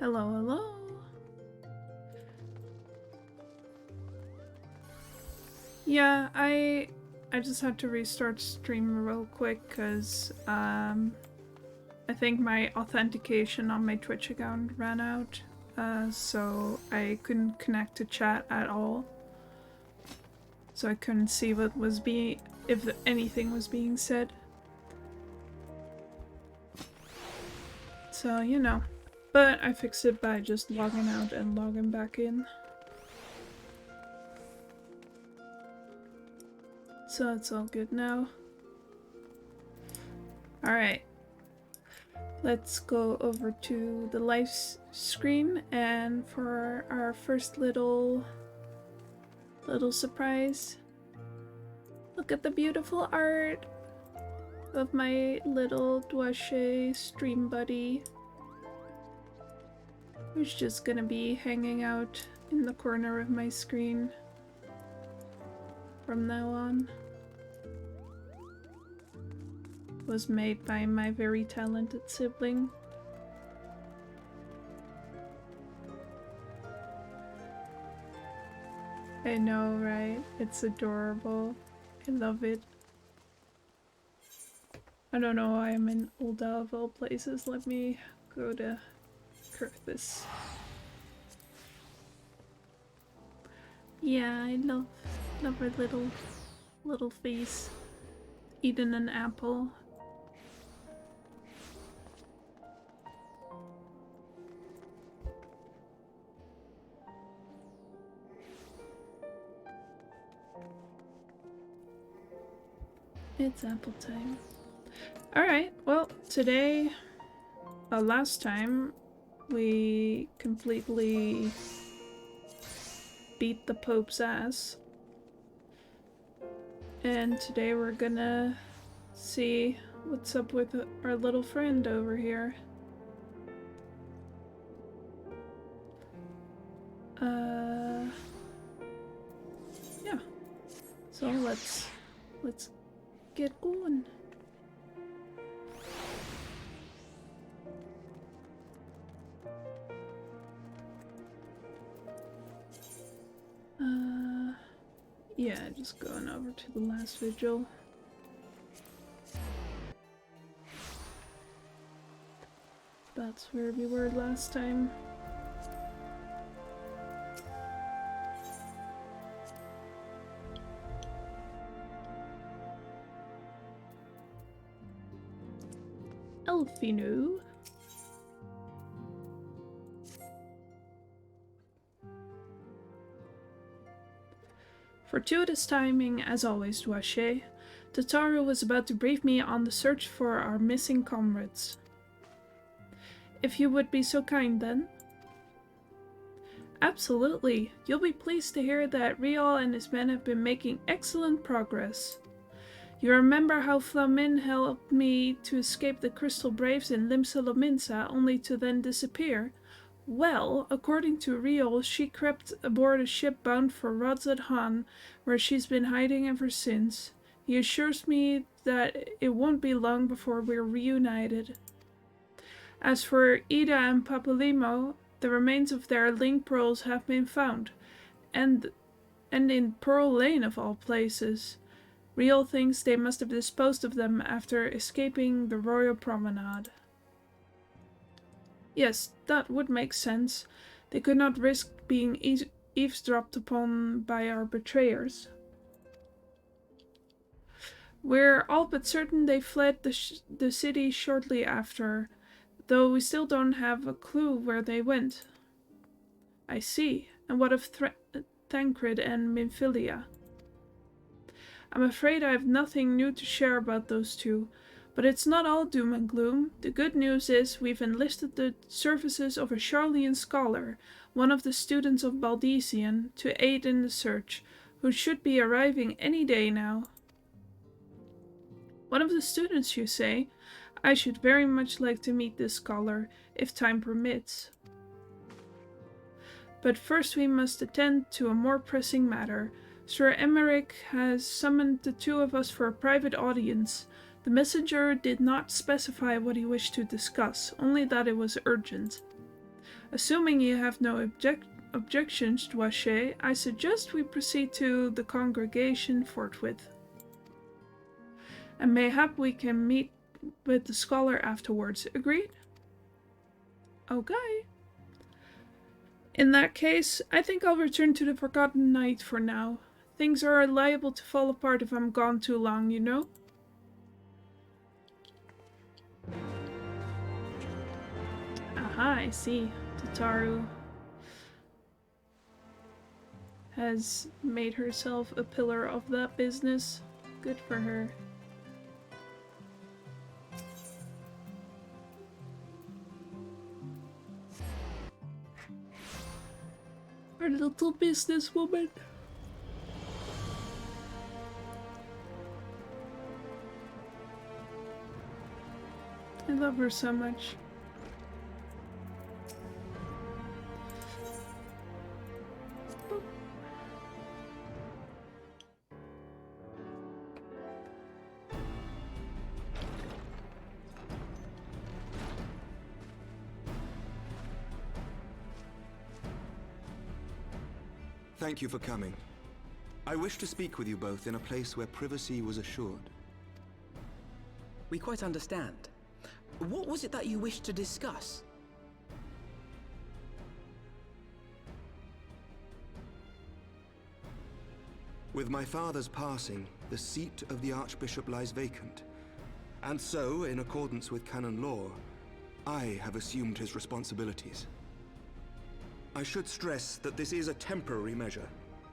Hello, hello. Yeah, I just had to restart stream real quick because I think my authentication on my Twitch account ran out, so I couldn't connect to chat at all. So I couldn't see what was if anything was being said. So, you know. But I fixed it by just logging out and logging back in. So it's all good now. Alright. Let's go over to the live screen, and for our first little surprise, look at the beautiful art of my little Dwache stream buddy, who's just gonna be hanging out in the corner of my screen from now on. Was made by my very talented sibling. I know, right? It's adorable. I love it. I don't know why I'm in Ulda of all places. Let me go to Kurthis. Yeah, I love her little face. Eating an apple. It's apple time. Alright, well, today, last time, we completely beat the Pope's ass. And today we're gonna see what's up with our little friend over here. Yeah. So let's get going. Yeah, just going over to the last vigil. That's where we were last time. Elfinu. Fortuitous timing, as always, Dwache. Tataru was about to brief me on the search for our missing comrades. If you would be so kind, then. Absolutely. You'll be pleased to hear that Rial and his men have been making excellent progress. You remember how Flamin helped me to escape the Crystal Braves in Limsa Lominsa, only to then disappear? Well, according to Rial, she crept aboard a ship bound for Radzad Han, where she's been hiding ever since. He assures me that it won't be long before we're reunited. As for Ida and Papalimo, the remains of their link pearls have been found, and in Pearl Lane of all places. Rial thinks they must have disposed of them after escaping the Royal Promenade. Yes, that would make sense. They could not risk being eavesdropped upon by our betrayers. We're all but certain they fled the city shortly after, though we still don't have a clue where they went. I see. And what of Thancred and Minfilia? I'm afraid I have nothing new to share about those two. But it's not all doom and gloom. The good news is we've enlisted the services of a Charlian scholar, one of the students of Baldesian, to aid in the search, who should be arriving any day now. One of the students, you say? I should very much like to meet this scholar, if time permits. But first we must attend to a more pressing matter. Sir Emmerich has summoned the two of us for a private audience. The messenger did not specify what he wished to discuss, only that it was urgent. Assuming you have no objections, Doishe, I suggest we proceed to the congregation forthwith. And mayhap we can meet with the scholar afterwards. Agreed? Okay. In that case, I think I'll return to the Forgotten Knight for now. Things are liable to fall apart if I'm gone too long, you know? Aha, I see. Tataru has made herself a pillar of that business. Good for her. Our little businesswoman. I love her so much. Thank you for coming. I wish to speak with you both in a place where privacy was assured. We quite understand. What was it that you wished to discuss? With my father's passing, the seat of the Archbishop lies vacant. And so, in accordance with canon law, I have assumed his responsibilities. I should stress that this is a temporary measure.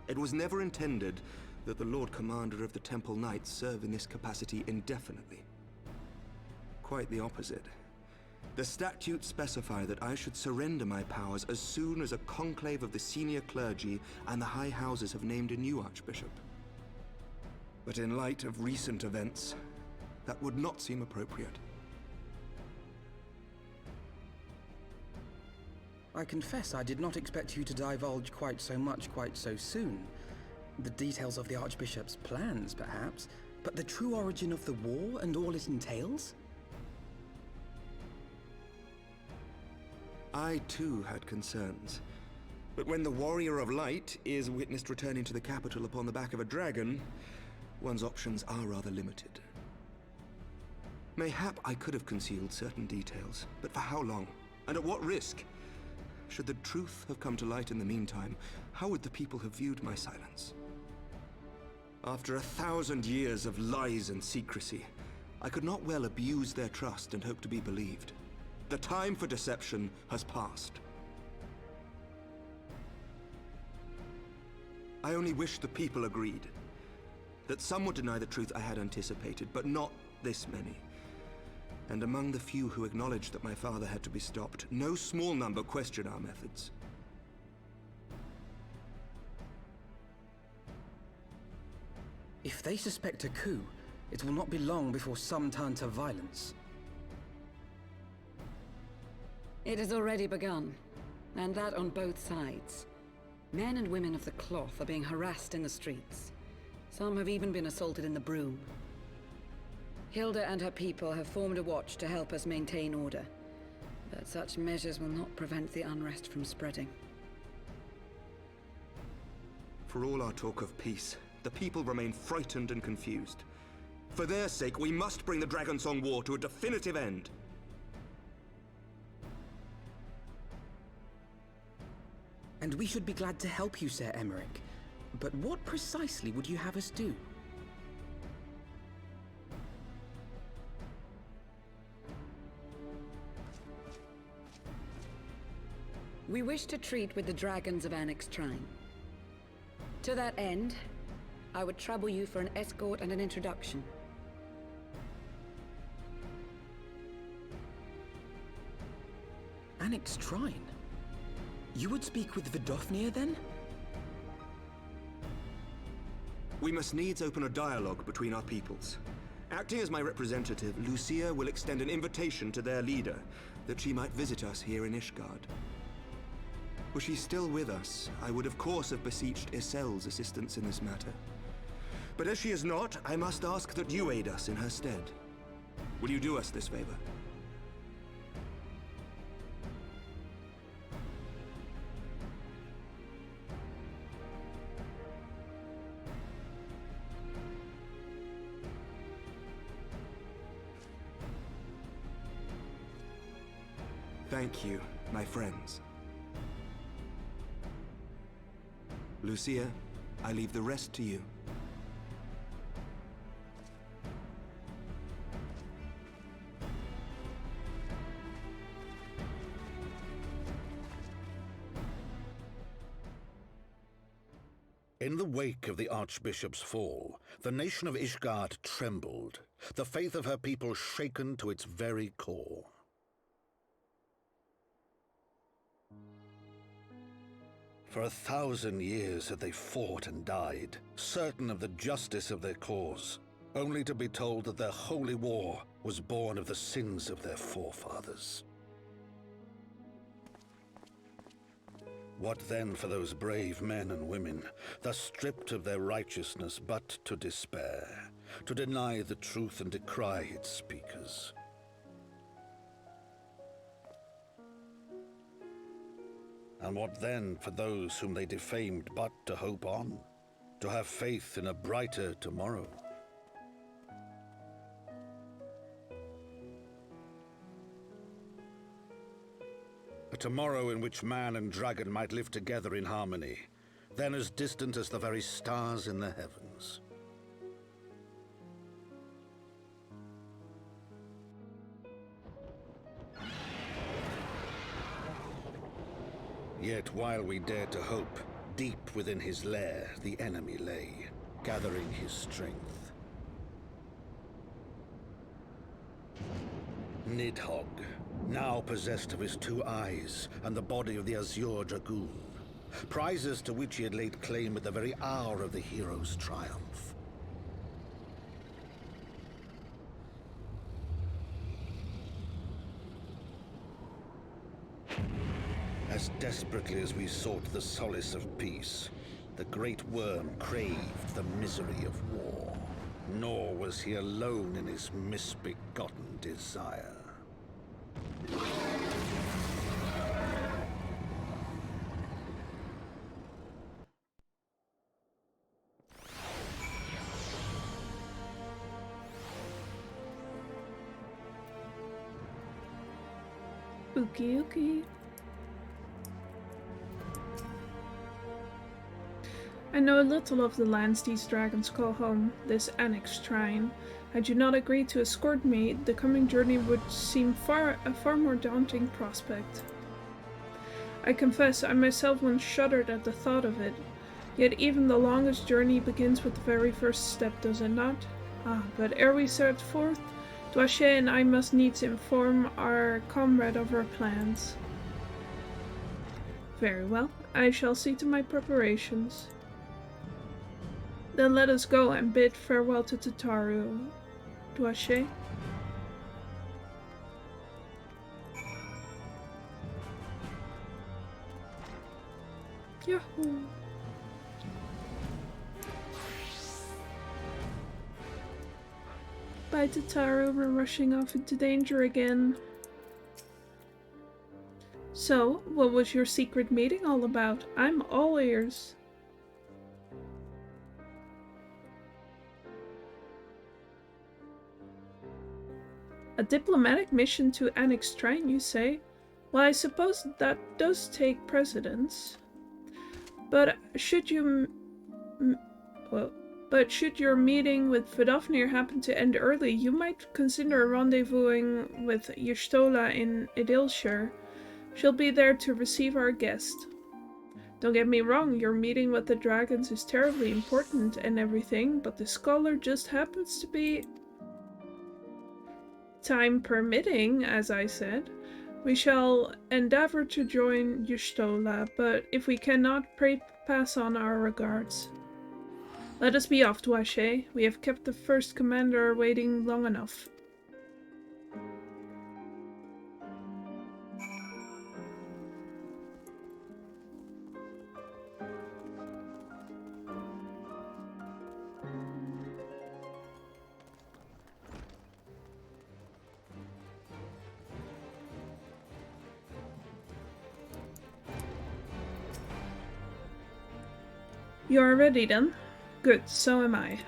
It was never intended that the Lord Commander of the Temple Knights serve in this capacity indefinitely. Quite the opposite. The statutes specify that I should surrender my powers as soon as a conclave of the senior clergy and the high houses have named a new archbishop. But in light of recent events, that would not seem appropriate. I confess I did not expect you to divulge quite so much quite so soon. The details of the Archbishop's plans, perhaps, but the true origin of the war and all it entails? I too had concerns. But when the Warrior of Light is witnessed returning to the capital upon the back of a dragon, one's options are rather limited. Mayhap I could have concealed certain details, but for how long? And at what risk? Should the truth have come to light in the meantime, how would the people have viewed my silence? After 1,000 years of lies and secrecy, I could not well abuse their trust and hope to be believed. The time for deception has passed. I only wish the people agreed. That some would deny the truth I had anticipated, but not this many. And among the few who acknowledged that my father had to be stopped, no small number question our methods. If they suspect a coup, it will not be long before some turn to violence. It has already begun, and that on both sides. Men and women of the cloth are being harassed in the streets. Some have even been assaulted in the Broom. Hilda and her people have formed a watch to help us maintain order, but such measures will not prevent the unrest from spreading. For all our talk of peace, the people remain frightened and confused. For their sake, we must bring the Dragonsong War to a definitive end. And we should be glad to help you, Sir Emmerich. But what precisely would you have us do? We wish to treat with the dragons of Annex Shrine. To that end, I would trouble you for an escort and an introduction. Annex Shrine? You would speak with Vidofnir then? We must needs open a dialogue between our peoples. Acting as my representative, Lucia will extend an invitation to their leader, that she might visit us here in Ishgard. Were she still with us, I would of course have beseeched Isel's assistance in this matter. But as she is not, I must ask that you aid us in her stead. Will you do us this favor? Thank you, my friends. Lucia, I leave the rest to you. In the wake of the Archbishop's fall, the nation of Ishgard trembled, the faith of her people shaken to its very core. For 1,000 years had they fought and died, certain of the justice of their cause, only to be told that their holy war was born of the sins of their forefathers. What then for those brave men and women, thus stripped of their righteousness but to despair, to deny the truth and decry its speakers? And what then for those whom they defamed but to hope on, to have faith in a brighter tomorrow? A tomorrow in which man and dragon might live together in harmony, then as distant as the very stars in the heavens. Yet while we dared to hope, deep within his lair the enemy lay, gathering his strength. Nidhogg, now possessed of his 2 eyes and the body of the Azure Dragoon, prizes to which he had laid claim at the very hour of the hero's triumph. As desperately as we sought the solace of peace, the great worm craved the misery of war. Nor was he alone in his misbegotten desire. Ookie ookie. I know little of the lands these dragons call home, this Annex Shrine. Had you not agreed to escort me, the coming journey would seem a far more daunting prospect. I confess I myself once shuddered at the thought of it, yet even the longest journey begins with the very first step, does it not? Ah, but ere we start forth, Duache and I must needs inform our comrade of our plans. Very well, I shall see to my preparations. Then let us go and bid farewell to Tataru. Duache? Yahoo! Bye, Tataru, we're rushing off into danger again. So, what was your secret meeting all about? I'm all ears. A diplomatic mission to Annex Shrine, you say? Well, I suppose that does take precedence. But should your meeting with Vidofnir happen to end early, you might consider rendezvousing with Y'shtola in Idilshire. She'll be there to receive our guest. Don't get me wrong, your meeting with the dragons is terribly important and everything, but the scholar just happens to be... Time permitting, as I said. We shall endeavor to join Y'shtola, but if we cannot, pray pass on our regards. Let us be off, Duache. We have kept the first commander waiting long enough. You are ready then? Good, so am I.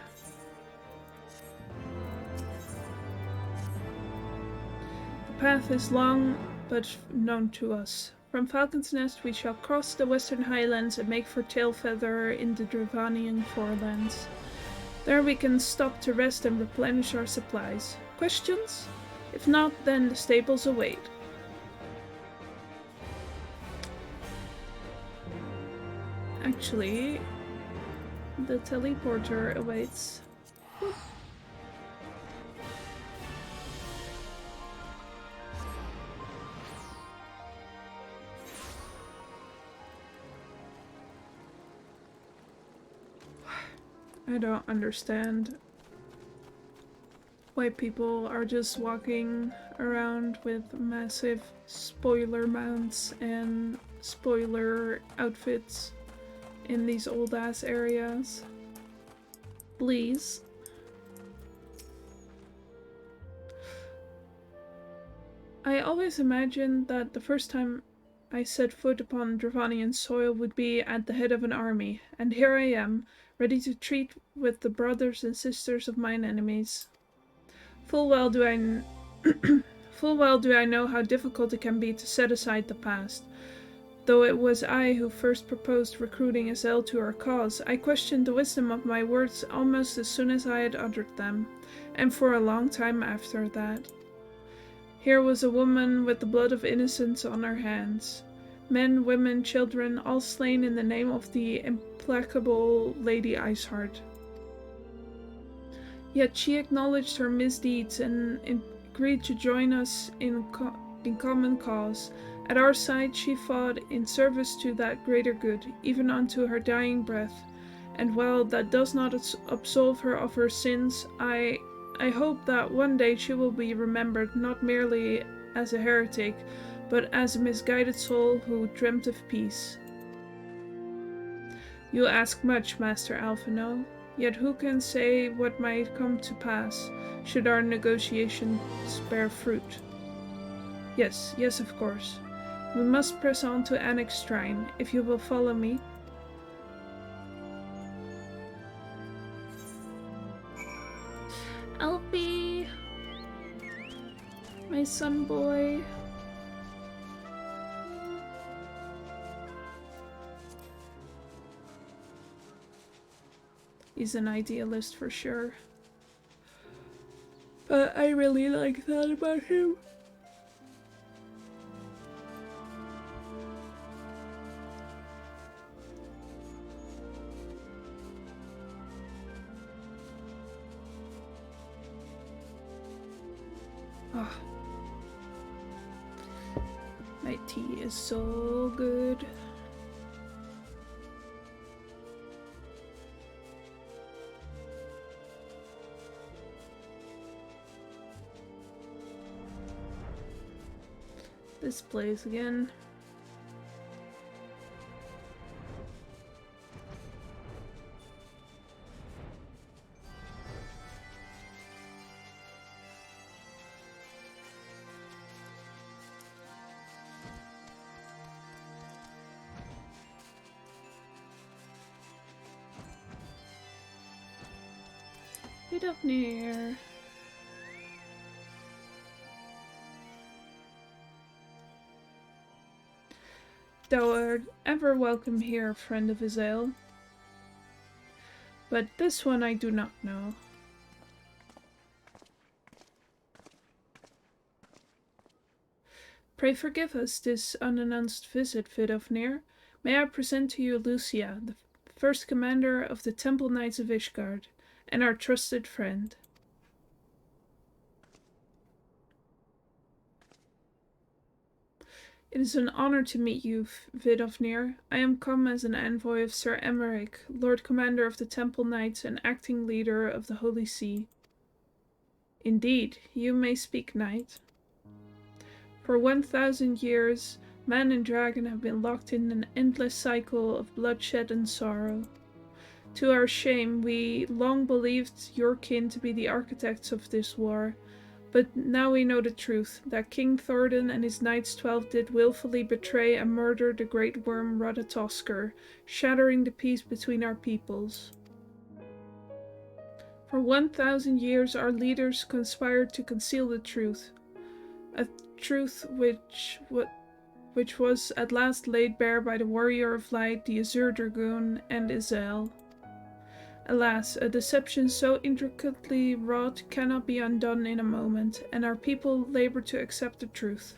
The path is long, but known to us. From Falcon's Nest we shall cross the western highlands and make for Tailfeather in the Dravanian forelands. There we can stop to rest and replenish our supplies. Questions? If not, then the stables await. Actually, the teleporter awaits. Whoop. I don't understand why people are just walking around with massive spoiler mounts and spoiler outfits in these old ass areas. Please. I always imagined that the first time I set foot upon Dravanian soil would be at the head of an army, and here I am, ready to treat with the brothers and sisters of mine enemies. Full well do I know how difficult it can be to set aside the past. Though it was I who first proposed recruiting Azel to our cause, I questioned the wisdom of my words almost as soon as I had uttered them, and for a long time after that. Here was a woman with the blood of innocence on her hands. Men, women, children, all slain in the name of the implacable Lady Iceheart. Yet she acknowledged her misdeeds and agreed to join us in common cause. At our side she fought in service to that greater good, even unto her dying breath. And while that does not absolve her of her sins, I hope that one day she will be remembered not merely as a heretic, but as a misguided soul who dreamt of peace. You ask much, Master Alphino, yet who can say what might come to pass, should our negotiations bear fruit? Yes, of course. We must press on to Annex Shrine, if you will follow me. Alfie! My son boy. He's an idealist for sure. But I really like that about him. Oh. My tea is so good. This place again. Get up near. Thou art ever welcome here, friend of Azel. But this one I do not know. Pray forgive us this unannounced visit, Vidofnir. May I present to you Lucia, the first commander of the Temple Knights of Ishgard, and our trusted friend. It is an honor to meet you, Vidofnir. I am come as an envoy of Sir Emmerich, Lord Commander of the Temple Knights and acting leader of the Holy See. Indeed, you may speak, knight. For 1,000 years, man and dragon have been locked in an endless cycle of bloodshed and sorrow. To our shame, we long believed your kin to be the architects of this war, but now we know the truth, that King Thoradin and his Knights 12 did willfully betray and murder the great worm Ratatoskr, shattering the peace between our peoples. For 1,000 years our leaders conspired to conceal the truth, a truth which was at last laid bare by the Warrior of Light, the Azure Dragoon, and Izel. Alas, a deception so intricately wrought cannot be undone in a moment, and our people labor to accept the truth.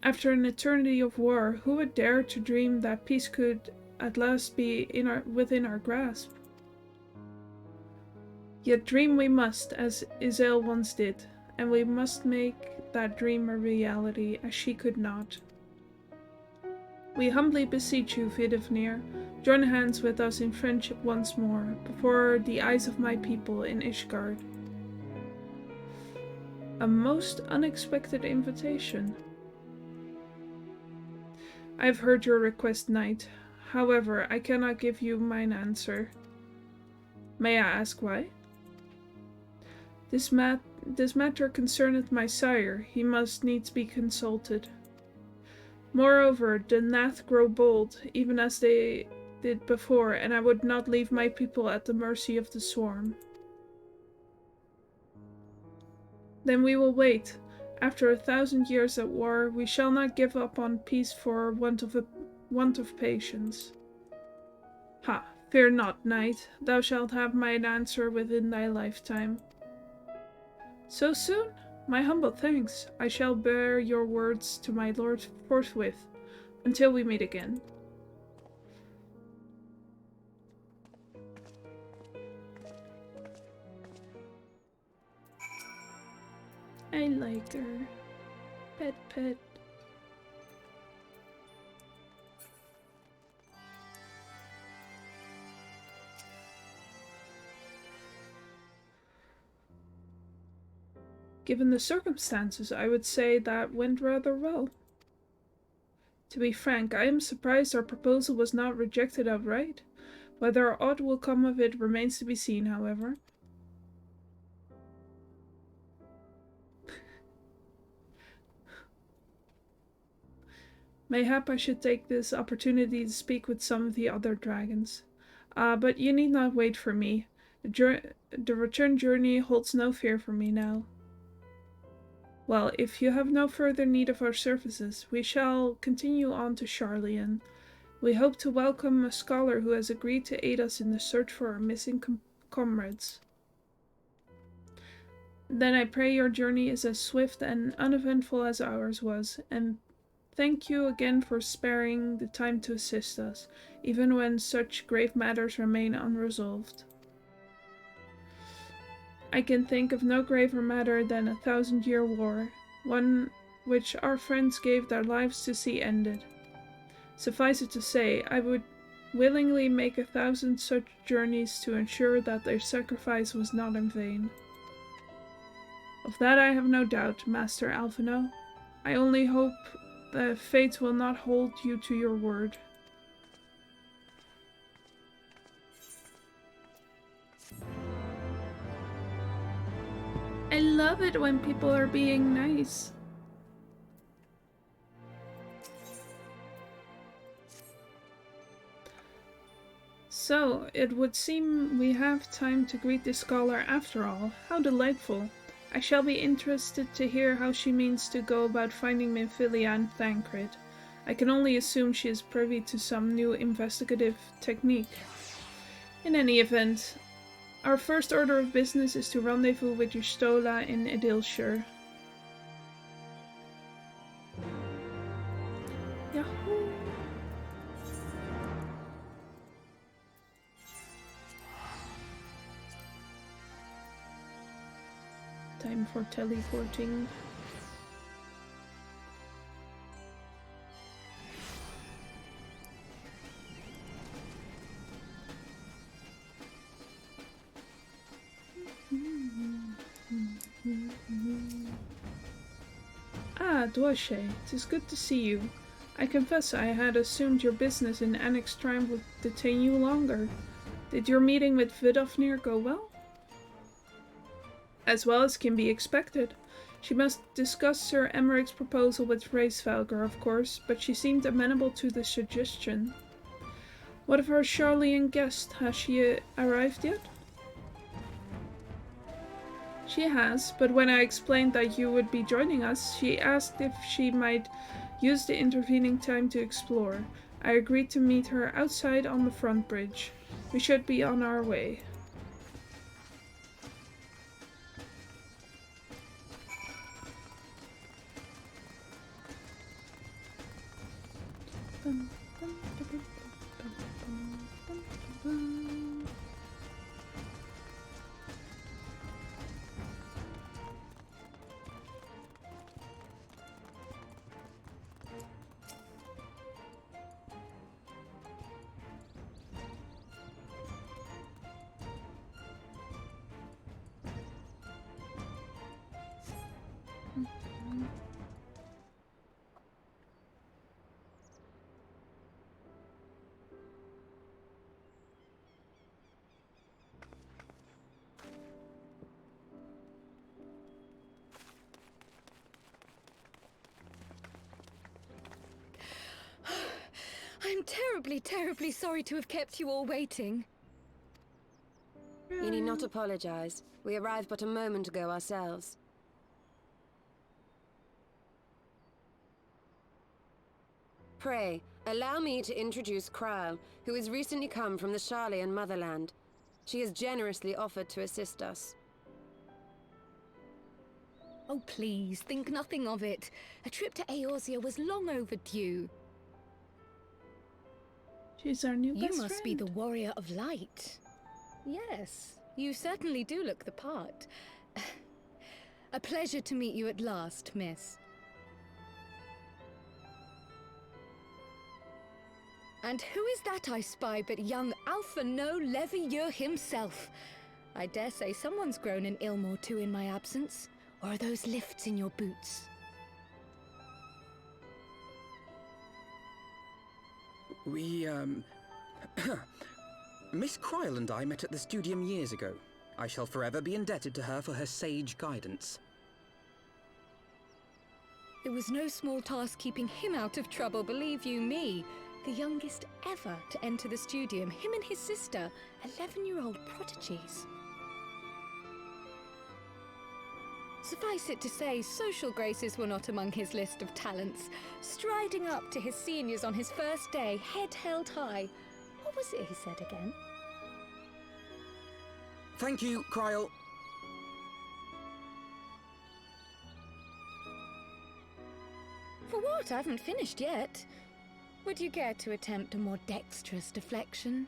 After an eternity of war, who would dare to dream that peace could at last be within our grasp? Yet dream we must, as Izel once did, and we must make that dream a reality, as she could not. We humbly beseech you, Vidofnir, join hands with us in friendship once more, before the eyes of my people in Ishgard. A most unexpected invitation. I have heard your request, knight. However, I cannot give you mine answer. May I ask why? This matter concerneth my sire. He must needs be consulted. Moreover, the Nath grow bold, even as they did before, and I would not leave my people at the mercy of the swarm. Then we will wait. After 1,000 years at war, we shall not give up on peace for want of patience. Ha! Fear not, knight. Thou shalt have mine answer within thy lifetime. So soon? My humble thanks. I shall bear your words to my lord forthwith, until we meet again. I like her. Pet, pet. Given the circumstances, I would say that went rather well. To be frank, I am surprised our proposal was not rejected outright. Whether aught will come of it remains to be seen, however. Mayhap I should take this opportunity to speak with some of the other dragons. But you need not wait for me. The return journey holds no fear for me now. Well, if you have no further need of our services, we shall continue on to Sharlayan. We hope to welcome a scholar who has agreed to aid us in the search for our missing comrades. Then I pray your journey is as swift and uneventful as ours was, and thank you again for sparing the time to assist us, even when such grave matters remain unresolved. I can think of no graver matter than a 1,000-year war, one which our friends gave their lives to see ended. Suffice it to say, I would willingly make 1,000 such journeys to ensure that their sacrifice was not in vain. Of that I have no doubt, Master Alphino. I only hope the fates will not hold you to your word. I love it when people are being nice. So, it would seem we have time to greet the scholar after all. How delightful. I shall be interested to hear how she means to go about finding Minfilia and Thancred. I can only assume she is privy to some new investigative technique. In any event, our first order of business is to rendezvous with Yustola in Edilshire. Yahoo! Time for teleporting. Ah, Dwashe, 'tis good to see you. I confess I had assumed your business in Annex Trime would detain you longer. Did your meeting with Vidofnir go well? As well as can be expected. She must discuss Sir Emmerich's proposal with Reisvalger, of course, but she seemed amenable to the suggestion. What of our Sharlayan guest? Has she arrived yet? She has, but when I explained that you would be joining us, she asked if she might use the intervening time to explore. I agreed to meet her outside on the front bridge. We should be on our way. I'm terribly sorry to have kept you all waiting. You need not apologize. We arrived but a moment ago ourselves. Pray, allow me to introduce Kryle, who has recently come from the Sharlayan motherland. She has generously offered to assist us. Oh, please, think nothing of it. A trip to Eorzea was long overdue. She's our new best You must be friend. the Warrior of Light. Yes, you certainly do look the part. A pleasure to meet you at last, miss. And who is that I spy but young Alpha No Levieur himself? I dare say someone's grown in Ilmore too in my absence. Or are those lifts in your boots? We, Miss Kryle and I met at the Studium years ago. I shall forever be indebted to her for her sage guidance. It was no small task keeping him out of trouble, believe you me. The youngest ever to enter the Studium, him and his sister, 11-year-old prodigies. Suffice it to say, social graces were not among his list of talents. Striding up to his seniors on his first day, head held high. What was it he said again? Thank you, Kryle. For what? I haven't finished yet. Would you care to attempt a more dexterous deflection?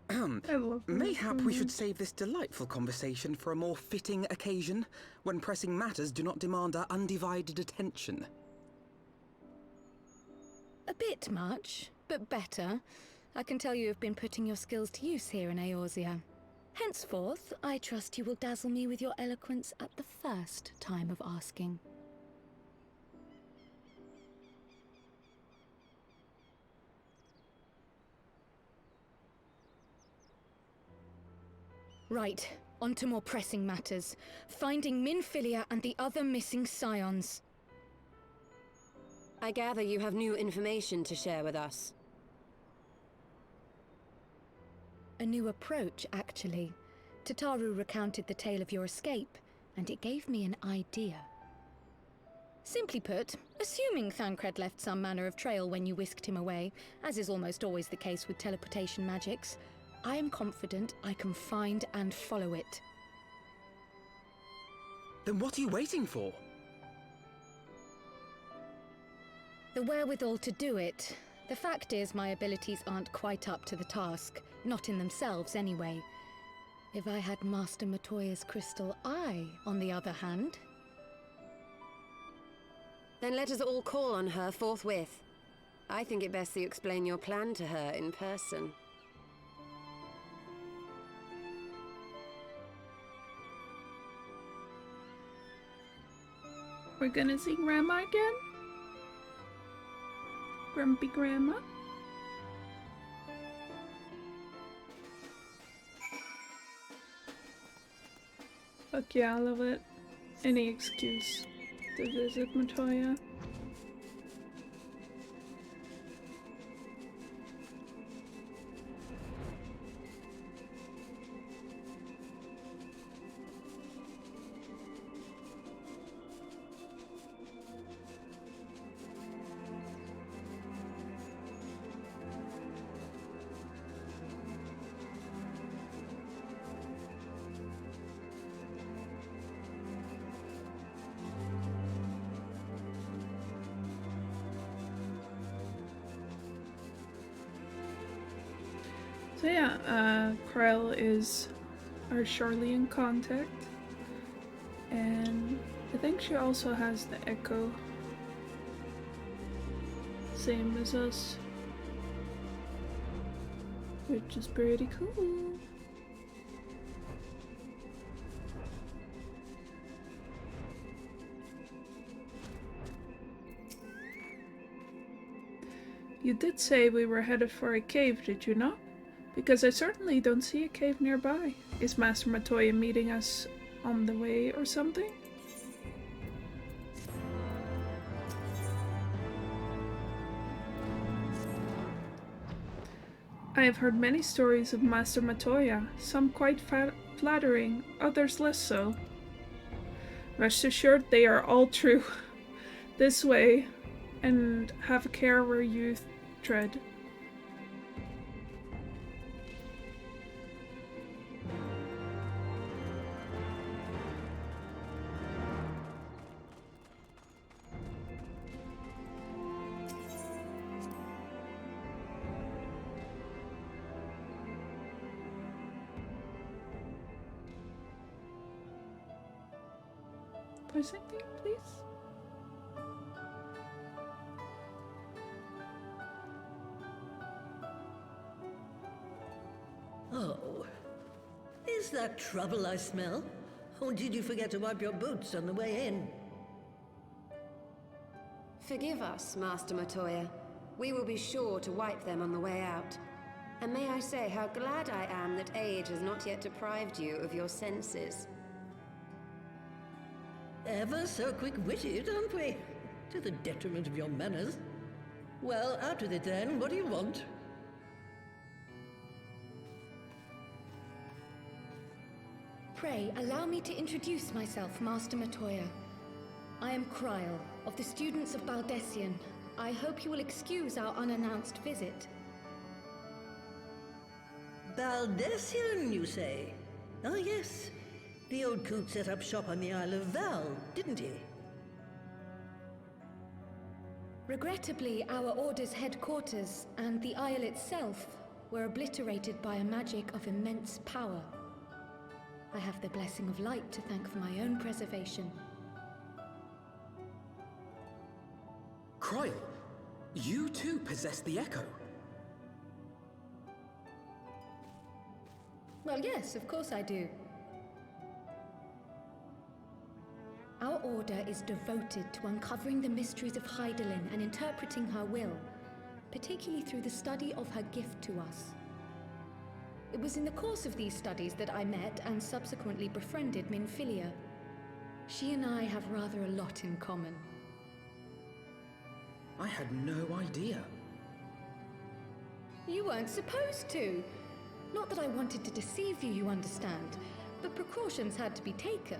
I love her Mayhap so we should much. save this delightful conversation for a more fitting occasion, when pressing matters do not demand our undivided attention. A bit much, but better. I can tell you have been putting your skills to use here in Eorzea. Henceforth, I trust you will dazzle me with your eloquence at the first time of asking. Right, on to more pressing matters. Finding Minfilia and the other missing scions. I gather you have new information to share with us. A new approach, actually. Tataru recounted the tale of your escape, and it gave me an idea. Simply put, assuming Thancred left some manner of trail when you whisked him away, as is almost always the case with teleportation magics, I am confident I can find and follow it. Then what are you waiting for? The wherewithal to do it. The fact is, my abilities aren't quite up to the task. Not in themselves, anyway. If I had Master Matoya's crystal eye, on the other hand... Then let us all call on her forthwith. I think it best that you explain your plan to her in person. We're gonna see Grandma again? Grumpy Grandma? Fuck yeah, I love it. Any excuse to visit Matoya. So yeah, Kryle is our Charlian contact. And I think she also has the echo. Same as us. Which is pretty cool. You did say we were headed for a cave, did you not? Because I certainly don't see a cave nearby. Is Master Matoya meeting us on the way or something? I have heard many stories of Master Matoya, some quite flattering, others less so. Rest assured they are all true. This way, and have a care where you tread. Something, please? Oh. Is that trouble I smell? Or did you forget to wipe your boots on the way in? Forgive us, Master Matoya. We will be sure to wipe them on the way out. And may I say how glad I am that age has not yet deprived you of your senses. Ever so quick-witted, aren't we? To the detriment of your manners. Well, out with it then. What do you want? Pray, allow me to introduce myself, Master Matoya. I am Kryle, of the students of Baldessian. I hope you will excuse our unannounced visit. Baldessian, you say? Oh, yes. The old coot set up shop on the Isle of Val, didn't he? Regrettably, our order's headquarters and the Isle itself were obliterated by a magic of immense power. I have the blessing of light to thank for my own preservation. Kryle, you too possess the echo. Well, yes, of course I do. Our order is devoted to uncovering the mysteries of Hydaelyn and interpreting her will, particularly through the study of her gift to us. It was in the course of these studies that I met and subsequently befriended Minfilia. She and I have rather a lot in common. I had no idea. You weren't supposed to. Not that I wanted to deceive you, you understand, but precautions had to be taken.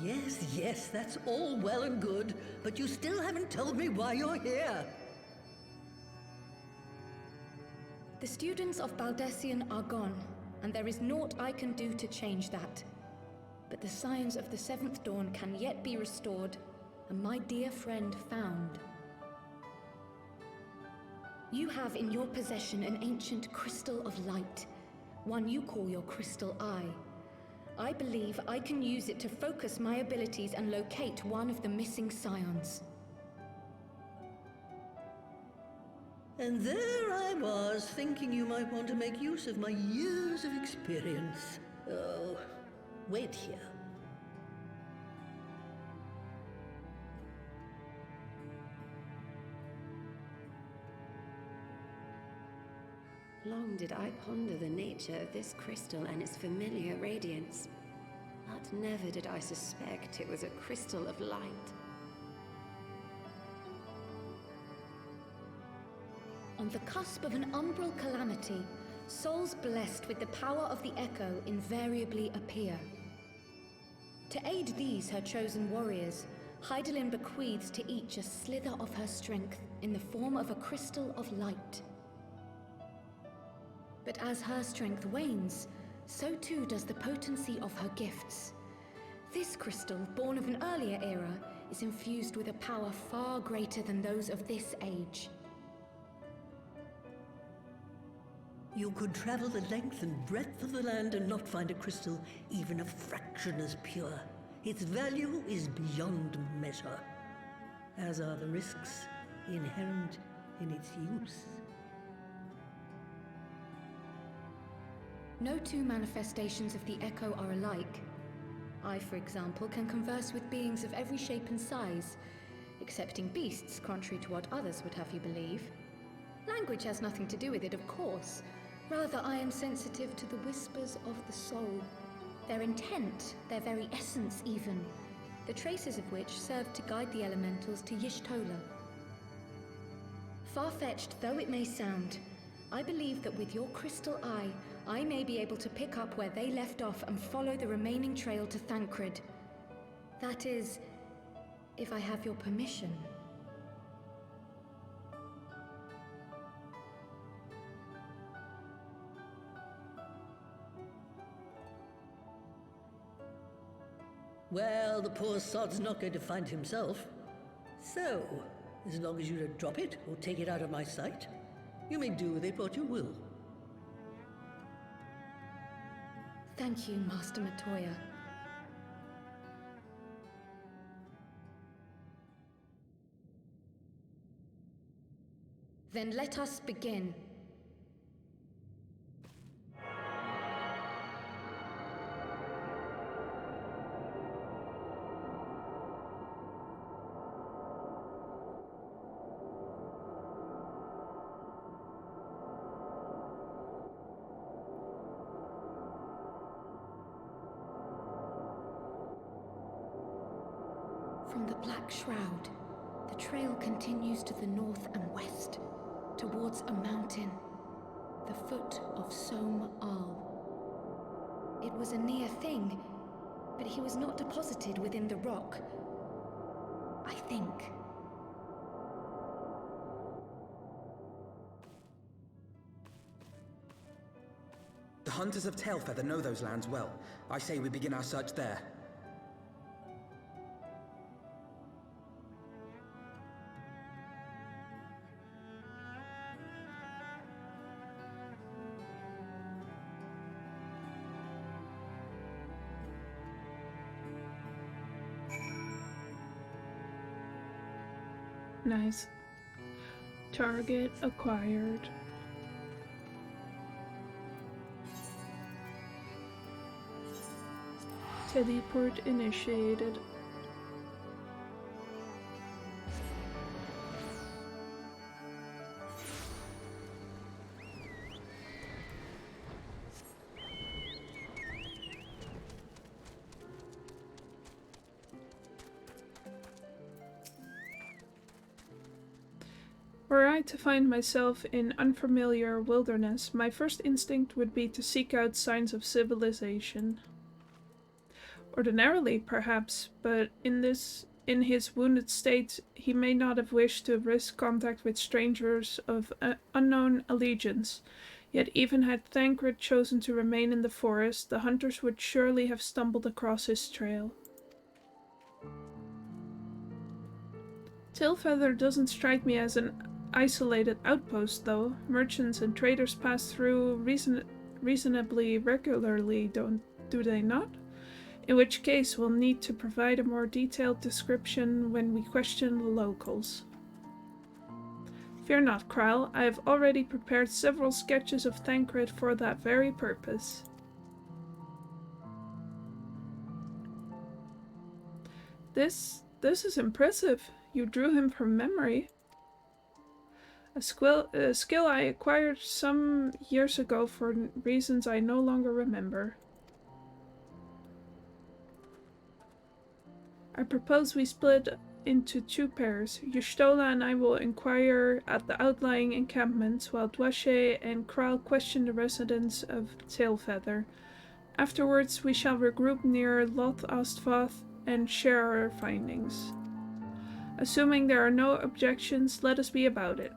Yes, yes, that's all well and good, but you still haven't told me why you're here. The students of Baldessian are gone, and there is naught I can do to change that. But the signs of the Seventh Dawn can yet be restored, and my dear friend found. You have in your possession an ancient crystal of light, one you call your crystal eye. I believe I can use it to focus my abilities and locate one of the missing scions. And there I was, thinking you might want to make use of my years of experience. Oh, wait here. Long did I ponder the nature of this crystal and its familiar radiance, but never did I suspect it was a crystal of light. On the cusp of an umbral calamity, souls blessed with the power of the Echo invariably appear. To aid these, her chosen warriors, Hydaelyn bequeaths to each a slither of her strength in the form of a crystal of light. But as her strength wanes, so too does the potency of her gifts. This crystal, born of an earlier era, is infused with a power far greater than those of this age. You could travel the length and breadth of the land and not find a crystal even a fraction as pure. Its value is beyond measure, as are the risks inherent in its use. No two manifestations of the Echo are alike. I, for example, can converse with beings of every shape and size, excepting beasts, contrary to what others would have you believe. Language has nothing to do with it, of course. Rather, I am sensitive to the whispers of the soul. Their intent, their very essence even, the traces of which serve to guide the elementals to Y'shtola. Far-fetched though it may sound, I believe that with your crystal eye, I may be able to pick up where they left off and follow the remaining trail to Thancred. That is, if I have your permission. Well, the poor sod's not going to find himself. So, as long as you don't drop it or take it out of my sight, you may do with it what you will. Thank you, Master Matoya. Then let us begin. From the Black Shroud, the trail continues to the north and west, towards a mountain, the foot of Som Al. It was a near thing, but he was not deposited within the rock, I think. The hunters of Tailfeather know those lands well. I say we begin our search there. Nice. Target acquired. Teleport initiated. Were I to find myself in unfamiliar wilderness, my first instinct would be to seek out signs of civilization. Ordinarily, perhaps, but in his wounded state, he may not have wished to risk contact with strangers of unknown allegiance. Yet even had Thancred chosen to remain in the forest, the hunters would surely have stumbled across his trail. Tailfeather doesn't strike me as an isolated outpost, though. Merchants and traders pass through reasonably regularly, do they not? In which case, we'll need to provide a more detailed description when we question the locals. Fear not, Kral. I have already prepared several sketches of Thancred for that very purpose. This is impressive. You drew him from memory. A skill I acquired some years ago for reasons I no longer remember. I propose we split into two pairs. Y'shtola and I will inquire at the outlying encampments, while Dwashe and Kral question the residents of Tailfeather. Afterwards, we shall regroup near Loth Astvath and share our findings. Assuming there are no objections, let us be about it.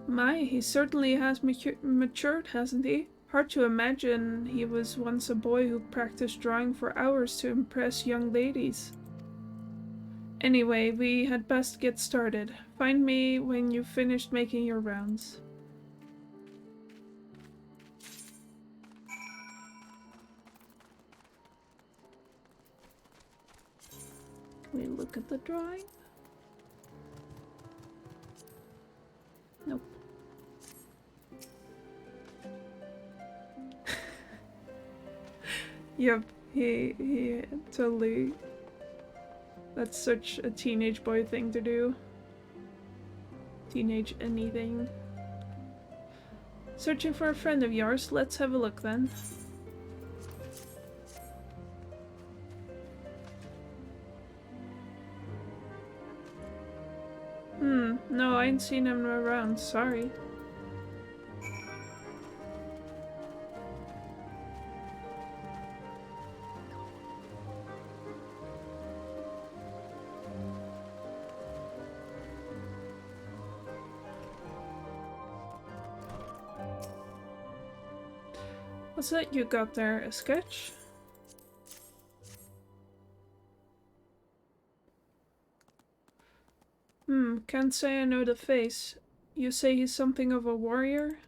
My, he certainly has matured, hasn't he? Hard to imagine he was once a boy who practiced drawing for hours to impress young ladies. Anyway, we had best get started. Find me when you've finished making your rounds. Can we look at the drawing? Nope. Yep, he totally... That's such a teenage boy thing to do. Teenage anything. Searching for a friend of yours? Let's have a look then. No, I ain't seen him around, sorry. What's that you got there? A sketch? Can't say I know the face. You say he's something of a warrior?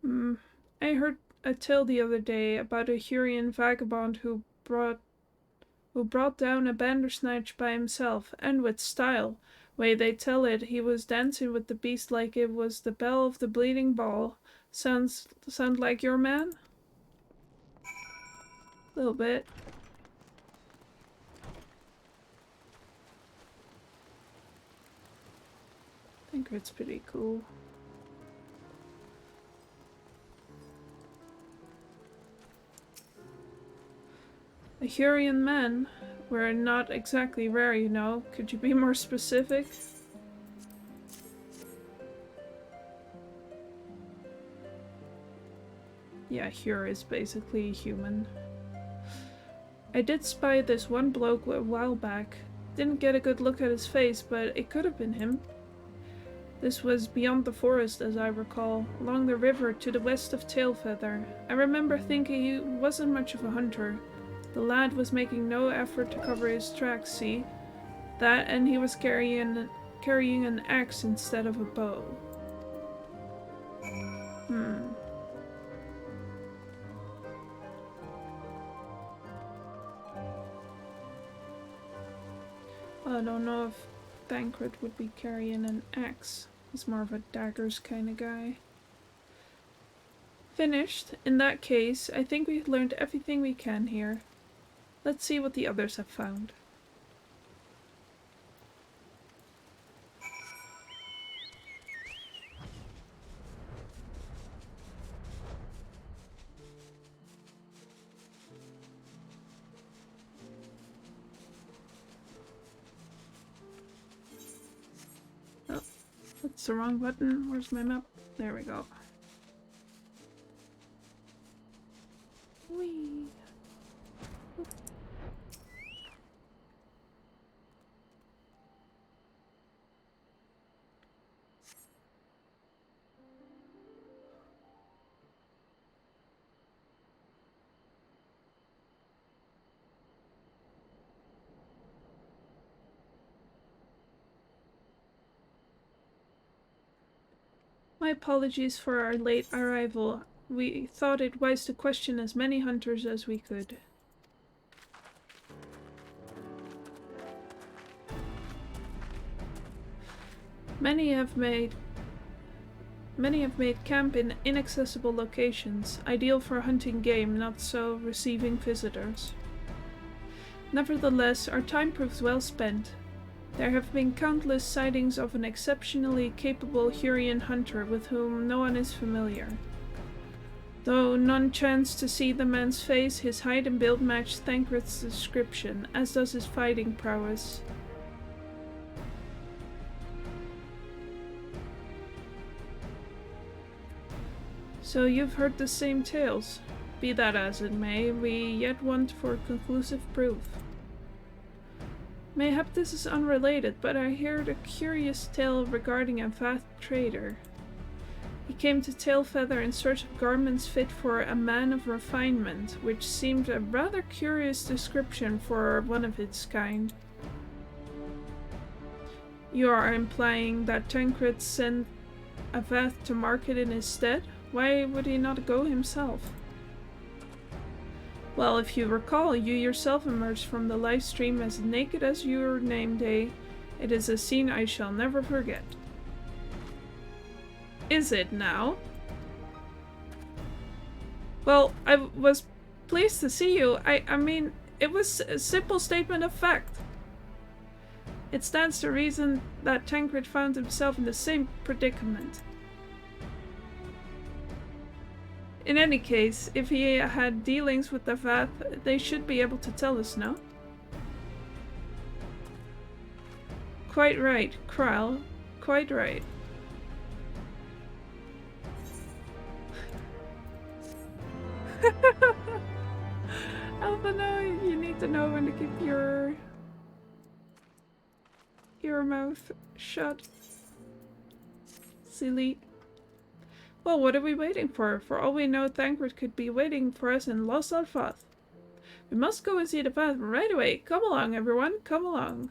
I heard a tale the other day about a Hurrian vagabond who brought down a Bandersnatch by himself, and with style. Way they tell it, he was dancing with the beast like it was the bell of the bleeding ball. Sound like your man? A little bit. I think it's pretty cool. A Hurrian man? We're not exactly rare, you know. Could you be more specific? Yeah, Hur is basically human. I did spy this one bloke a while back. Didn't get a good look at his face, but it could have been him. This was beyond the forest, as I recall, along the river to the west of Tailfeather. I remember thinking he wasn't much of a hunter. The lad was making no effort to cover his tracks, see? That, and he was carrying an axe instead of a bow. I don't know if Thancred would be carrying an axe. He's more of a daggers kind of guy. Finished. In that case, I think we've learned everything we can here. Let's see what the others have found. That's the wrong button. Where's my map? There we go. Whee! My apologies for our late arrival. We thought it wise to question as many hunters as we could. Many have made camp in inaccessible locations, ideal for hunting game, not so receiving visitors. Nevertheless, our time proves well spent. There have been countless sightings of an exceptionally capable Hurrian hunter with whom no one is familiar. Though none chanced to see the man's face, his height and build matched Thancred's description, as does his fighting prowess. So you've heard the same tales. Be that as it may, we yet want for conclusive proof. Mayhap this is unrelated, but I heard a curious tale regarding a vast trader. He came to Tailfeather in search of garments fit for a man of refinement, which seemed a rather curious description for one of its kind. You are implying that Tancred sent Avath to market in his stead? Why would he not go himself? Well, if you recall, you yourself emerged from the live stream as naked as your name day. It is a scene I shall never forget. Is it now? Well, I was pleased to see you. I mean, it was a simple statement of fact. It stands to reason that Tancred found himself in the same predicament. In any case, if he had dealings with the Vath, they should be able to tell us, no? Quite right, Kral. Quite right. Albano, you need to know when to keep your mouth shut. Silly. Well, what are we waiting for? For all we know, Tancred could be waiting for us in Lost Alfath. We must go and see the path right away. Come along, everyone. Come along.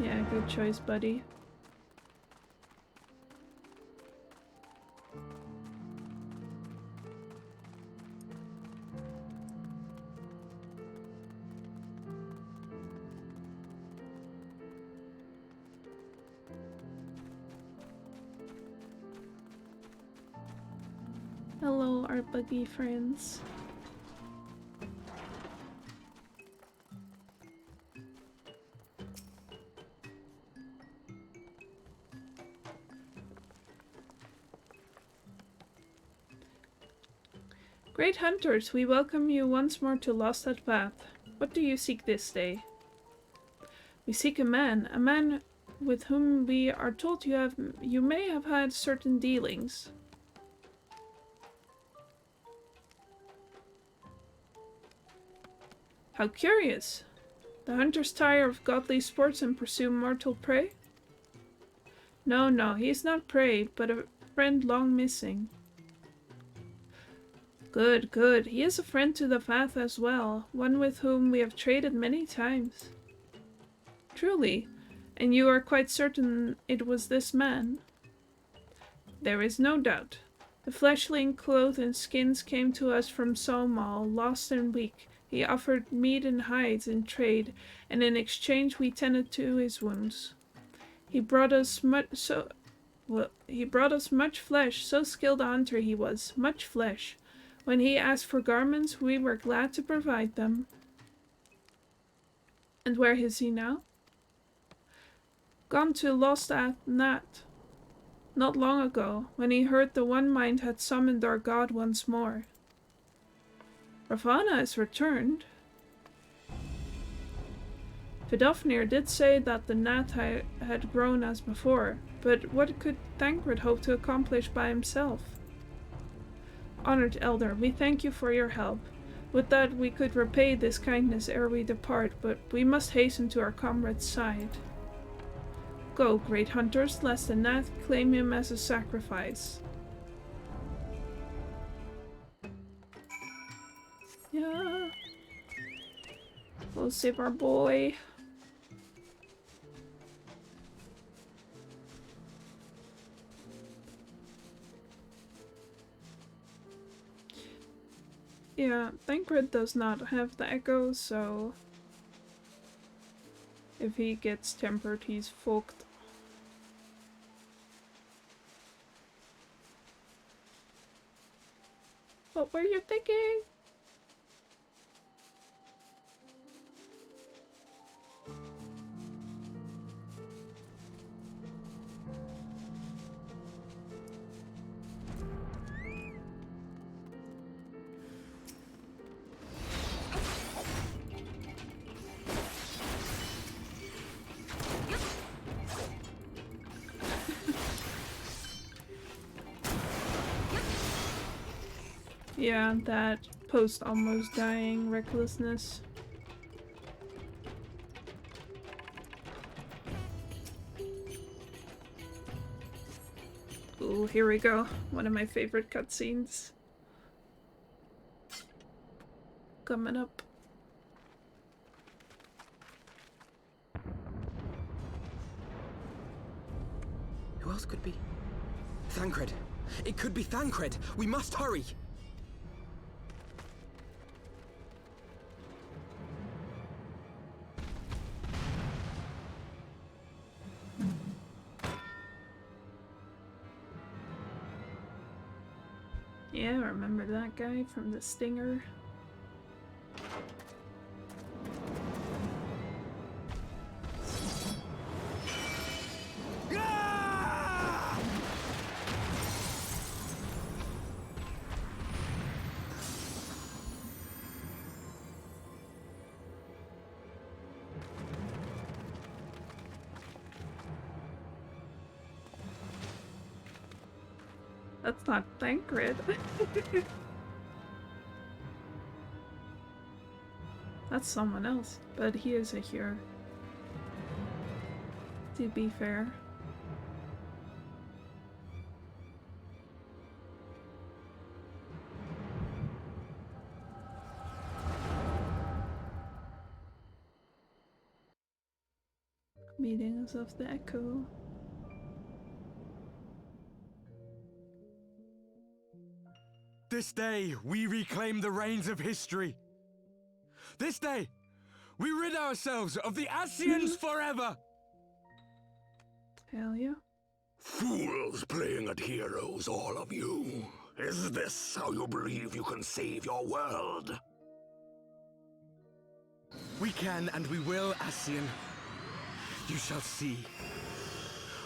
Yeah, good choice, buddy. Hello, our buggy friends. Great hunters, we welcome you once more to Lost at Path. What do you seek this day? We seek a man with whom we are told you may have had certain dealings. How curious! The hunters tire of godly sports and pursue mortal prey? No, he is not prey, but a friend long missing. Good. He is a friend to the Vath as well, one with whom we have traded many times. Truly, and you are quite certain it was this man? There is no doubt. The fleshling clothes and skins came to us from Somal, lost and weak. He offered meat and hides in trade, and in exchange we tended to his wounds. He brought us much flesh, so skilled a hunter he was, much flesh. When he asked for garments, we were glad to provide them. And where is he now? Gone to Lost at Nat. Not long ago, when he heard the One Mind had summoned our god once more. Ravana is returned. Vidofnir did say that the Nat had grown as before, but what could Tancred hope to accomplish by himself? Honored Elder, we thank you for your help. Would that we could repay this kindness ere we depart, but we must hasten to our comrade's side. Go, great hunters, lest the Nat claim him as a sacrifice. Yeah. We'll save our boy. Yeah, Tancred does not have the echo, so if he gets tempered, he's fucked. What were you thinking? Yeah, that post almost dying recklessness. Ooh, here we go. One of my favorite cutscenes. Coming up. Who else could it be? Thancred! It could be Thancred! We must hurry! Yeah, I remember that guy from the Stinger. That's not Thancred. That's someone else, but he is a hero. To be fair. Meetings of the Echo. This day, we reclaim the reins of history. This day, we rid ourselves of the Ascians forever! Hell yeah. Fools playing at heroes, all of you. Is this how you believe you can save your world? We can and we will, Ascian. You shall see.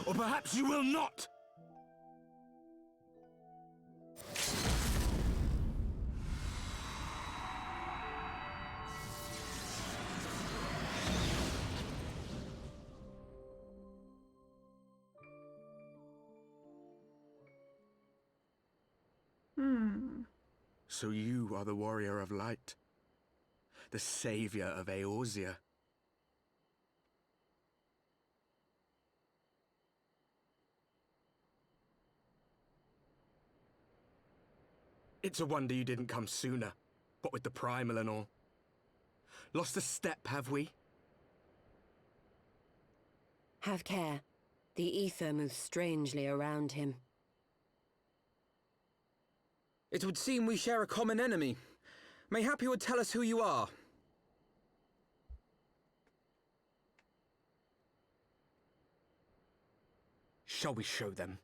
Or perhaps you will not! So you are the warrior of light, the savior of Eorzea. It's a wonder you didn't come sooner, what with the primal and all. Lost a step, have we? Have care. The ether moves strangely around him. It would seem we share a common enemy. Mayhap you would tell us who you are. Shall we show them?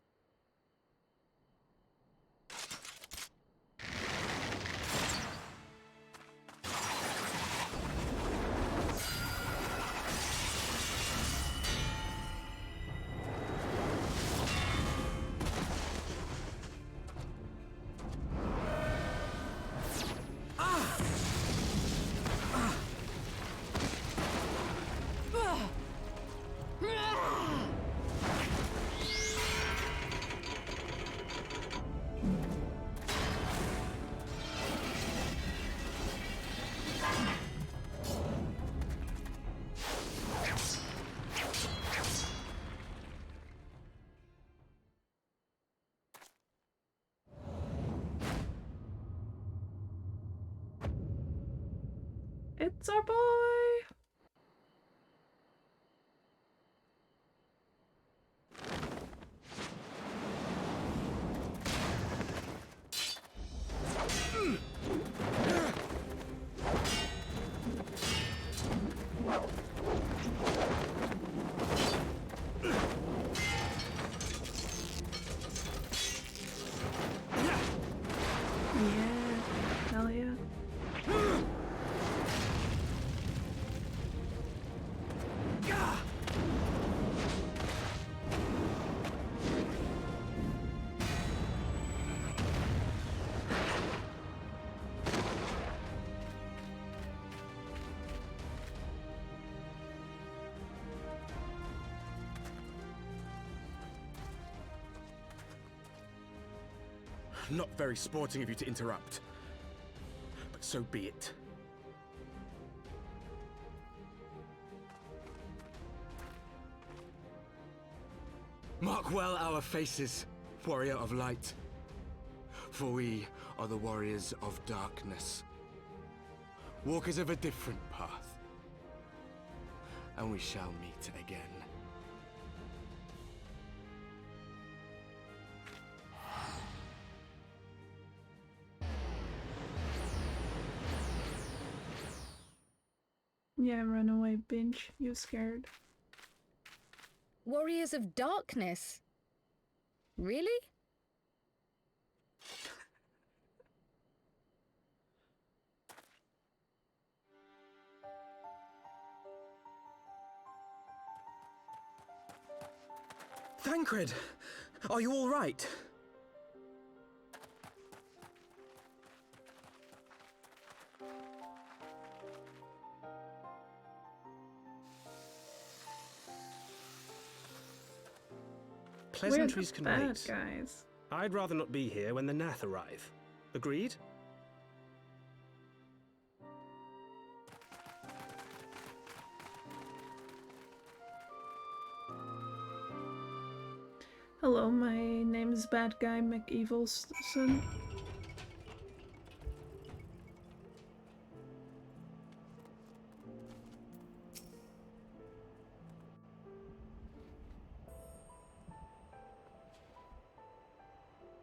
It's our boy! Yeah, hell yeah. Not very sporting of you to interrupt. But so be it. Mark well our faces. warrior of light. For we are the warriors of darkness. Walkers of a different path. And we shall meet again. Yeah, run away, binge. You scared. Warriors of Darkness? Really? Thancred! Are you all right? Pleasantries can We're the wait. bad guys. I'd rather not be here when the Nath arrive. Agreed? Hello, my name is Bad Guy McEvilson.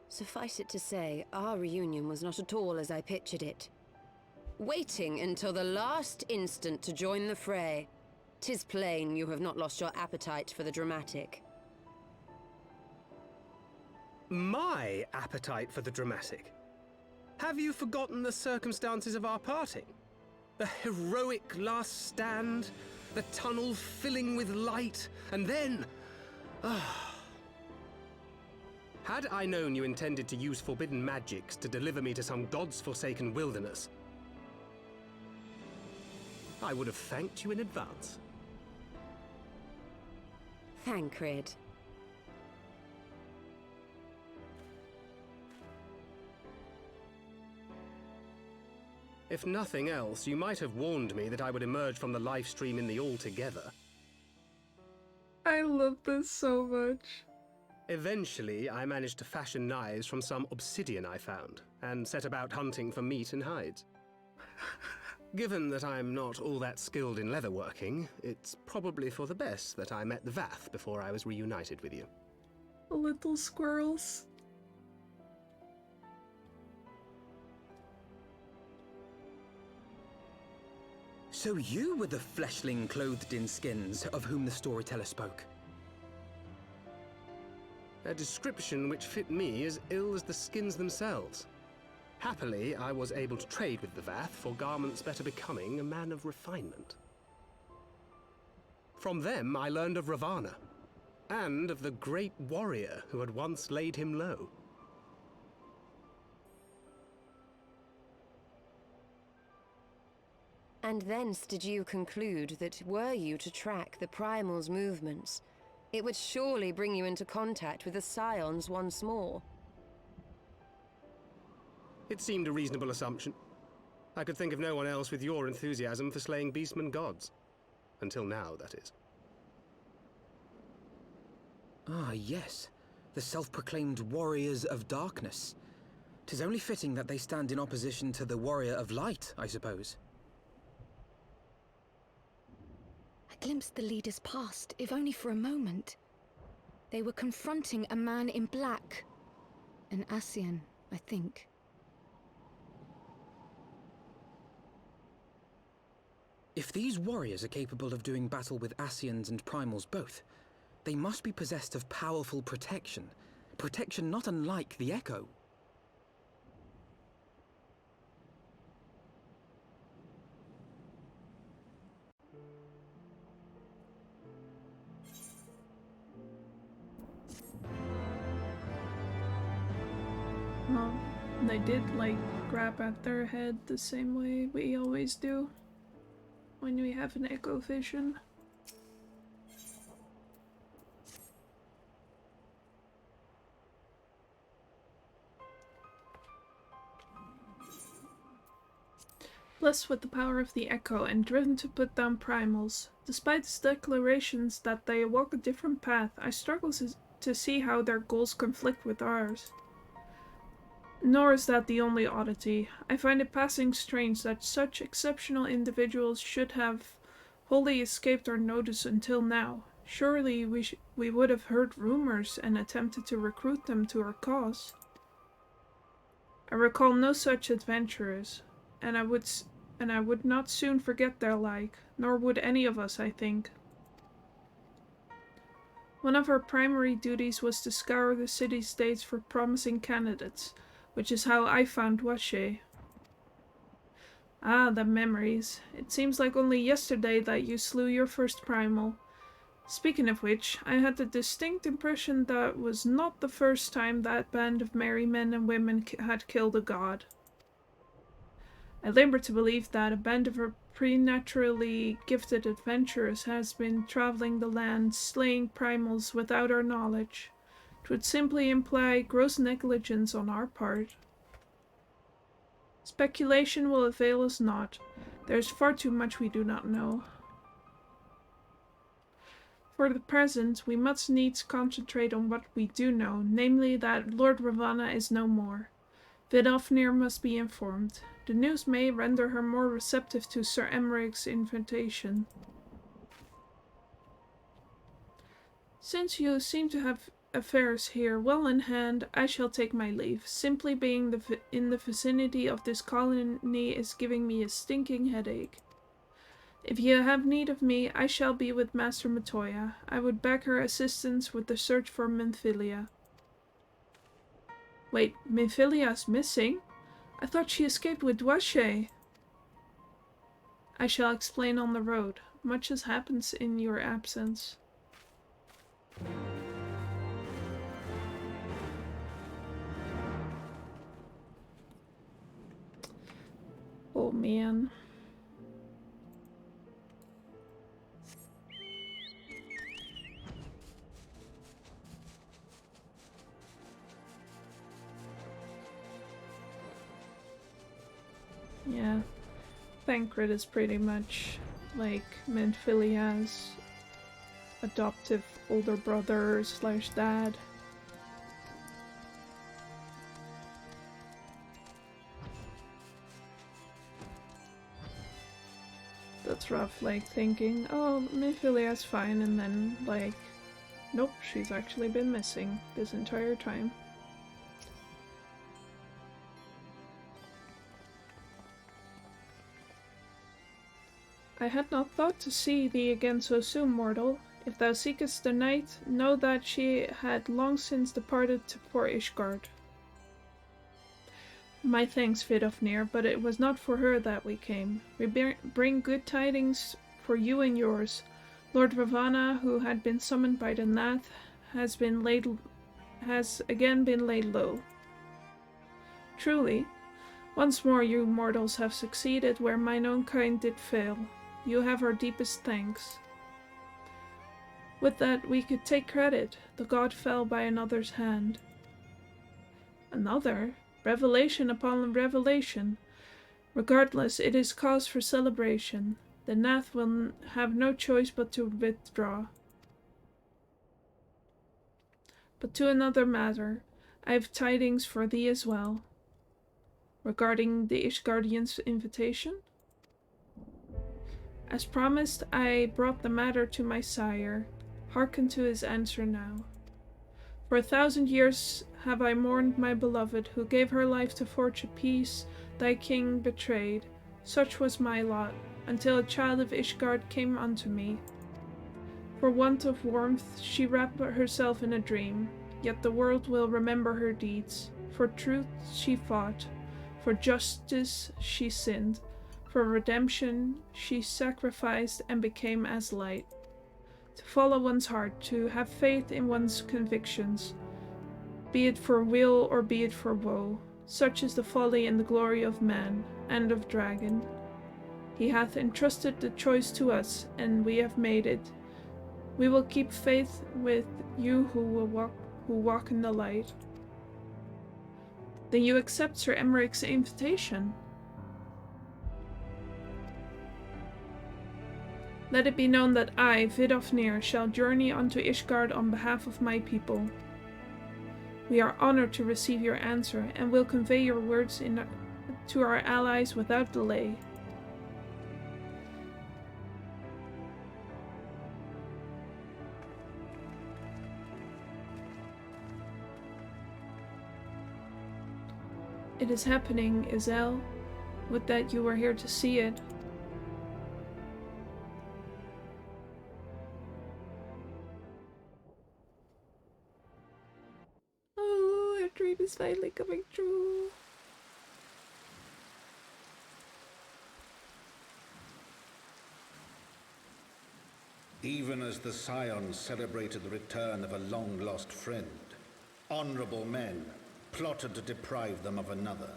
Suffice it to say, our reunion was not at all as I pictured it. Waiting until the last instant to join the fray. 'Tis plain you have not lost your appetite for the dramatic. My appetite for the dramatic? Have you forgotten the circumstances of our parting? The heroic last stand, the tunnel filling with light, and then... Had I known you intended to use forbidden magics to deliver me to some god's forsaken wilderness, I would have thanked you in advance. Thancred. If nothing else, you might have warned me that I would emerge from the live stream in the all together. I love this so much. Eventually, I managed to fashion knives from some obsidian I found, and set about hunting for meat and hides. Given that I'm not all that skilled in leatherworking, it's probably for the best that I met the Vath before I was reunited with you. Little squirrels. So you were the fleshling clothed in skins of whom the storyteller spoke? A description which fit me as ill as the skins themselves. Happily, I was able to trade with the Vath for garments better becoming a man of refinement. From them, I learned of Ravana, and of the great warrior who had once laid him low. And thence did you conclude that were you to track the Primal's movements, it would surely bring you into contact with the Scions once more. It seemed a reasonable assumption. I could think of no one else with your enthusiasm for slaying beastmen gods. Until now, that is. Ah, yes. The self-proclaimed warriors of darkness. 'Tis only fitting that they stand in opposition to the warrior of light, I suppose. I glimpsed the leaders past, if only for a moment. They were confronting a man in black. An Ascian, I think. If these warriors are capable of doing battle with Ascians and Primals both, they must be possessed of powerful protection. Protection not unlike the Echo. Well, they did, like, grab at their head the same way we always do when we have an echo vision. Blessed with the power of the echo and driven to put down primals. Despite its declarations that they walk a different path, I struggle to to see how their goals conflict with ours. Nor is that the only oddity. I find it passing strange that such exceptional individuals should have wholly escaped our notice until now. Surely we would have heard rumors and attempted to recruit them to our cause. I recall no such adventurers, and I would not soon forget their like, nor would any of us, I think. One of our primary duties was to scour the city-states for promising candidates, which is how I found Washe. Ah, the memories. It seems like only yesterday that you slew your first primal. Speaking of which, I had the distinct impression that was not the first time that band of merry men and women had killed a god. I labor to believe that a band of preternaturally gifted adventurers has been traveling the land, slaying primals without our knowledge. It would simply imply gross negligence on our part. Speculation will avail us not. There is far too much we do not know. For the present, we must needs concentrate on what we do know, namely that Lord Ravana is no more. Vidofnir must be informed. The news may render her more receptive to Sir Emmerich's invitation. Since you seem to have affairs here well in hand, I shall take my leave. Simply being in the vicinity of this colony is giving me a stinking headache. If you have need of me, I shall be with Master Matoya. I would beg her assistance with the search for Minfilia. Wait, Minfilia's missing? I thought she escaped with Dwashe. I shall explain on the road. Much has happened in your absence. Oh man. Yeah, Thancred is pretty much like Minfilia's adoptive older brother / dad. That's rough, like thinking, oh, Minfilia's fine, and then like, nope, she's actually been missing this entire time. I had not thought to see thee again so soon, mortal. If thou seekest the night, know that she had long since departed for Ishgard. My thanks, Vidofnir, but it was not for her that we came. We bring good tidings for you and yours. Lord Ravana, who had been summoned by the Nath, has again been laid low. Truly, once more you mortals have succeeded where mine own kind did fail. You have our deepest thanks. With that we could take credit. The god fell by another's hand. Another? Revelation upon revelation. Regardless, it is cause for celebration. The Nath will have no choice but to withdraw. But to another matter, I have tidings for thee as well. Regarding the Ishgardian's invitation? As promised, I brought the matter to my sire. Hearken to his answer now. For 1,000 years have I mourned my beloved, who gave her life to forge a peace thy king betrayed. Such was my lot, until a child of Ishgard came unto me. For want of warmth she wrapped herself in a dream, yet the world will remember her deeds. For truth she fought, for justice she sinned, for redemption she sacrificed and became as light. To follow one's heart, to have faith in one's convictions, be it for weal or be it for woe, such is the folly and the glory of man and of dragon. He hath entrusted the choice to us, and we have made it. We will keep faith with you who walk in the light. Then you accept Sir Emmerich's invitation? Let it be known that I, Vidofnir, shall journey unto Ishgard on behalf of my people. We are honored to receive your answer, and will convey your words to our allies without delay. It is happening, Izel. Would that you were here to see it. Oh, our dream is finally coming true. Even as the Scions celebrated the return of a long-lost friend, honorable men plotted to deprive them of another.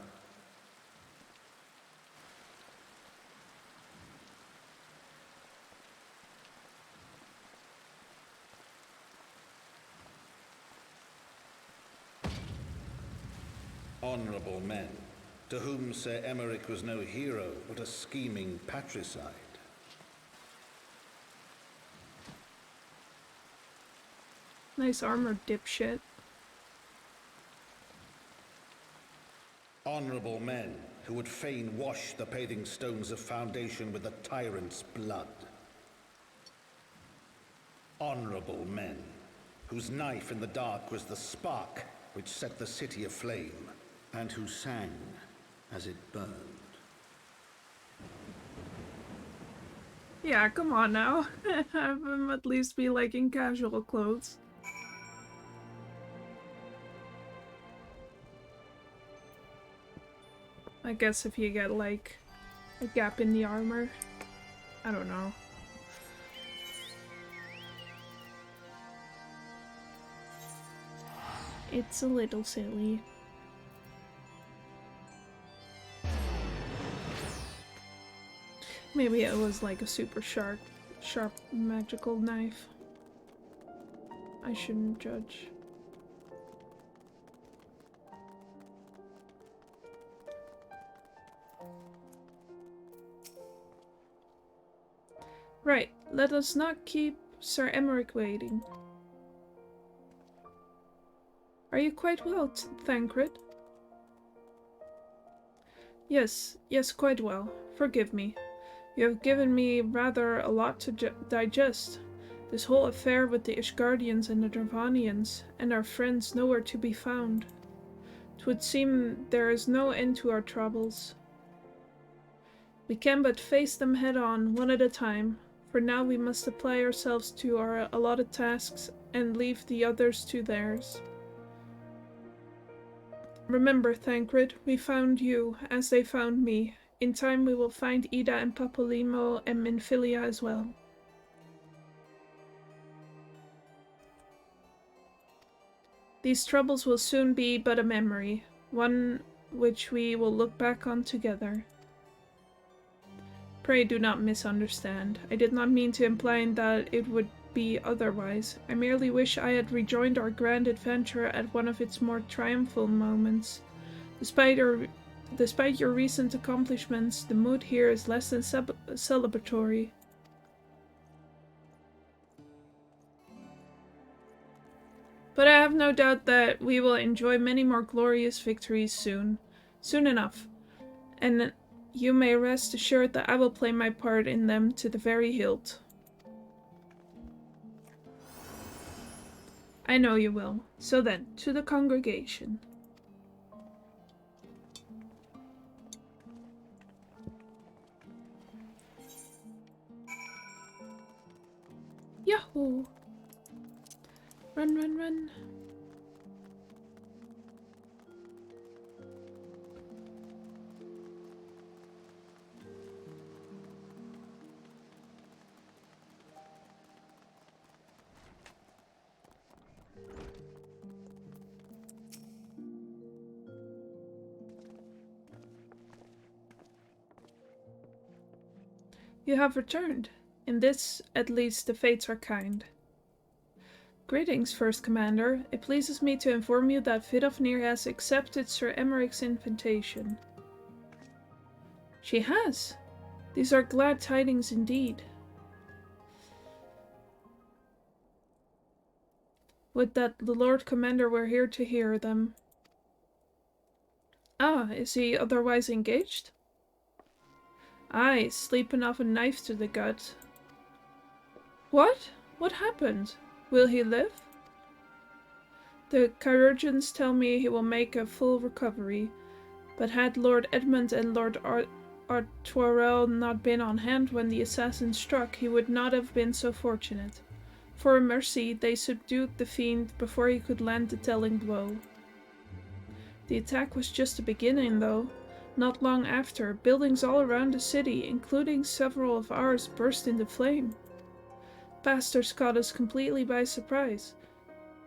Honorable men, to whom Sir Emeric was no hero, but a scheming patricide. Nice armor, dipshit. Honorable men who would fain wash the paving stones of Foundation with the tyrant's blood. Honorable men whose knife in the dark was the spark which set the city aflame, and who sang as it burned. Yeah, come on now. Have him at least be like in casual clothes. I guess if you get like a gap in the armor. I don't know. It's a little silly. Maybe it was like a super sharp magical knife. I shouldn't judge. Right, let us not keep Sir Emeric waiting. Are you quite well, Thancred? Yes, quite well. Forgive me. You have given me rather a lot to digest. This whole affair with the Ishgardians and the Dravanians, and our friends nowhere to be found. 'Twould seem there is no end to our troubles. We can but face them head on, one at a time. For now we must apply ourselves to our allotted tasks and leave the others to theirs. Remember, Thancred, we found you, as they found me. In time we will find Ida and Papolimo and Minfilia as well. These troubles will soon be but a memory, one which we will look back on together. Pray do not misunderstand. I did not mean to imply that it would be otherwise. I merely wish I had rejoined our grand adventure at one of its more triumphal moments. Despite your recent accomplishments, the mood here is less than celebratory. But I have no doubt that we will enjoy many more glorious victories soon. Soon enough. And you may rest assured that I will play my part in them to the very hilt. I know you will. So then, to the congregation. Yahoo! Run, run, run. You have returned. In this, at least, the fates are kind. Greetings, First Commander. It pleases me to inform you that Vidofnir has accepted Sir Emeric's invitation. She has? These are glad tidings indeed. Would that the Lord Commander were here to hear them. Ah, is he otherwise engaged? Aye, sleeping off a knife to the gut. What? What happened? Will he live? The chirurgeons tell me he will make a full recovery, but had Lord Edmund and Lord Artoirel not been on hand when the assassin struck, he would not have been so fortunate. For a mercy, they subdued the fiend before he could land the telling blow. The attack was just the beginning, though. Not long after, buildings all around the city, including several of ours, burst into flame. Bastards caught us completely by surprise.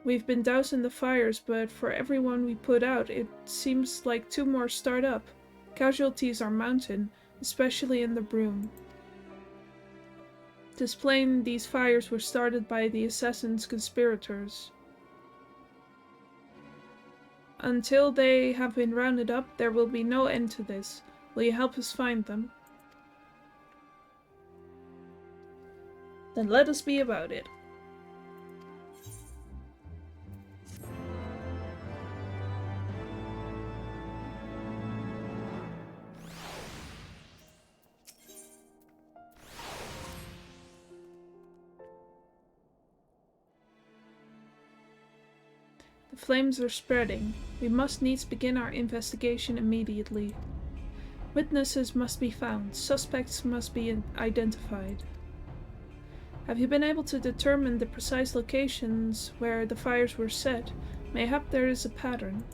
We've been dousing the fires, but for everyone we put out, it seems like 2 more start up. Casualties are mounting, especially in the Broom. Tis plain these fires were started by the assassin's conspirators. Until they have been rounded up, there will be no end to this. Will you help us find them? Then let us be about it. The flames are spreading. We must needs begin our investigation immediately. Witnesses must be found. Suspects must be identified. Have you been able to determine the precise locations where the fires were set? Mayhap there is a pattern.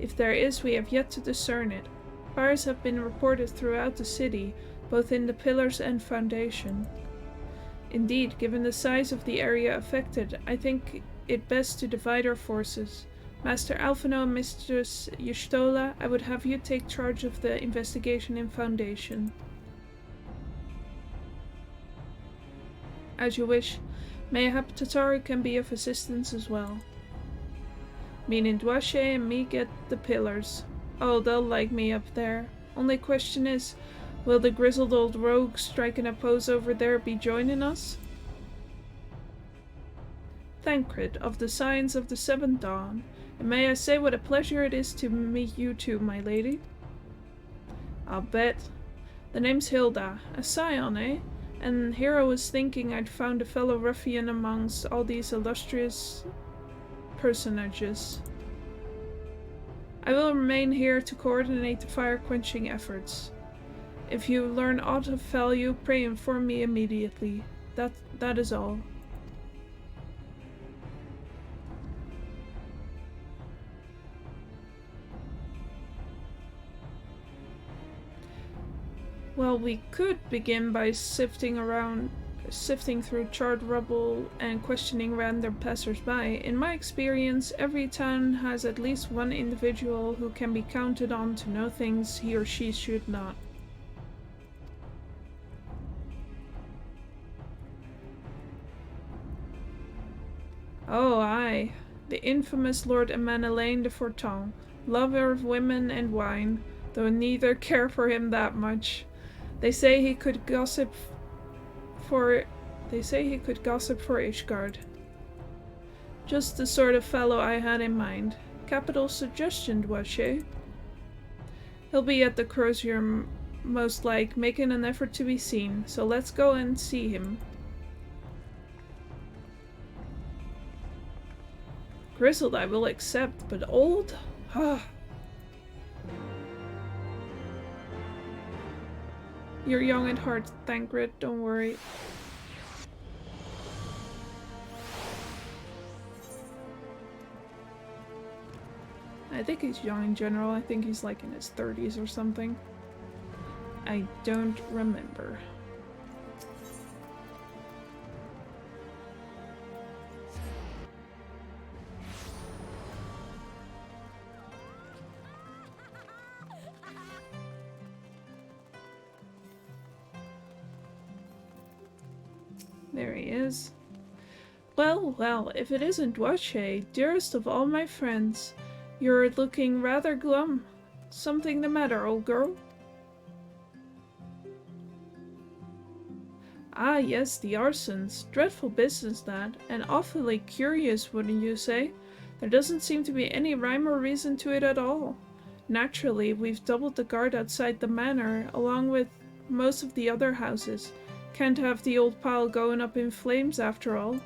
If there is, we have yet to discern it. Fires have been reported throughout the city, both in the pillars and foundation. Indeed, given the size of the area affected, I think it best to divide our forces. Master Alphino and Mistress Y'shtola, I would have you take charge of the investigation in Foundation. As you wish. Mayhap Tataru can be of assistance as well. Meaning Dwache and me get the pillars. Oh, they'll like me up there. Only question is, will the grizzled old rogue striking a pose over there be joining us? Thancred, of the Scions of the Seventh Dawn, and may I say what a pleasure it is to meet you too, my lady? I'll bet. The name's Hilda. A scion, eh? And here I was thinking I'd found a fellow ruffian amongst all these illustrious personages. I will remain here to coordinate the fire-quenching efforts. If you learn aught of value, pray inform me immediately. That is all. Well, we could begin by sifting through charred rubble and questioning random passers-by. In my experience, every town has at least one individual who can be counted on to know things he or she should not. Oh, aye. The infamous Lord Emmanuel de Fortin, lover of women and wine, though neither care for him that much. They say he could gossip for Ishgard. Just the sort of fellow I had in mind. Capital suggestion, Dwache. He'll be at the Crozier most like, making an effort to be seen, so let's go and see him. Grizzled I will accept, but old? Ah. You're young at heart, Thancred, don't worry. I think he's young in general. I think he's like in his 30s or something. I don't remember. There he is. Well, well, if it isn't Dwache, dearest of all my friends, you're looking rather glum. Something the matter, old girl? Ah, yes, the arsons. Dreadful business, that. And awfully curious, wouldn't you say? There doesn't seem to be any rhyme or reason to it at all. Naturally, we've doubled the guard outside the manor, along with most of the other houses. Can't have the old pile going up in flames, after all.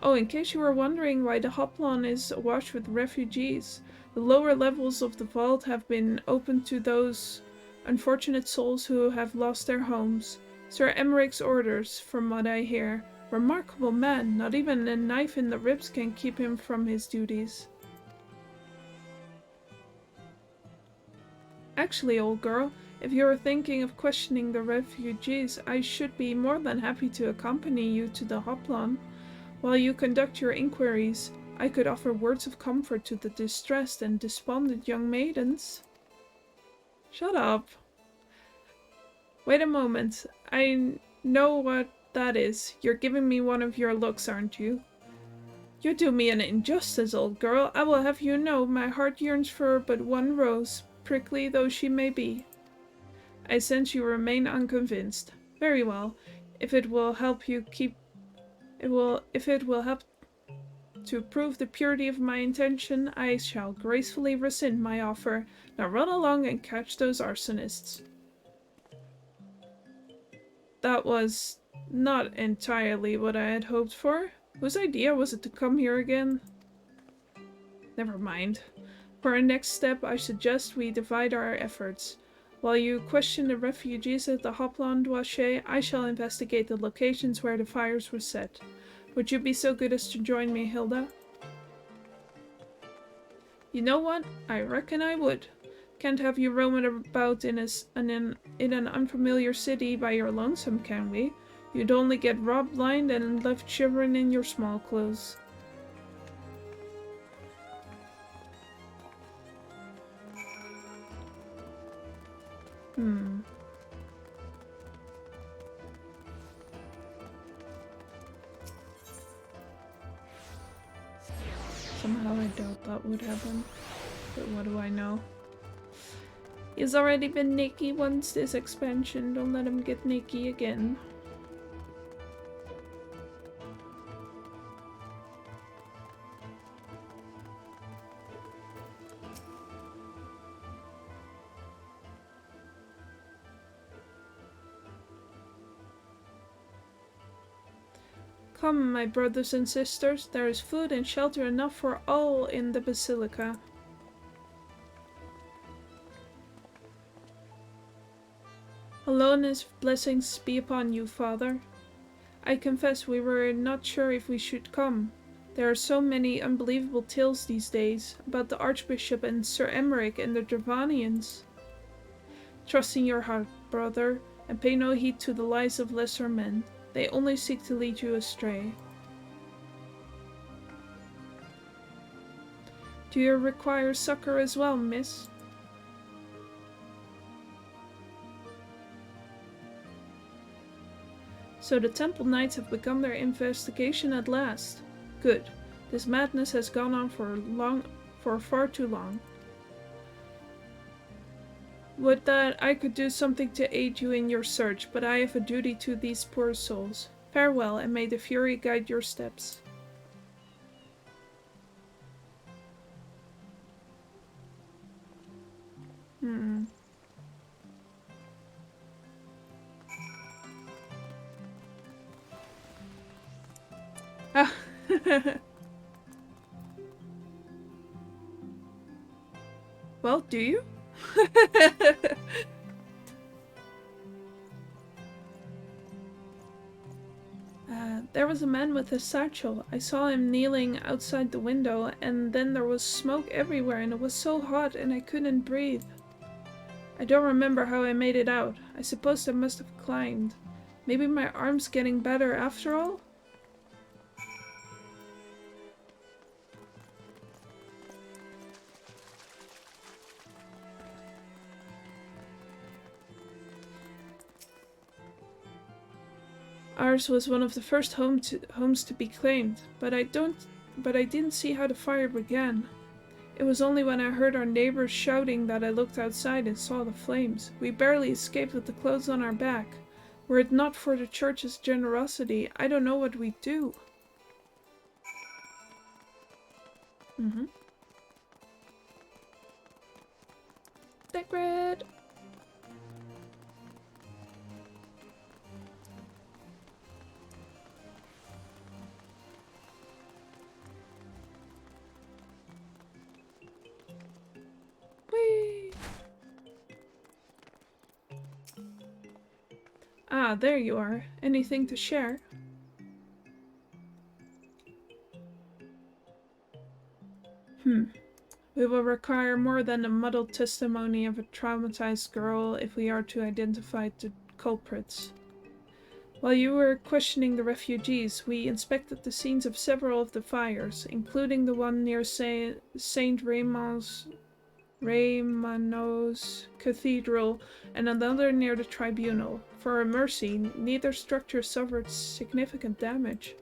Oh, in case you were wondering why the hoplawn is awash with refugees, the lower levels of the vault have been opened to those unfortunate souls who have lost their homes. Sir Emmerich's orders, from what I hear. Remarkable man, not even a knife in the ribs can keep him from his duties. Actually, old girl, if you are thinking of questioning the refugees, I should be more than happy to accompany you to the hoplawn. While you conduct your inquiries, I could offer words of comfort to the distressed and despondent young maidens. Shut up. Wait a moment. I know what that is. You're giving me one of your looks, aren't you? You do me an injustice, old girl. I will have you know my heart yearns for but one rose, prickly though she may be. I sense you remain unconvinced. Very well. If it will help to prove the purity of my intention, I shall gracefully rescind my offer. Now run along and catch those arsonists. That was not entirely what I had hoped for. Whose idea was it to come here again? Never mind. For our next step, I suggest we divide our efforts. While you question the refugees at the Hoplon Doische, I shall investigate the locations where the fires were set. Would you be so good as to join me, Hilda? You know what? I reckon I would. Can't have you roaming about in an unfamiliar city by your lonesome, can we? You'd only get robbed blind and left shivering in your small clothes. Somehow I doubt that would happen. But what do I know? He's already been naked once this expansion. Don't let him get naked again. Come, my brothers and sisters, there is food and shelter enough for all in the Basilica. Alonen's blessings be upon you, Father. I confess we were not sure if we should come. There are so many unbelievable tales these days about the Archbishop and Sir Emmerich and the Dravanians. Trust in your heart, brother, and pay no heed to the lies of lesser men. They only seek to lead you astray. Do you require succor as well, miss? So the Temple Knights have begun their investigation at last. Good. This madness has gone on for far too long. Would that I could do something to aid you in your search, but I have a duty to these poor souls. Farewell, and may the Fury guide your steps. Ah. Well, do you? There was a man with a satchel. I saw him kneeling outside the window, and then there was smoke everywhere, and it was so hot, and I couldn't breathe. I don't remember how I made it out. I suppose I must have climbed. Maybe my arm's getting better after all? Ours was one of the first homes to be claimed, but I didn't see how the fire began. It was only when I heard our neighbors shouting that I looked outside and saw the flames. We barely escaped with the clothes on our back. Were it not for the church's generosity, I don't know what we'd do. Tancred! Whee! Ah, there you are. Anything to share? We will require more than the muddled testimony of a traumatized girl if we are to identify the culprits. While you were questioning the refugees, we inspected the scenes of several of the fires, including the one near Saint Raymond's Cathedral and another near the tribunal. For a mercy, neither structure suffered significant damage.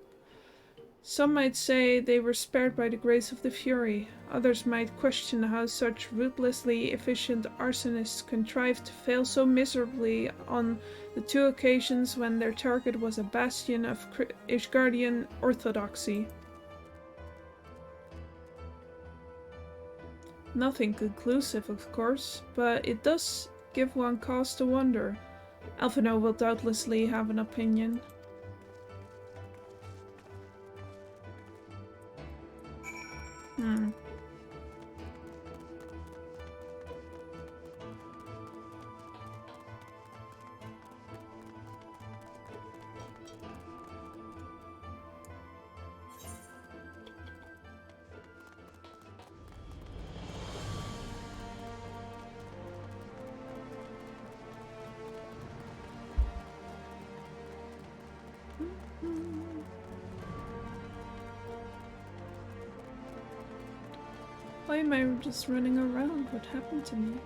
Some might say they were spared by the grace of the Fury. Others might question how such ruthlessly efficient arsonists contrived to fail so miserably on the 2 occasions when their target was a bastion of Ishgardian orthodoxy. Nothing conclusive, of course, but it does give one cause to wonder. Alphino will doubtlessly have an opinion. Why am I just running around? What happened to me?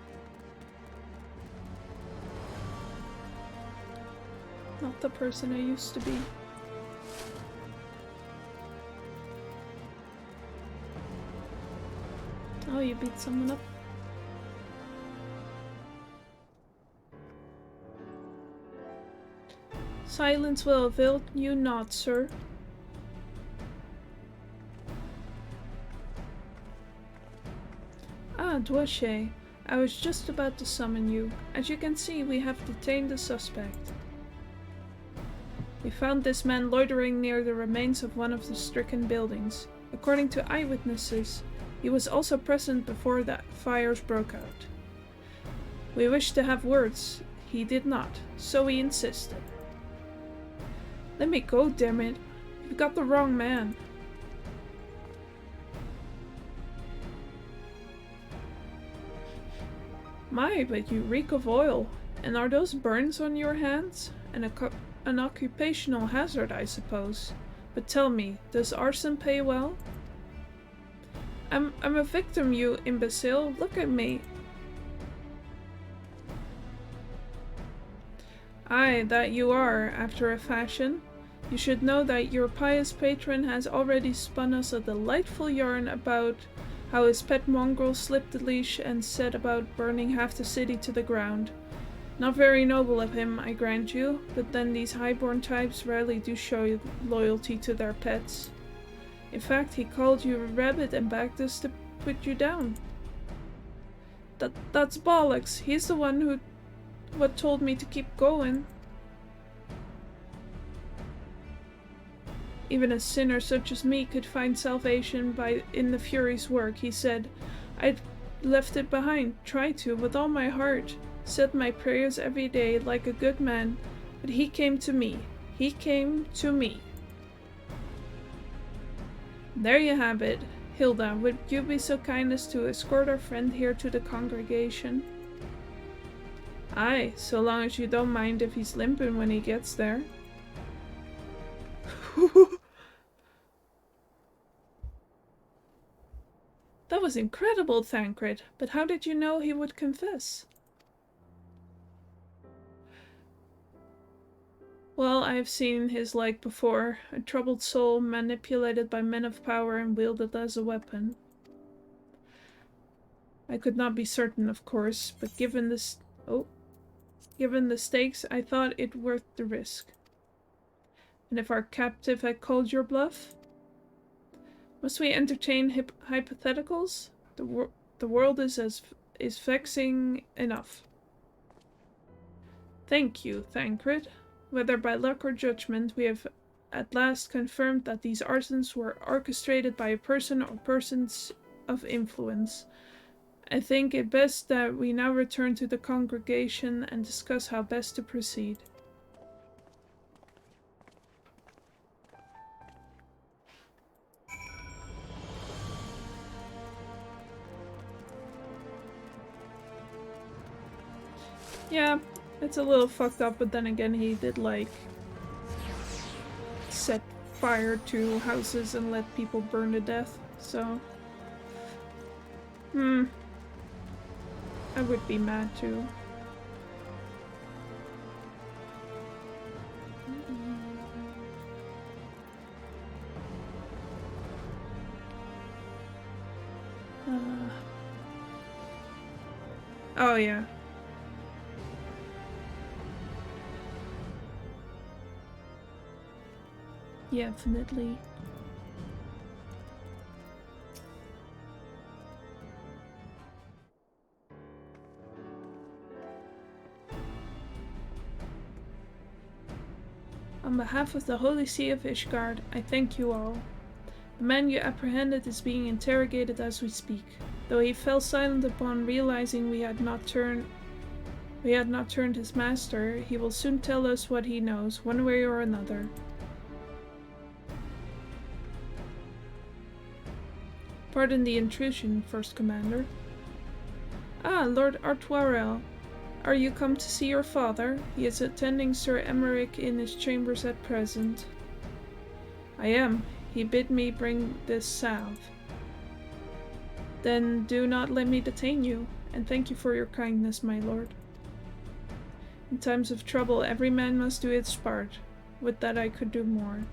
Not the person I used to be. Oh, you beat someone up? Silence will avail you not, sir. Ah, Dwache. I was just about to summon you. As you can see, we have detained the suspect. We found this man loitering near the remains of one of the stricken buildings. According to eyewitnesses, he was also present before the fires broke out. We wished to have words. He did not, so we insisted. Let me go, damn it. You've got the wrong man. My, but you reek of oil. And are those burns on your hands? An occupational hazard, I suppose. But tell me, does arson pay well? I'm a victim, you imbecile. Look at me. Aye, that you are, after a fashion. You should know that your pious patron has already spun us a delightful yarn about how his pet mongrel slipped the leash and set about burning half the city to the ground. Not very noble of him, I grant you, but then these highborn types rarely do show loyalty to their pets. In fact, he called you a rabbit and begged us to put you down. That's bollocks. He's the one what told me to keep going. Even a sinner such as me could find salvation in the Fury's work, he said. I'd left it behind, tried to, with all my heart, said my prayers every day like a good man, but he came to me. He came to me. There you have it. Hilda, would you be so kind as to escort our friend here to the congregation? Aye, so long as you don't mind if he's limping when he gets there. That was incredible, Thancred, but how did you know he would confess? Well, I've seen his like before, a troubled soul manipulated by men of power and wielded as a weapon. I could not be certain, of course, but given this... Oh. Given the stakes, I thought it worth the risk. And if our captive had called your bluff? Must we entertain hypotheticals? The world is vexing enough. Thank you, Thancred. Whether by luck or judgment, we have at last confirmed that these arsons were orchestrated by a person or persons of influence. I think it best that we now return to the congregation and discuss how best to proceed. Yeah, it's a little fucked up, but then again he did like set fire to houses and let people burn to death, so I would be mad too. Oh yeah. Yeah, definitely. On behalf of the Holy See of Ishgard, I thank you all. The man you apprehended is being interrogated as we speak. Though he fell silent upon realizing we had not turned his master, he will soon tell us what he knows, one way or another. Pardon the intrusion, First Commander. Ah, Lord Artoirel. Are you come to see your father? He is attending Sir Emmerich in his chambers at present. I am. He bid me bring this salve. Then do not let me detain you, and thank you for your kindness, my lord. In times of trouble, every man must do its part. Would that I could do more.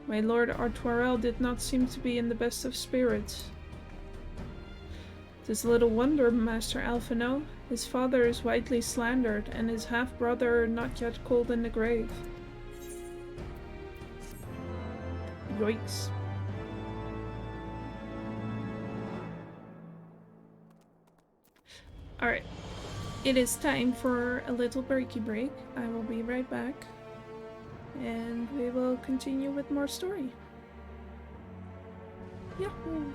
My lord Artoirel did not seem to be in the best of spirits. 'Tis little wonder, Master Alphino. His father is widely slandered, and his half-brother not yet cold in the grave. Yikes. Alright. It is time for a little breaky break. I will be right back. And we will continue with more story. Yahoo!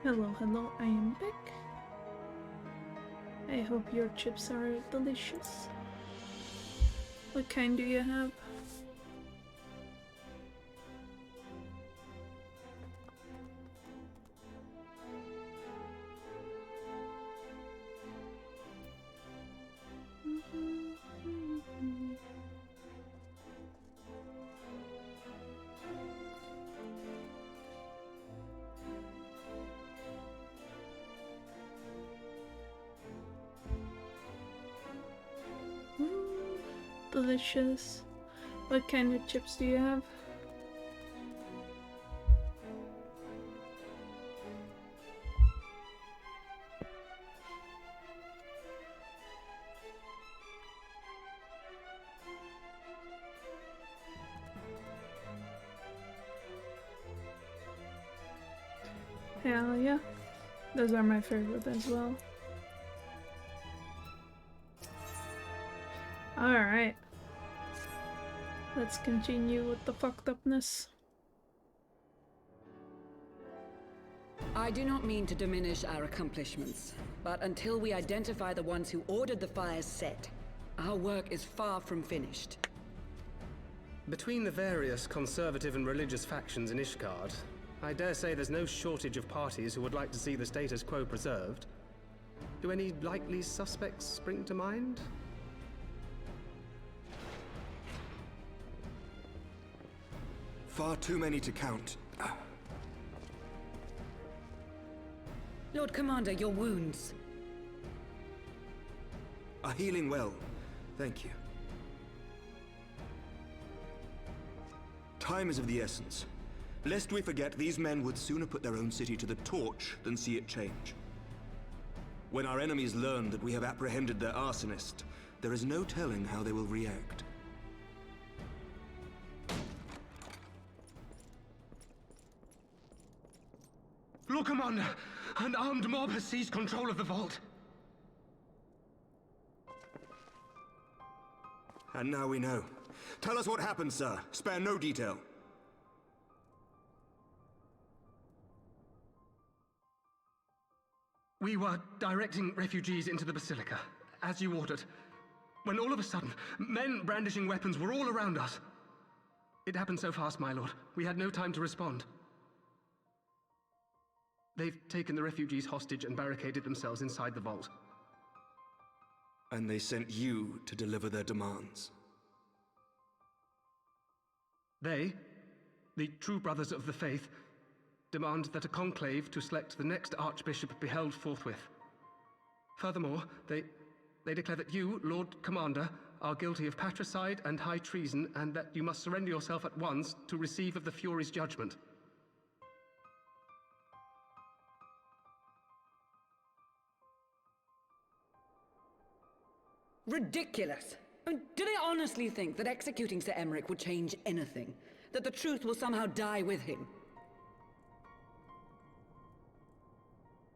Hello, hello, I am back. I hope your chips are delicious. What kind do you have? Delicious. What kind of chips do you have? Hell yeah. Those are my favorite as well. Alright. Let's continue with the fucked upness. I do not mean to diminish our accomplishments, but until we identify the ones who ordered the fires set, our work is far from finished. Between the various conservative and religious factions in Ishgard, I dare say there's no shortage of parties who would like to see the status quo preserved. Do any likely suspects spring to mind? Far too many to count. Lord Commander, your wounds. Are healing well. Thank you. Time is of the essence. Lest we forget, these men would sooner put their own city to the torch than see it change. When our enemies learn that we have apprehended their arsonist, there is no telling how they will react. Lord Commander, an armed mob has seized control of the vault. And now we know. Tell us what happened, sir. Spare no detail. We were directing refugees into the Basilica, as you ordered, when all of a sudden, men brandishing weapons were all around us. It happened so fast, my lord. We had no time to respond. They've taken the refugees hostage and barricaded themselves inside the vault. And they sent you to deliver their demands. They, the true brothers of the faith, demand that a conclave to select the next archbishop be held forthwith. Furthermore, they declare that you, Lord Commander, are guilty of patricide and high treason, and that you must surrender yourself at once to receive of the Fury's judgment. Ridiculous! I mean, do they honestly think that executing Sir Emmerich would change anything? That the truth will somehow die with him?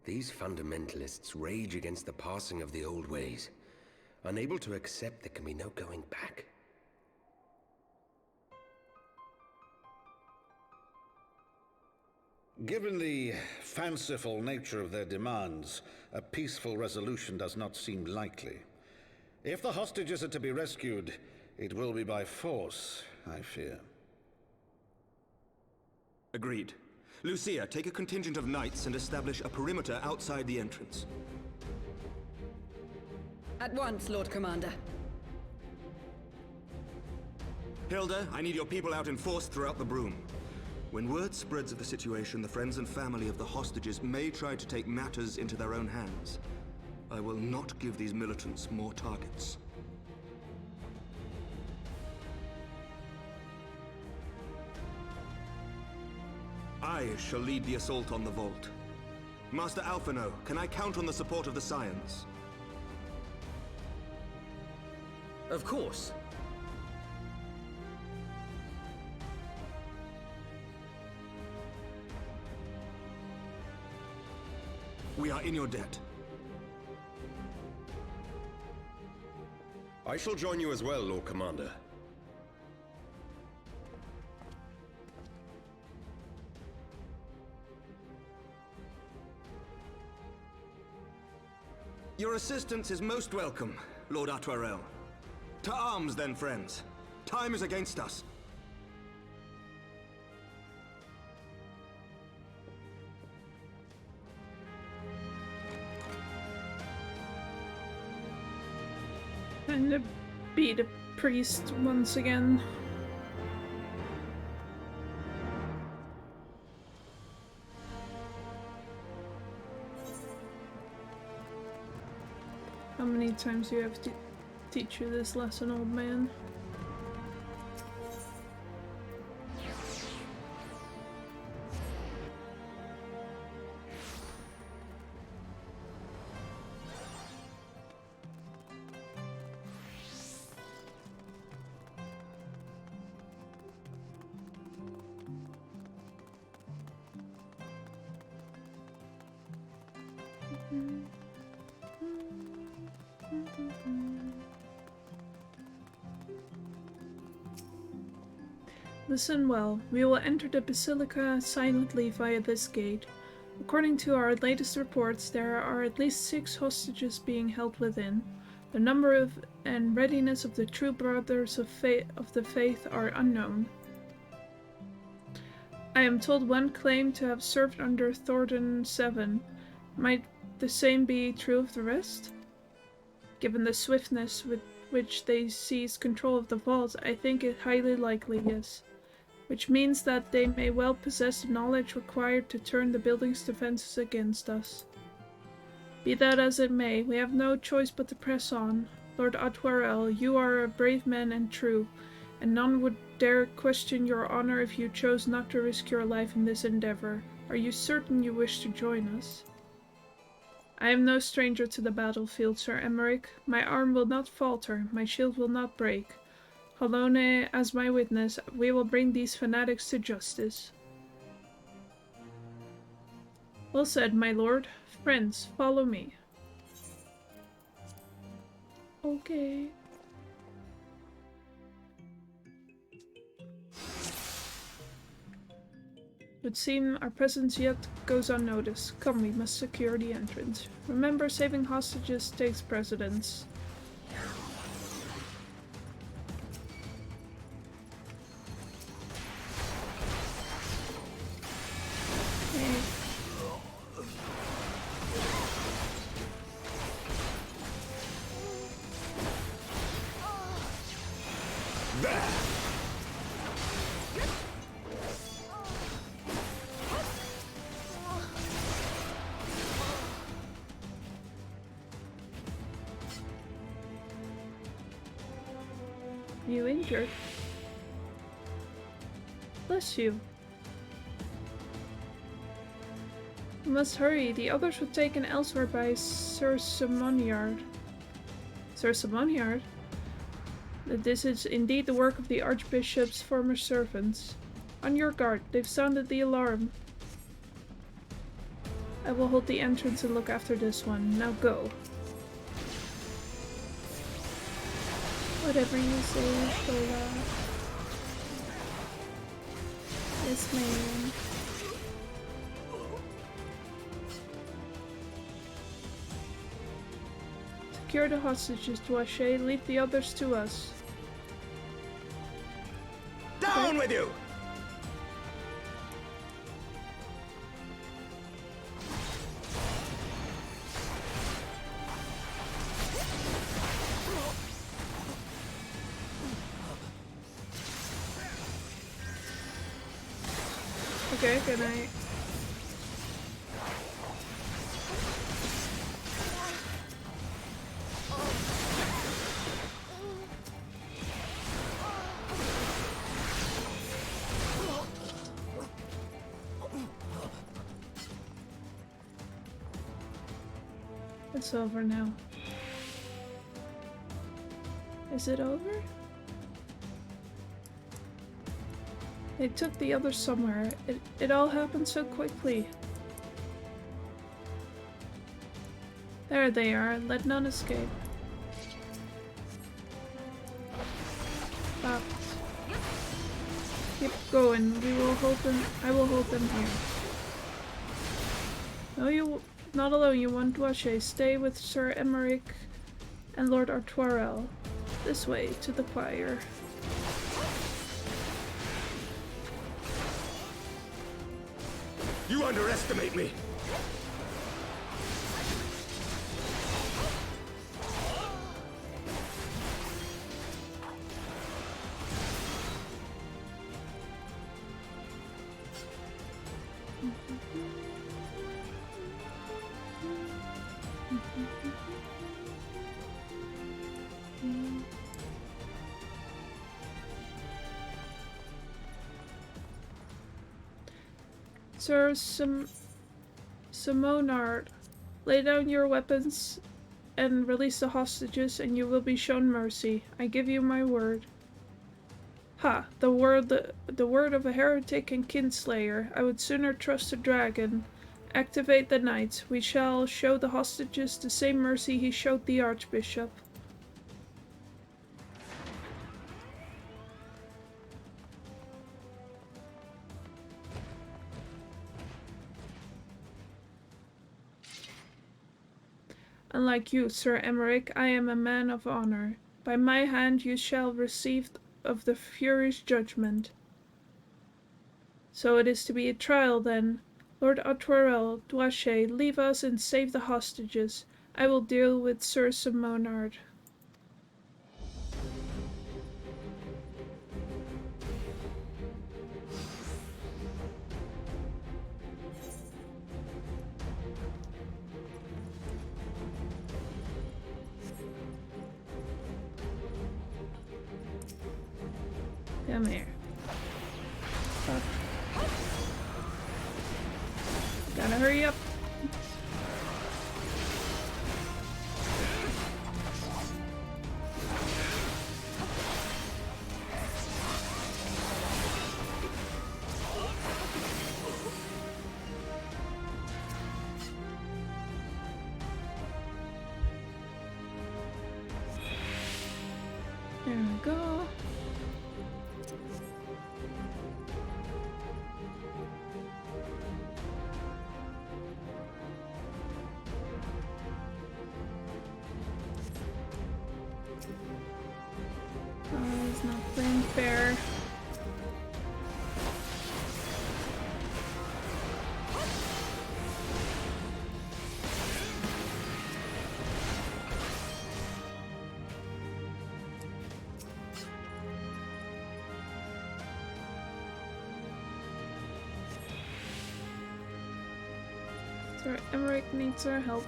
These fundamentalists rage against the passing of the old ways, unable to accept there can be no going back. Given the fanciful nature of their demands, a peaceful resolution does not seem likely. If the hostages are to be rescued, it will be by force, I fear. Agreed. Lucia, take a contingent of knights and establish a perimeter outside the entrance. At once, Lord Commander. Hilda, I need your people out in force throughout the Broom. When word spreads of the situation, the friends and family of the hostages may try to take matters into their own hands. I will not give these militants more targets. I shall lead the assault on the vault. Master Alphino, can I count on the support of the Scions? Of course. We are in your debt. I shall join you as well, Lord Commander. Your assistance is most welcome, Lord Atwarel. To arms then, friends. Time is against us. And to beat a priest once again. How many times do you have to teach you this lesson, old man? Listen well. We will enter the Basilica silently via this gate. According to our latest reports, there are at least 6 hostages being held within. The number of and readiness of the true brothers of the faith are unknown. I am told one claimed to have served under Thornton VII. Might the same be true of the rest? Given the swiftness with which they seized control of the vault, I think it highly likely, yes. Which means that they may well possess the knowledge required to turn the building's defenses against us. Be that as it may, we have no choice but to press on. Lord Atwarel, you are a brave man and true, and none would dare question your honor if you chose not to risk your life in this endeavor. Are you certain you wish to join us? I am no stranger to the battlefield, Sir Emmerich. My arm will not falter, my shield will not break. Halone, as my witness, we will bring these fanatics to justice. Well said, my lord. Friends, follow me. Okay. Would seem our presence yet goes unnoticed. Come, we must secure the entrance. Remember, saving hostages takes precedence. You injured? Bless you. We must hurry. The others were taken elsewhere by Sir Simoniard. Sir Simoniard? This is indeed the work of the Archbishop's former servants. On your guard. They've sounded the alarm. I will hold the entrance and look after this one. Now go. Whatever you say, Shola. Yes, ma'am. Secure the hostages, Duache. Leave the others to us. Down with you! Okay, good night. It's over now. Is it over? They took the others somewhere. It all happened so quickly. There they are. Let none escape. Stop. Keep going. We will hold them. I will hold them here. No, not alone, you want Duache. Stay with Sir Emmerich and Lord Artoirel. This way, to the choir. You underestimate me! Sir Simonard, lay down your weapons and release the hostages, and you will be shown mercy. I give you my word. Ha! The word of a heretic and kinslayer. I would sooner trust a dragon. Activate the knights. We shall show the hostages the same mercy he showed the Archbishop. Unlike you, Sir Emmerich, I am a man of honor. By my hand you shall receive of the Fury's judgment. So it is to be a trial, then. Lord Artoirel, Duache, leave us and save the hostages. I will deal with Sir Simonard. Come here. Fuck. Gotta hurry up. There we go. Oh, he's not playing fair. Sir Emmerich needs our help.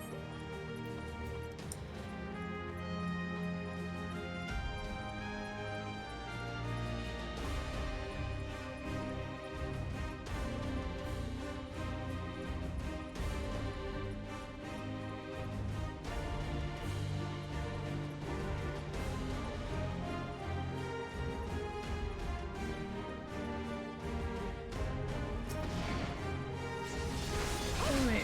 Come here.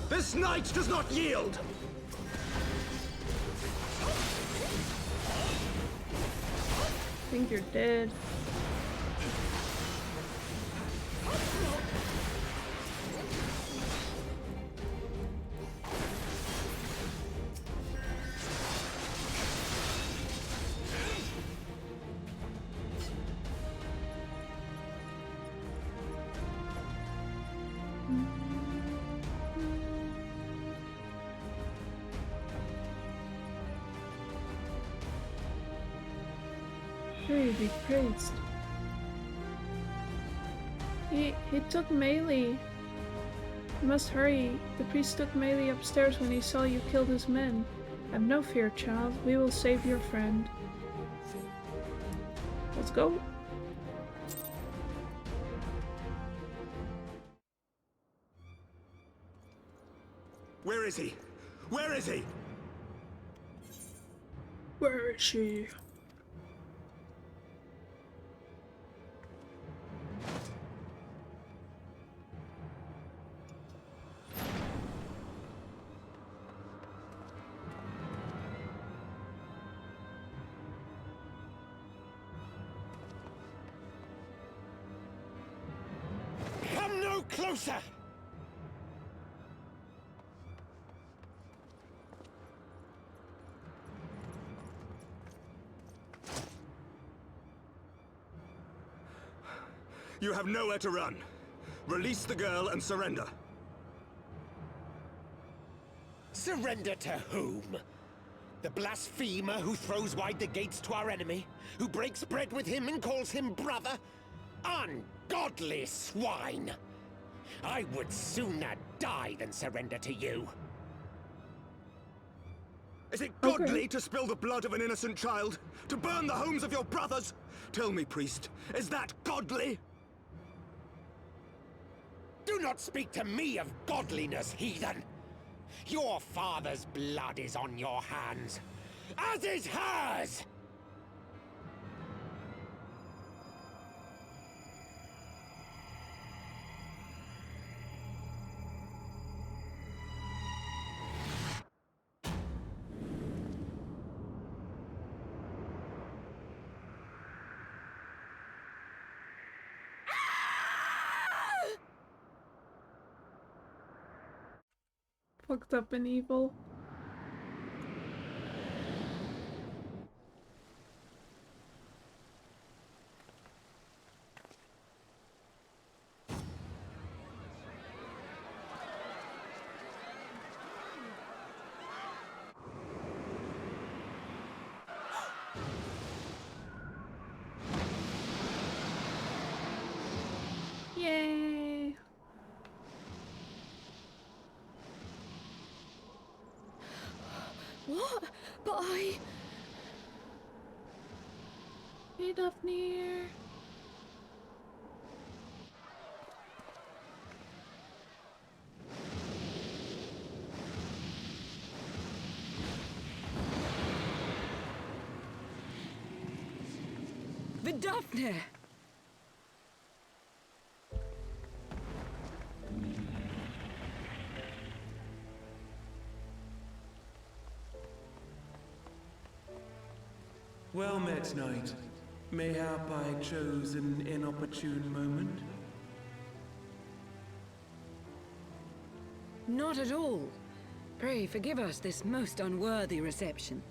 This knight does not yield! I think you're dead. Very be praised. He took Melee. You must hurry. The priest took Melee upstairs when he saw you killed his men. Have no fear, child. We will save your friend. Let's go. Where is he? Where is he? Where is she? closer! You have nowhere to run. Release the girl and surrender. Surrender to whom? The blasphemer who throws wide the gates to our enemy? Who breaks bread with him and calls him brother? Ungodly swine! I would sooner die than surrender to you. Is it godly to spill the blood of an innocent child? To burn the homes of your brothers? Tell me, priest, is that godly? Do not speak to me of godliness, heathen! Your father's blood is on your hands, as is hers! Fucked up and evil. Yay! What? But I... Hey, Daphne. Daphne! Well met, knight. Mayhap I chose an inopportune moment? Not at all. Pray forgive us this most unworthy reception.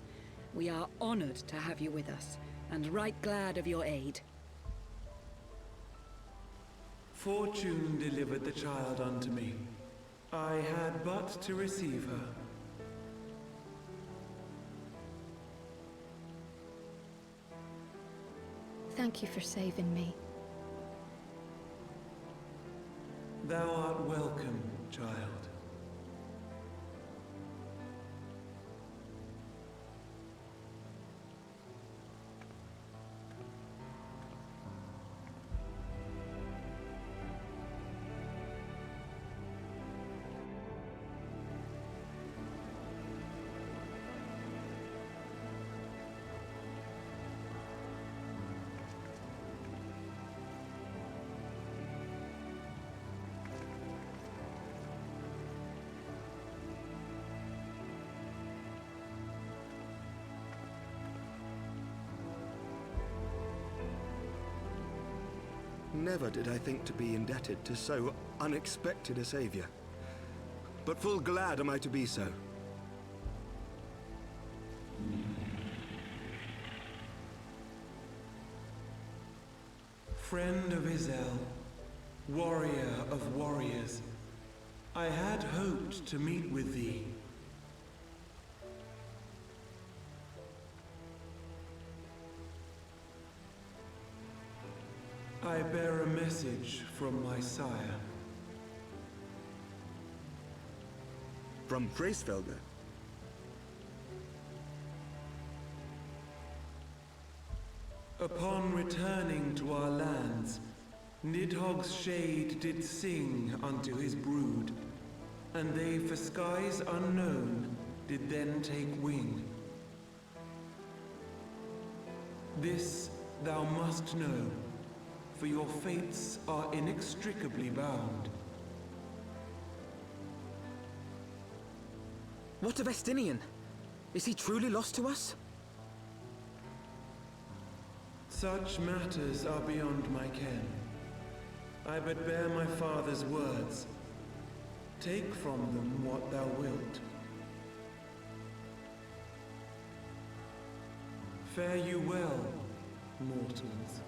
We are honored to have you with us, and right glad of your aid. Fortune delivered the child unto me. I had but to receive her. Thank you for saving me. Thou art welcome, child. Never did I think to be indebted to so unexpected a savior. But full glad am I to be so. Friend of Izel, warrior of warriors, I had hoped to meet with thee. I bear a message from my sire. From Freysfelder? Upon returning to our lands, Nidhogg's shade did sing unto his brood, and they for skies unknown did then take wing. This thou must know, for your fates are inextricably bound. What of Estinian? Is he truly lost to us? Such matters are beyond my ken. I but bear my father's words. Take from them what thou wilt. Fare you well, mortals.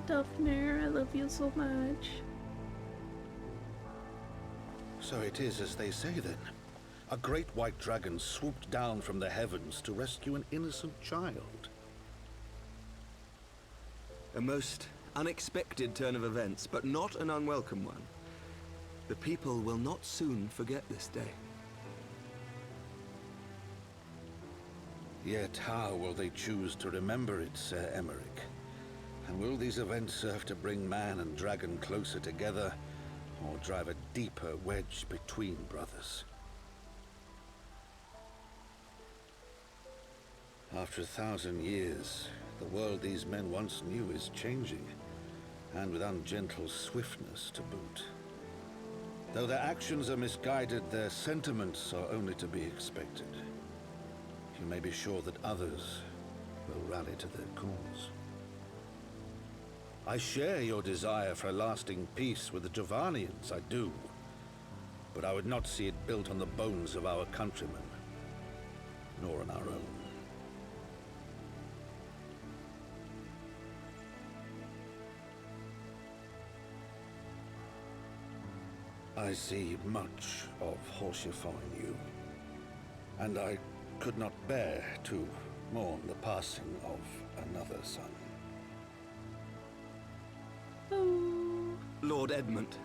Daphne, I love you so much. So it is as they say then. A great white dragon swooped down from the heavens to rescue an innocent child. A most unexpected turn of events, but not an unwelcome one. The people will not soon forget this day. Yet how will they choose to remember it, Sir Emmerich? And will these events serve to bring man and dragon closer together, or drive a deeper wedge between brothers? After 1,000 years, the world these men once knew is changing, and with ungentle swiftness to boot. Though their actions are misguided, their sentiments are only to be expected. You may be sure that others will rally to their cause. I share your desire for a lasting peace with the Javanians, I do. But I would not see it built on the bones of our countrymen, nor on our own. I see much of Horsefall in you, and I could not bear to mourn the passing of another son. Oh. Lord Edmund.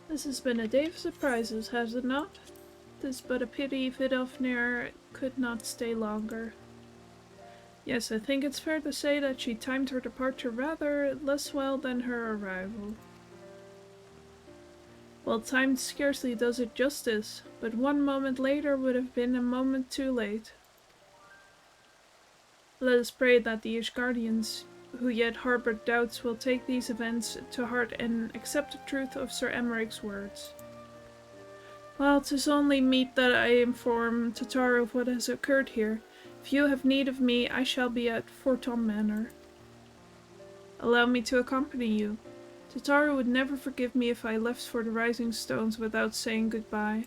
This has been a day of surprises, has it not? 'Tis but a pity Vidofnir could not stay longer. Yes, I think it's fair to say that she timed her departure rather less well than her arrival. Well timed scarcely does it justice, but 1 moment later would have been a moment too late. Let us pray that the Ishgardians, who yet harbored doubts, will take these events to heart and accept the truth of Sir Emmerich's words. Well, 'tis only meet that I inform Tataru of what has occurred here. If you have need of me, I shall be at Forton Manor. Allow me to accompany you. Tataru would never forgive me if I left for the Rising Stones without saying goodbye.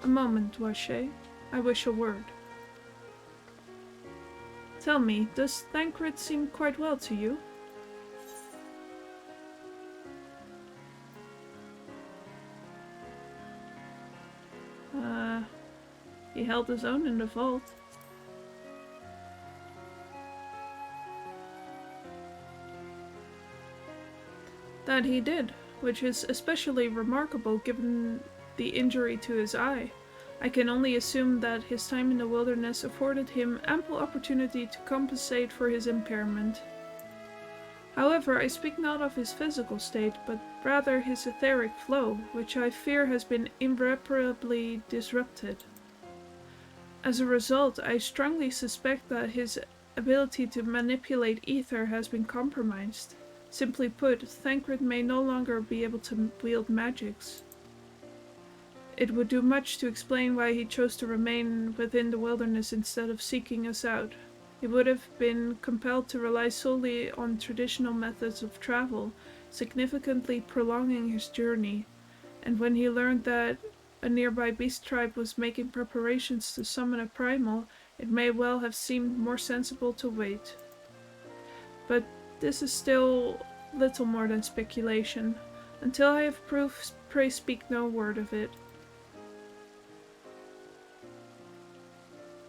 A moment, Washe. I wish a word. Tell me, does Thancred seem quite well to you? He held his own in the vault. That he did, which is especially remarkable given the injury to his eye. I can only assume that his time in the wilderness afforded him ample opportunity to compensate for his impairment. However, I speak not of his physical state, but rather his etheric flow, which I fear has been irreparably disrupted. As a result, I strongly suspect that his ability to manipulate ether has been compromised. Simply put, Thancred may no longer be able to wield magics. It would do much to explain why he chose to remain within the wilderness instead of seeking us out. He would have been compelled to rely solely on traditional methods of travel, significantly prolonging his journey. And when he learned that a nearby beast tribe was making preparations to summon a primal, it may well have seemed more sensible to wait. But this is still little more than speculation. Until I have proof, pray speak no word of it.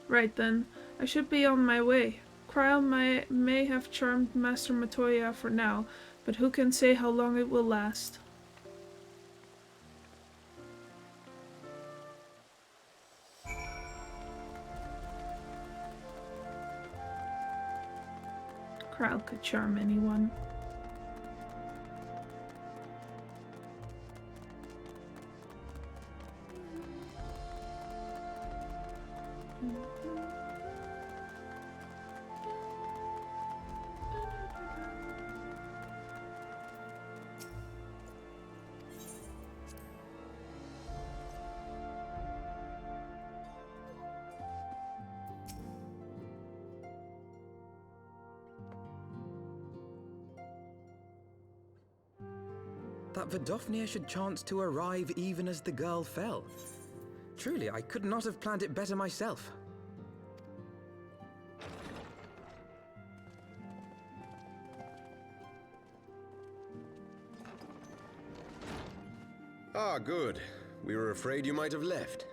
Right then, I should be on my way. Krile may have charmed Master Matoya for now, but who can say how long it will last? Krile could charm anyone. That Vidofnir should chance to arrive even as the girl fell. Truly, I could not have planned it better myself. Ah, good. We were afraid you might have left.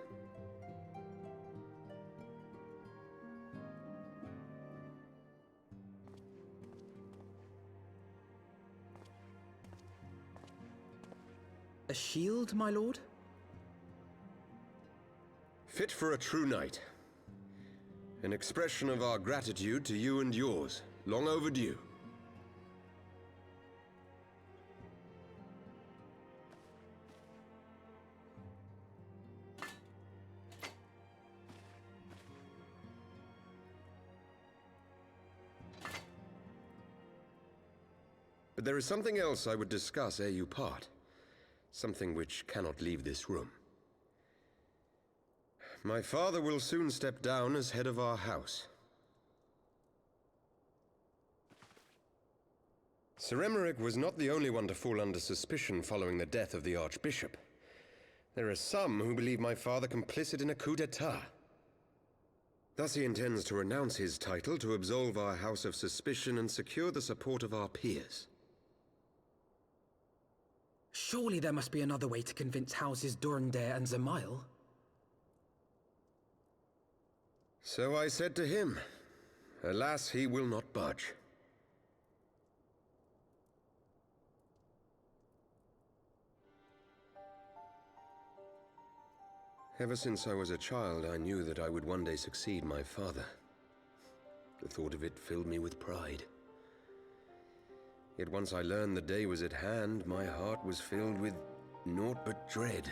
A shield, my lord? Fit for a true knight. An expression of our gratitude to you and yours, long overdue. But there is something else I would discuss ere you part. Something which cannot leave this room. My father will soon step down as head of our house. Sir Emmerich was not the only one to fall under suspicion following the death of the Archbishop. There are some who believe my father complicit in a coup d'etat. Thus he intends to renounce his title to absolve our house of suspicion and secure the support of our peers. Surely there must be another way to convince Houses Durandare and Zemail. So I said to him. Alas, he will not budge. Ever since I was a child, I knew that I would one day succeed my father. The thought of it filled me with pride. Yet once I learned the day was at hand, my heart was filled with naught but dread.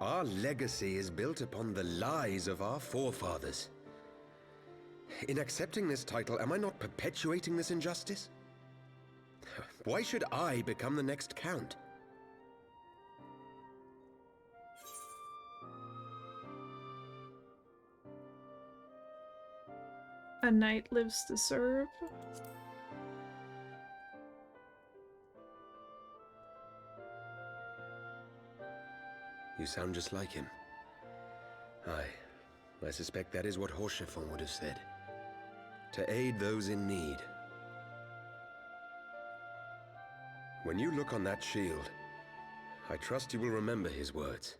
Our legacy is built upon the lies of our forefathers. In accepting this title, am I not perpetuating this injustice? Why should I become the next count? A knight lives to serve. You sound just like him. Aye, I suspect that is what Horschiffon would have said. To aid those in need. When you look on that shield, I trust you will remember his words.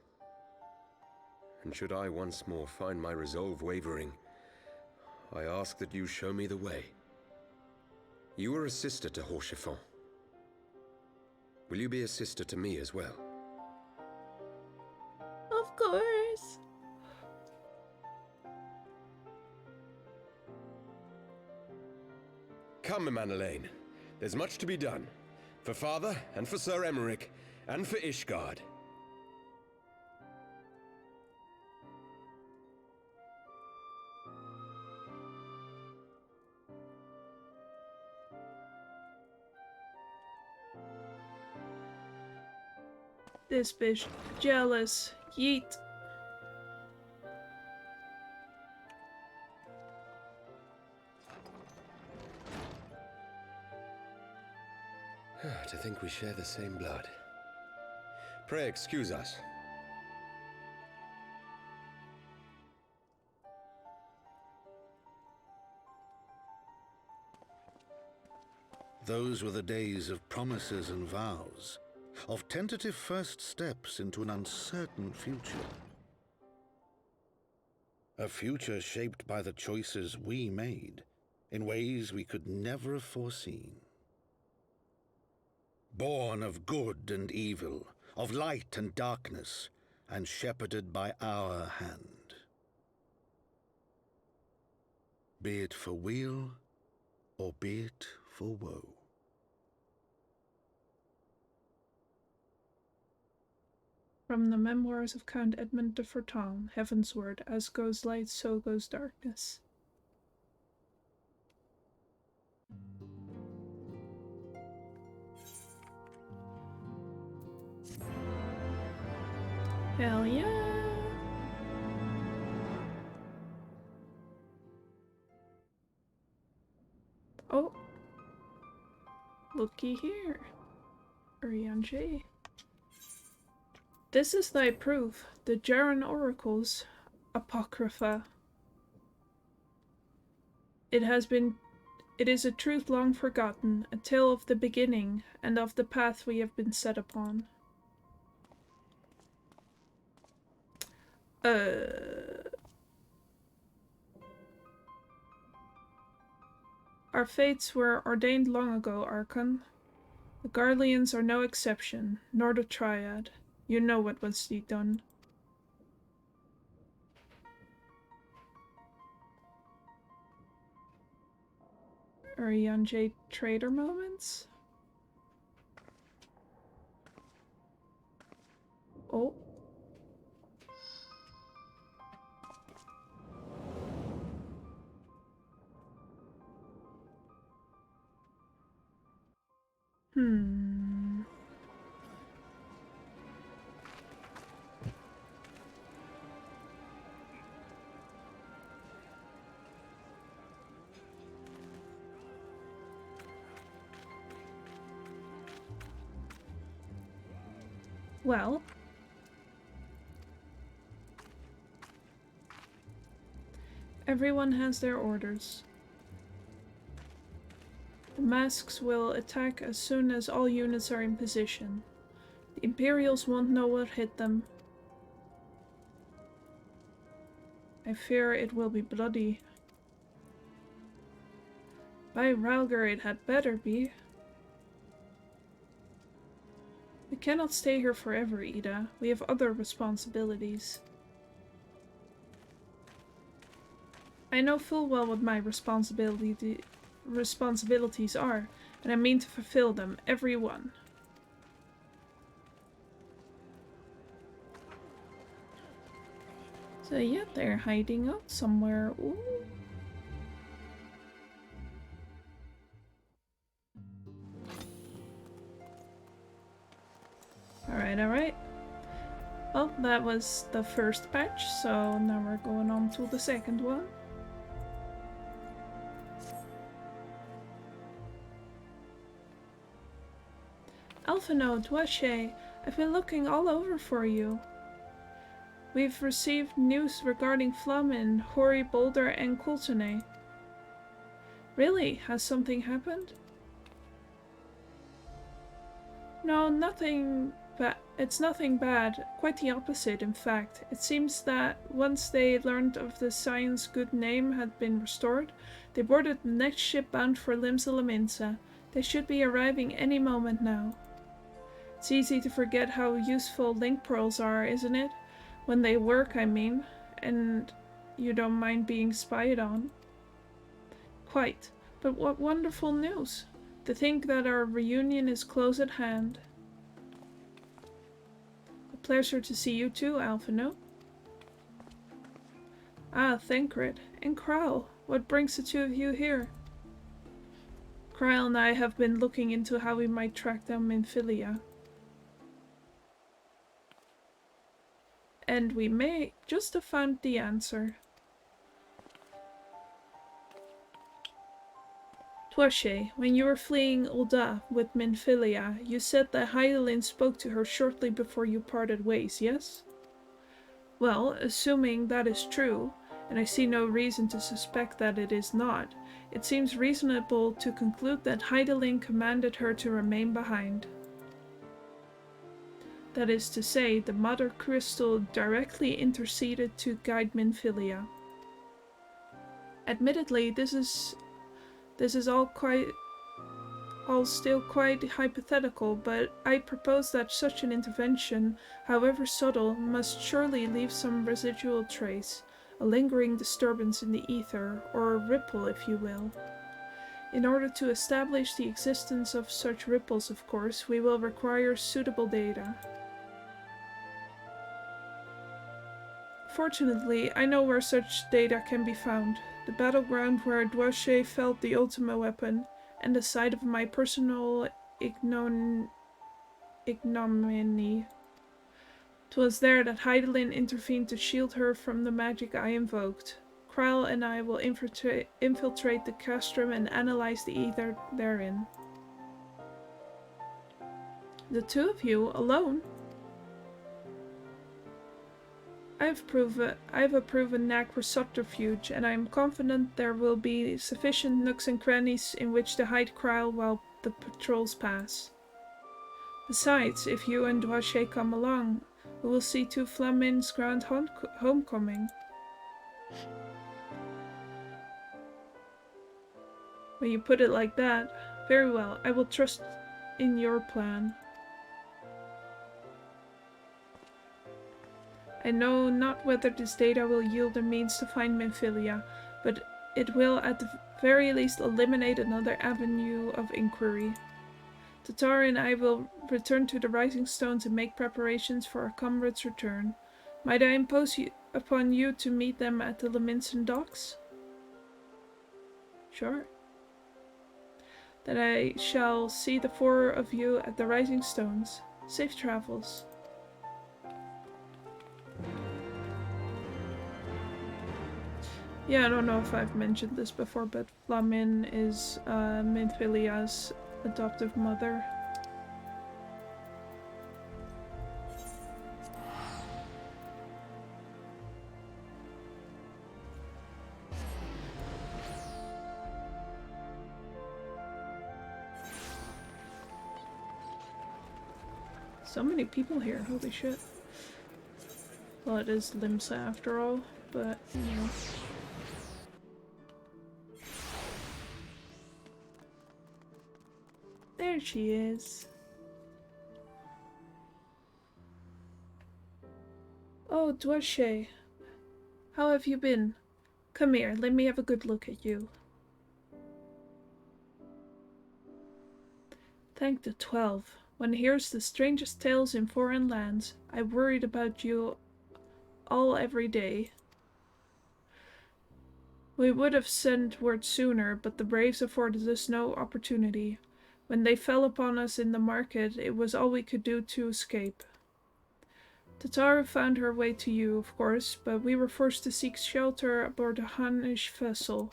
And should I once more find my resolve wavering, I ask that you show me the way. You are a sister to Horschiffon. Will you be a sister to me as well? Of course. Come, Manelaine. There's much to be done. For Father, and for Sir Emmerich, and for Ishgard. This bitch jealous. Yeet. think we share the same blood. Pray excuse us. Those were the days of promises and vows, of tentative first steps into an uncertain future. A future shaped by the choices we made, in ways we could never have foreseen. Born of good and evil, of light and darkness, and shepherded by our hand. Be it for weal, or be it for woe. From the Memoirs of Count Edmund de Fortin, Heavensward, as goes light, so goes darkness. Hell yeah! Oh! Looky here. Urianger. This is thy proof, the Jaren Oracles, Apocrypha. It is a truth long forgotten, a tale of the beginning, and of the path we have been set upon. Our fates were ordained long ago, Archon. The Garleans are no exception, nor the Triad. You know what must be done. Urianger traitor moments? Oh. Well, everyone has their orders. The masks will attack as soon as all units are in position. The Imperials won't know what hit them. I fear it will be bloody. By Ralgar, it had better be. We cannot stay here forever, Ida. We have other responsibilities. I know full well what my responsibilities are, and I mean to fulfill them, every one. So yeah, they're hiding out somewhere. Ooh. Alright. Well, that was the first patch, so now we're going on to the second one. Alphino, Dwache, I've been looking all over for you. We've received news regarding Flamin, Hori, Boulder, and Coultonay. Really? Has something happened? No, nothing bad. It's nothing bad. Quite the opposite, in fact. It seems that once they learned of the Scion's good name had been restored, they boarded the next ship bound for Limsa Lominsa. They should be arriving any moment now. It's easy to forget how useful link pearls are, isn't it? When they work, I mean. And you don't mind being spied on. Quite. But what wonderful news. To think that our reunion is close at hand. A pleasure to see you too, Alphino. Ah, Thancred. And Kral. What brings the two of you here? Kral and I have been looking into how we might track them in Philia. And we may just have found the answer. Dwashe, when you were fleeing Ul'dah with Minfilia, you said that Hydaelyn spoke to her shortly before you parted ways, yes? Well, assuming that is true, and I see no reason to suspect that it is not, it seems reasonable to conclude that Hydaelyn commanded her to remain behind. That is to say, the Mother Crystal directly interceded to guide Minfilia. Admittedly, this is all still quite hypothetical, but I propose that such an intervention, however subtle, must surely leave some residual trace, a lingering disturbance in the ether, or a ripple, if you will. In order to establish the existence of such ripples, of course, we will require suitable data. Fortunately, I know where such data can be found. The battleground where Dwashe felt the Ultima weapon, and the site of my personal ignominy. 'Twas there that Hydaelyn intervened to shield her from the magic I invoked. Krile and I will infiltrate the castrum and analyze the ether therein. The two of you, alone? I have a proven knack for subterfuge, and I am confident there will be sufficient nooks and crannies in which to hide Krile while the patrols pass. Besides, if you and Dwashe come along, we will see to Flamin's grand homecoming. When you put it like that, very well, I will trust in your plan. I know not whether this data will yield a means to find Minfilia, but it will at the very least eliminate another avenue of inquiry. Tatar and I will return to the Rising Stones and make preparations for our comrade's return. Might I impose upon you to meet them at the Leminson docks? Sure. Then I shall see the four of you at the Rising Stones. Safe travels. Yeah, I don't know if I've mentioned this before, but Flamin is Minfilia's adoptive mother. So many people here, holy shit. Well, it is Limsa after all, but, you know. There she is. Oh, Dwashe. How have you been? Come here, let me have a good look at you. Thank the 12. One hears the strangest tales in foreign lands. I worried about you all every day. We would have sent word sooner, but the braves afforded us no opportunity. When they fell upon us in the market, it was all we could do to escape. Tataru found her way to you, of course, but we were forced to seek shelter aboard a Hanish vessel.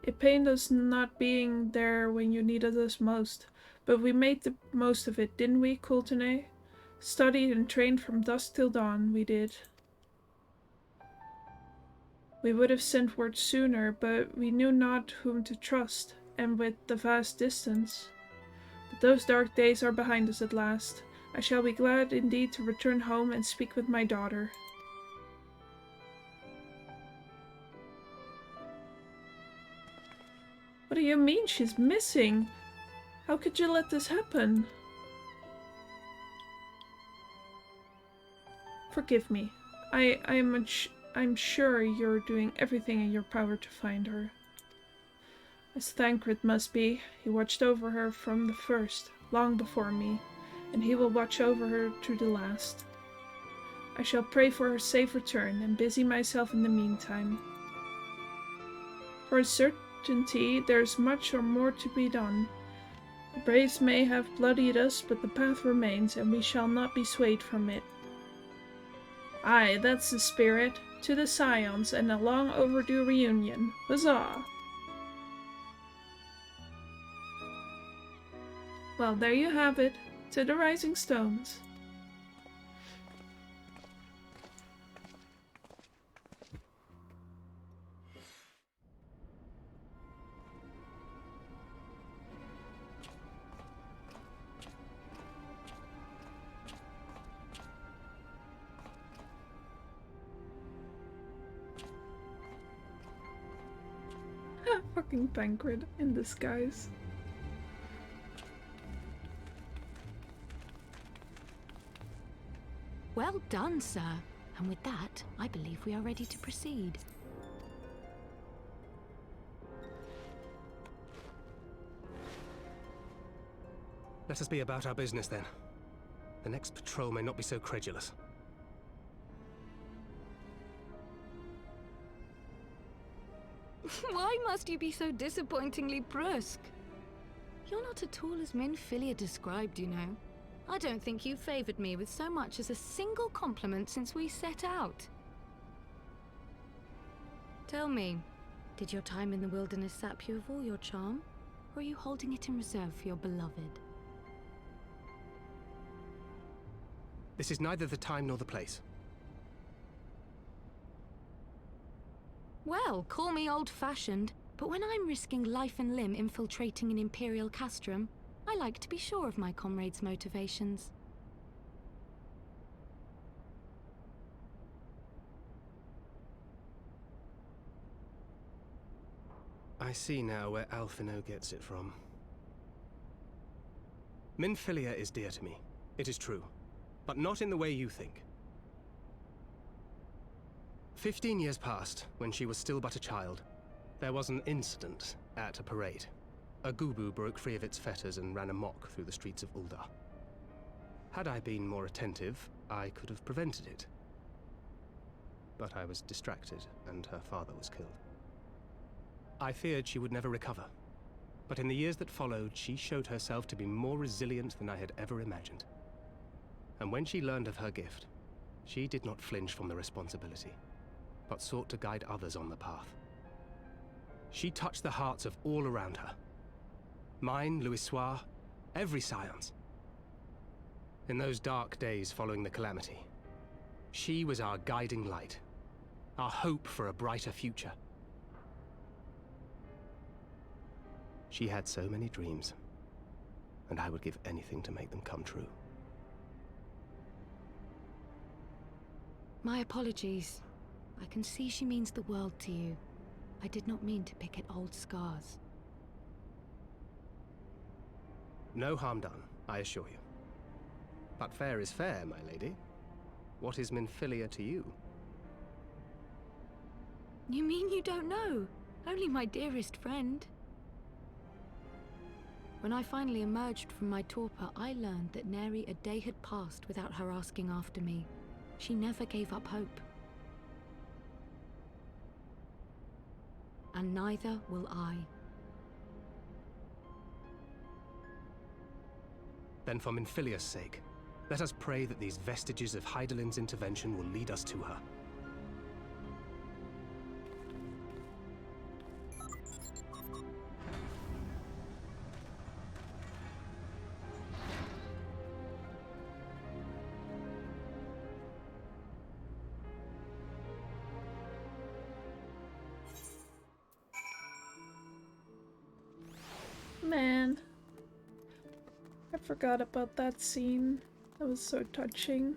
It pained us not being there when you needed us most, but we made the most of it, didn't we, Coulternay? Studied and trained from dusk till dawn, we did. We would have sent word sooner, but we knew not whom to trust, and with the vast distance. But those dark days are behind us at last. I shall be glad indeed to return home and speak with my daughter. What do you mean she's missing? How could you let this happen? Forgive me. I'm sure you're doing everything in your power to find her. As Thancred must be, he watched over her from the first, long before me, and he will watch over her to the last. I shall pray for her safe return and busy myself in the meantime. For a certainty, there is much or more to be done. The braves may have bloodied us, but the path remains, and we shall not be swayed from it. Aye, that's the spirit. to the Scions and a long overdue reunion. Huzzah! Well, there you have it. To the Rising Stones. Fucking Tancred in disguise. Well done, sir. And with that, I believe we are ready to proceed. Let us be about our business then. The next patrol may not be so credulous. Why must you be so disappointingly brusque? You're not at all as Minfilia described, you know. I don't think you favored me with so much as a single compliment since we set out. Tell me, did your time in the wilderness sap you of all your charm? Or are you holding it in reserve for your beloved? This is neither the time nor the place. Well, call me old-fashioned, but when I'm risking life and limb infiltrating an Imperial castrum, I like to be sure of my comrades' motivations. I see now where Alphino gets it from. Minfilia is dear to me, it is true, but not in the way you think. 15 years passed, when she was still but a child. There was an incident at a parade. A Gubu broke free of its fetters and ran amok through the streets of Uldar. Had I been more attentive, I could have prevented it. But I was distracted, and her father was killed. I feared she would never recover, but in the years that followed, she showed herself to be more resilient than I had ever imagined. And when she learned of her gift, she did not flinch from the responsibility, but sought to guide others on the path. She touched the hearts of all around her. Mine, Louisoix, every Scion's. In those dark days following the calamity, she was our guiding light, our hope for a brighter future. She had so many dreams, and I would give anything to make them come true. My apologies. I can see she means the world to you. I did not mean to pick at old scars. No harm done, I assure you. But fair is fair, my lady. What is Minfilia to you? You mean you don't know? Only my dearest friend. When I finally emerged from my torpor, I learned that nary a day had passed without her asking after me. She never gave up hope. And neither will I. Then for Minfilia's sake, let us pray that these vestiges of Hydaelyn's intervention will lead us to her. Man, I forgot about that scene. That was so touching.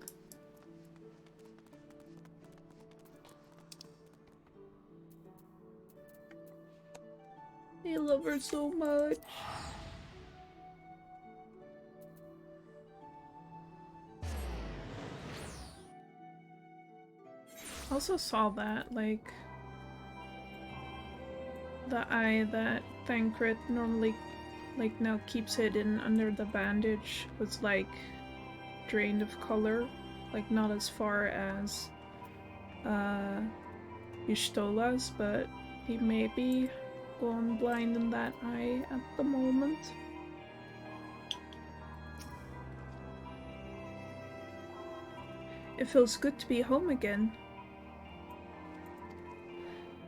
I love her so much. I also saw that, like, the eye that Tancred normally, like, now keeps hidden under the bandage was, like, drained of color. Like, not as far as Ystola's, but he may be going blind in that eye at the moment. It feels good to be home again.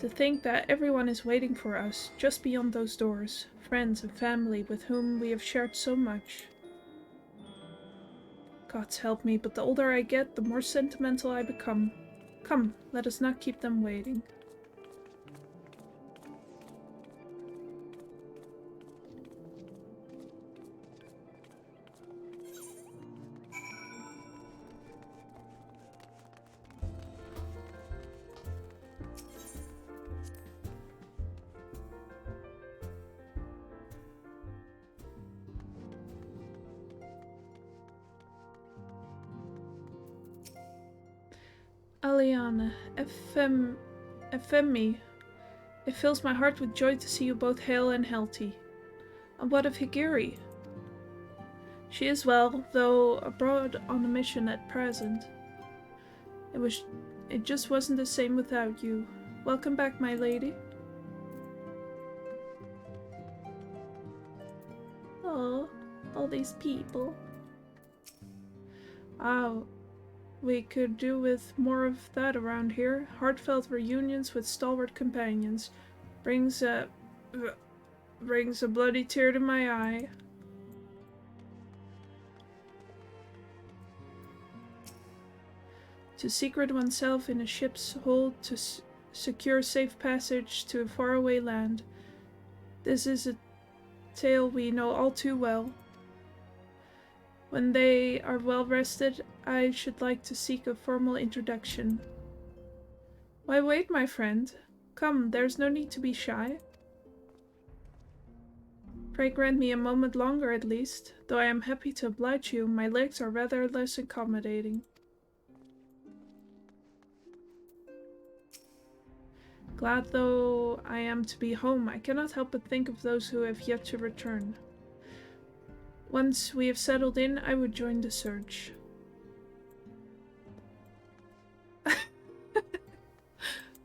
To think that everyone is waiting for us, just beyond those doors. Friends and family with whom we have shared so much. Gods help me, but the older I get, the more sentimental I become. Come, let us not keep them waiting. Aliana, FFXIV, it fills my heart with joy to see you both hale and healthy. And what of Higiri? She is well, though abroad on a mission at present. It just wasn't the same without you. Welcome back, my lady. Oh, all these people. Wow. We could do with more of that around here. Heartfelt reunions with stalwart companions. Brings a bloody tear to my eye. To secret oneself in a ship's hold to secure safe passage to a faraway land. This is a tale we know all too well. When they are well rested, I should like to seek a formal introduction. Why wait, my friend? Come, there's no need to be shy. Pray grant me a moment longer at least. Though I am happy to oblige you, my legs are rather less accommodating. Glad though I am to be home, I cannot help but think of those who have yet to return. Once we have settled in, I would join the search.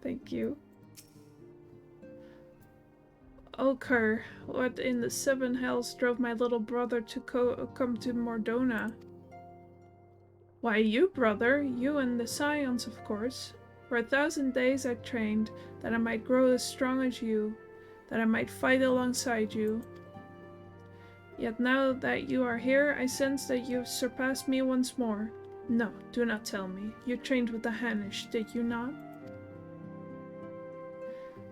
Thank you. Oh, Kerr, what in the seven hells drove my little brother to come to Mordona? Why, you, brother, you and the Scions, of course. For 1,000 days I trained, that I might grow as strong as you, that I might fight alongside you. Yet now that you are here, I sense that you have surpassed me once more. No, do not tell me. You trained with the Hainish, did you not?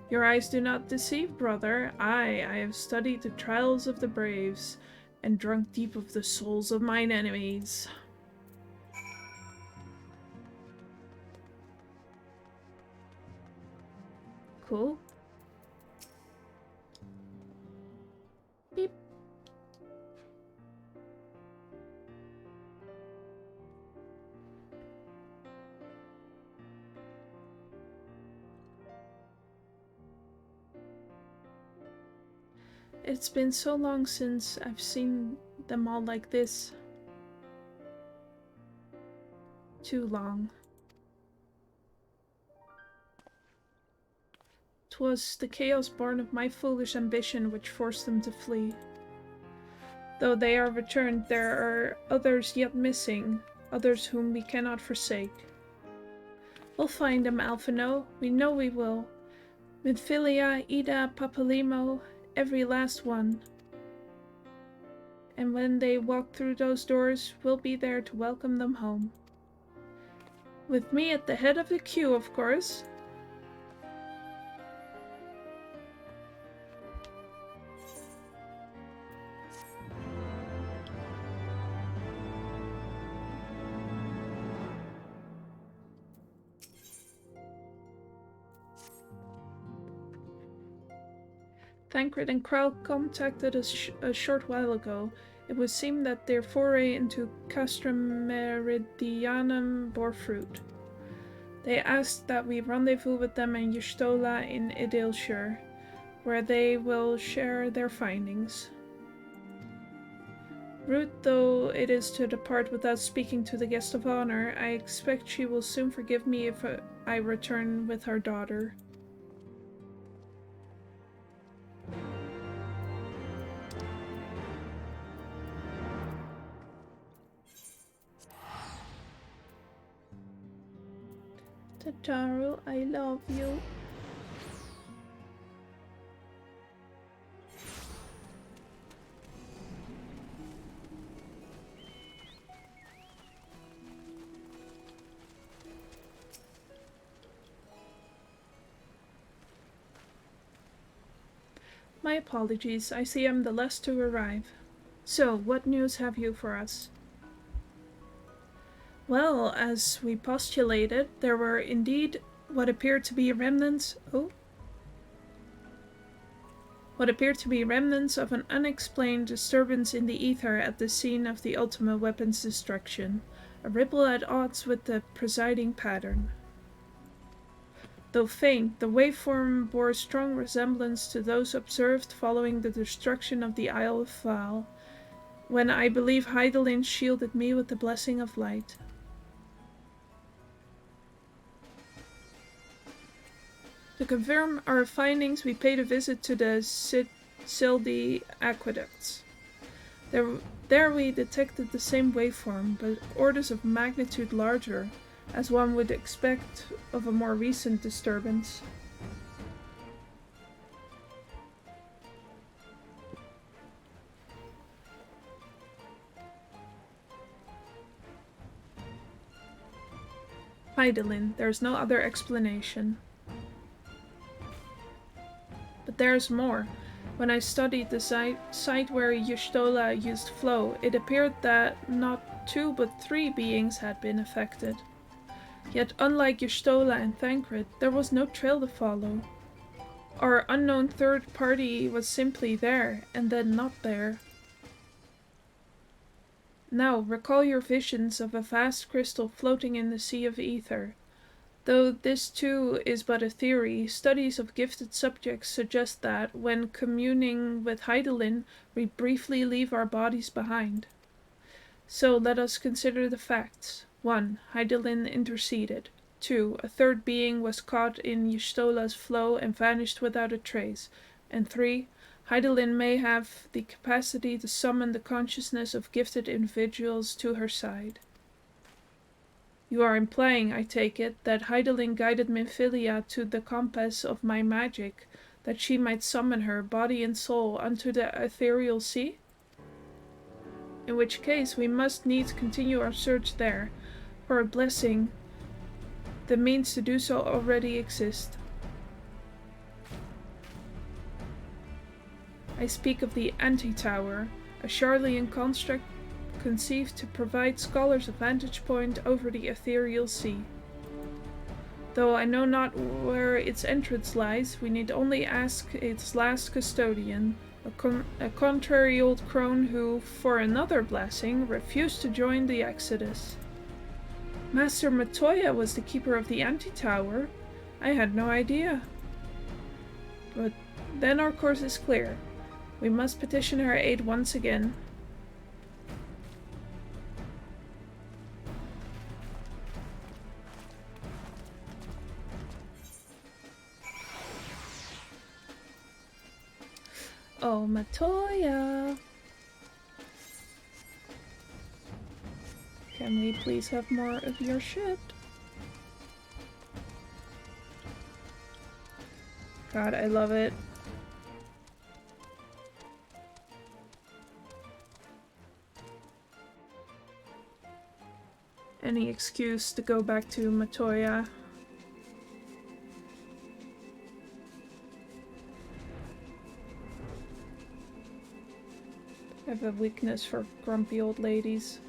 Your eyes do not deceive, brother. I have studied the trials of the braves, and drunk deep of the souls of mine enemies. Cool. Beep. It's been so long since I've seen them all like this. Too long. 'Twas the chaos born of my foolish ambition which forced them to flee. Though they are returned, there are others yet missing, others whom we cannot forsake. We'll find them, Alphino. We know we will. Midphilia, Ida, Papalimo, every last one. And when they walk through those doors, we'll be there to welcome them home. With me at the head of the queue, of course. Thancred and Krell contacted us a short while ago. It would seem that their foray into Castrum Meridianum bore fruit. They asked that we rendezvous with them in Y'shtola in Idilshire, where they will share their findings. Rude though it is to depart without speaking to the guest of honor, I expect she will soon forgive me if I return with her daughter. Tataru, I love you. My apologies. I see I'm the last to arrive. So, what news have you for us? Well, as we postulated, there were indeed what appeared to be remnants of an unexplained disturbance in the ether at the scene of the Ultima weapon's destruction, a ripple at odds with the presiding pattern. Though faint, the waveform bore strong resemblance to those observed following the destruction of the Isle of Val, when I believe Hydaelyn shielded me with the blessing of light. To confirm our findings, we paid a visit to the Sildi aqueducts. There we detected the same waveform, but orders of magnitude larger, as one would expect of a more recent disturbance. Hydaelyn, there's no other explanation. But there's more. When I studied the site where Y'shtola used flow, it appeared that not 2 but 3 beings had been affected. Yet unlike Y'shtola and Thancred, there was no trail to follow. Our unknown third party was simply there, and then not there. Now, recall your visions of a vast crystal floating in the sea of ether. Though this too is but a theory, studies of gifted subjects suggest that, when communing with Hydaelyn, we briefly leave our bodies behind. So let us consider the facts. 1. Hydaelyn interceded. 2. A third being was caught in Y'shtola's flow and vanished without a trace. And 3. Hydaelyn may have the capacity to summon the consciousness of gifted individuals to her side. You are implying, I take it, that Hydaelyn guided Minfilia to the compass of my magic, that she might summon her, body and soul, unto the ethereal sea? In which case we must needs continue our search there. For a blessing, the means to do so already exist. I speak of the Anti-Tower, a Charlian construct conceived to provide scholars a vantage point over the ethereal sea. Though I know not where its entrance lies, we need only ask its last custodian, a contrary old crone who, for another blessing, refused to join the Exodus. Master Matoya was the keeper of the Anti-Tower. I had no idea. But then our course is clear. We must petition her aid once again. Oh, Matoya! Can we please have more of your shit? God, I love it. Any excuse to go back to Matoya. I have a weakness for grumpy old ladies.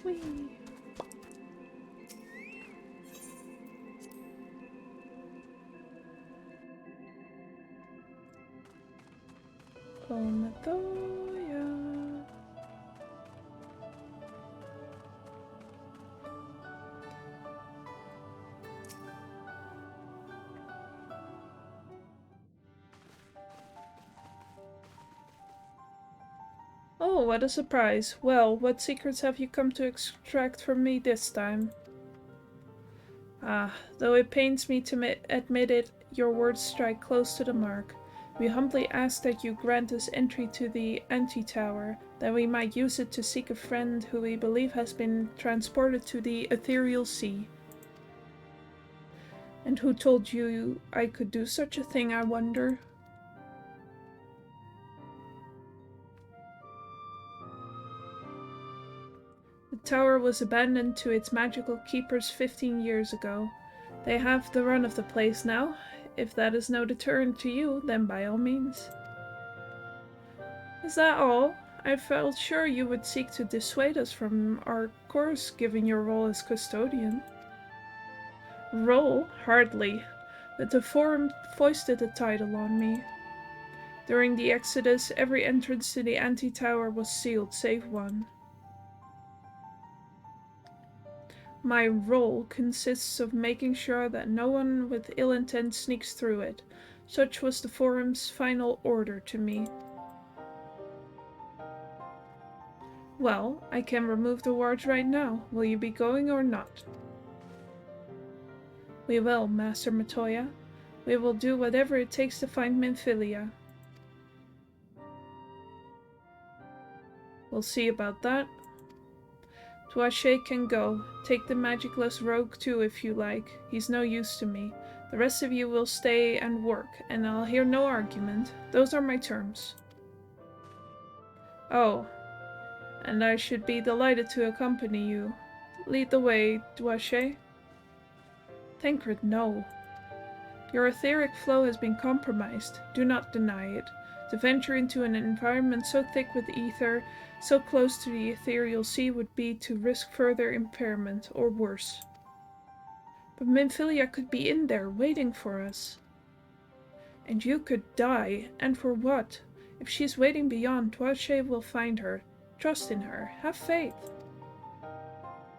Whee! Oh, Matoya. Oh, what a surprise. Well, what secrets have you come to extract from me this time? Ah, though it pains me to admit it, your words strike close to the mark. We humbly ask that you grant us entry to the Anti-Tower, that we might use it to seek a friend who we believe has been transported to the Ethereal Sea. And who told you I could do such a thing, I wonder? The tower was abandoned to its magical keepers 15 years ago. They have the run of the place now. If that is no deterrent to you, then by all means. Is that all? I felt sure you would seek to dissuade us from our course, given your role as custodian. Role? Hardly. But the Forum foisted a title on me. During the Exodus, every entrance to the Anti-Tower was sealed, save one. My role consists of making sure that no one with ill intent sneaks through it. Such was the Forum's final order to me. Well, I can remove the wards right now. Will you be going or not? We will, Master Matoya. We will do whatever it takes to find Minfilia. We'll see about that. Tuashe can go. Take the magicless rogue too if you like. He's no use to me. The rest of you will stay and work, and I'll hear no argument. Those are my terms. Oh, and I should be delighted to accompany you. Lead the way, Tuashe. Thancred, no. Your etheric flow has been compromised. Do not deny it. To venture into an environment so thick with ether, so close to the ethereal sea, would be to risk further impairment, or worse. But Minfilia could be in there, waiting for us. And you could die, and for what? If she's waiting beyond, Tuashe will find her. Trust in her. Have faith.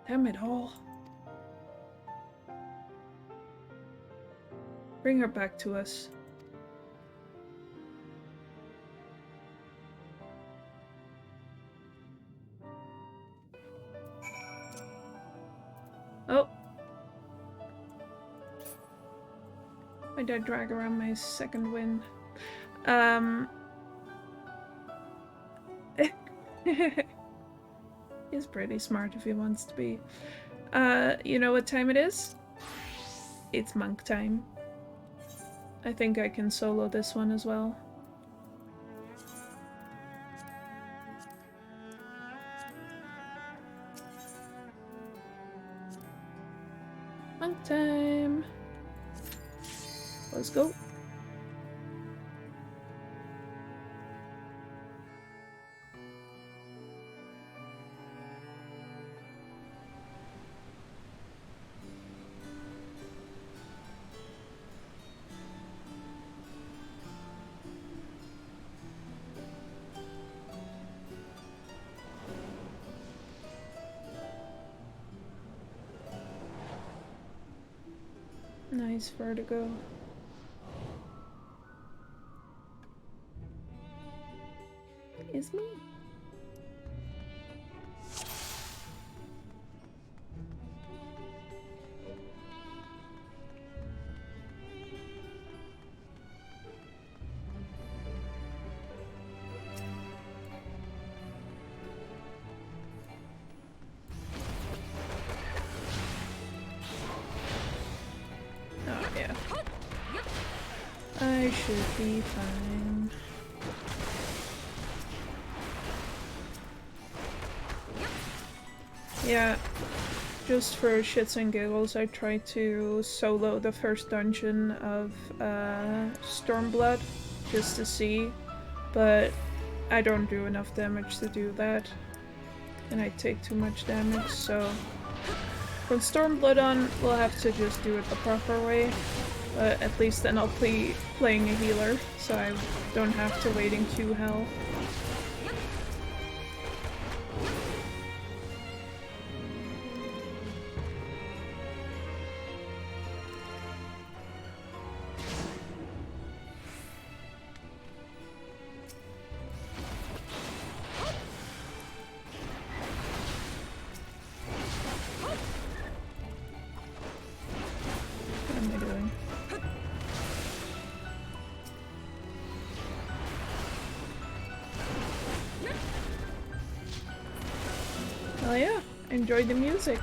Damn it all. Bring her back to us. Oh. Why did I drag around my second wind? He's pretty smart if he wants to be. You know what time it is? It's monk time. I think I can solo this one as well. Monk time! Let's go. Nice vertigo. Is me? I should be fine. Yeah, just for shits and giggles, I tried to solo the first dungeon of Stormblood, just to see, but I don't do enough damage to do that, and I take too much damage, so from Stormblood on, we'll have to just do it the proper way. But at least then I'll be playing a healer, so I don't have to wait in queue hell. Oh yeah, enjoy the music.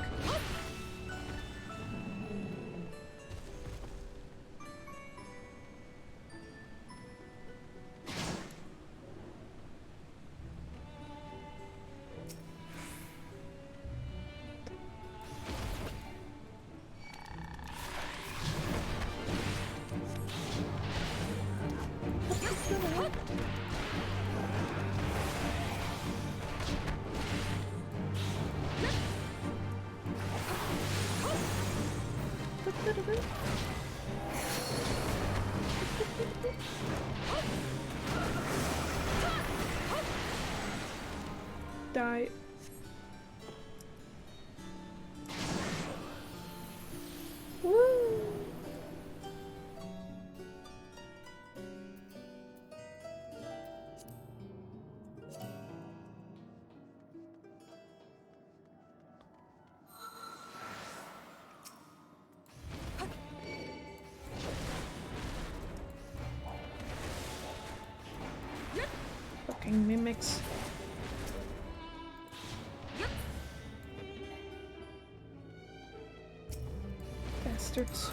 Die. Woo! Fucking mimics. Bastards.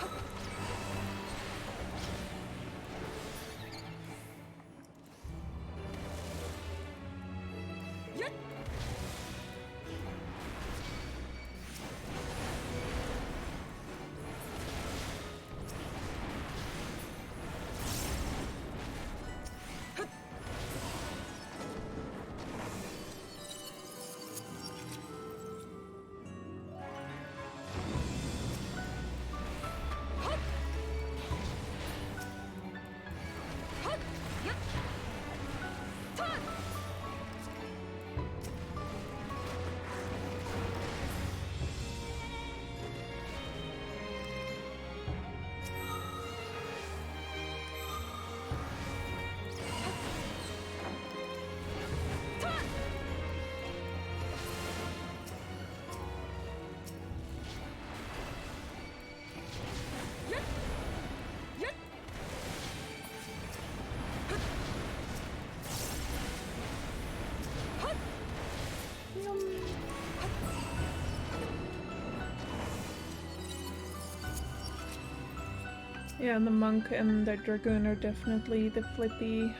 Yeah, and the monk and the dragoon are definitely the flippy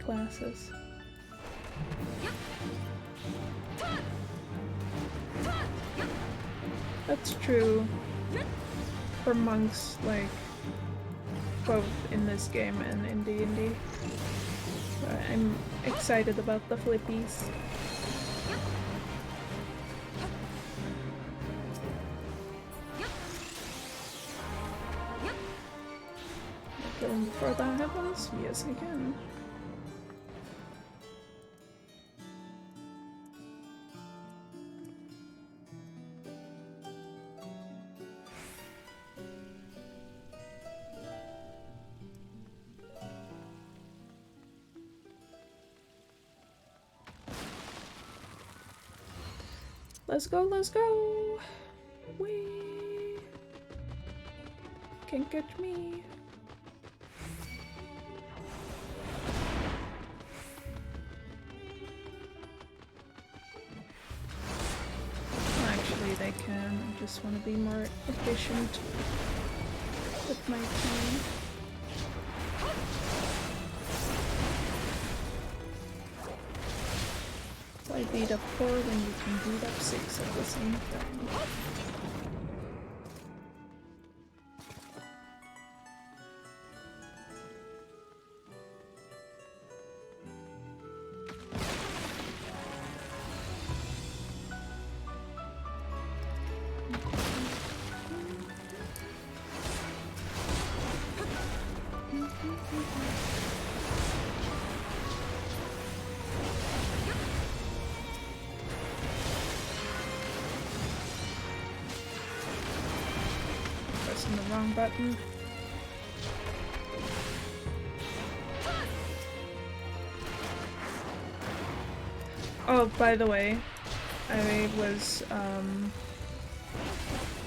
classes. That's true for monks, like, both in this game and in D&D. But I'm excited about the flippies. Kill him before that happens? Yes, I can. Let's go, let's go! Whee! Can't catch me. Actually, they can. I just want to be more efficient with my team. Why beat up 4 when you can beat up 6 at the same time? Pressing the wrong button. Oh, by the way, I was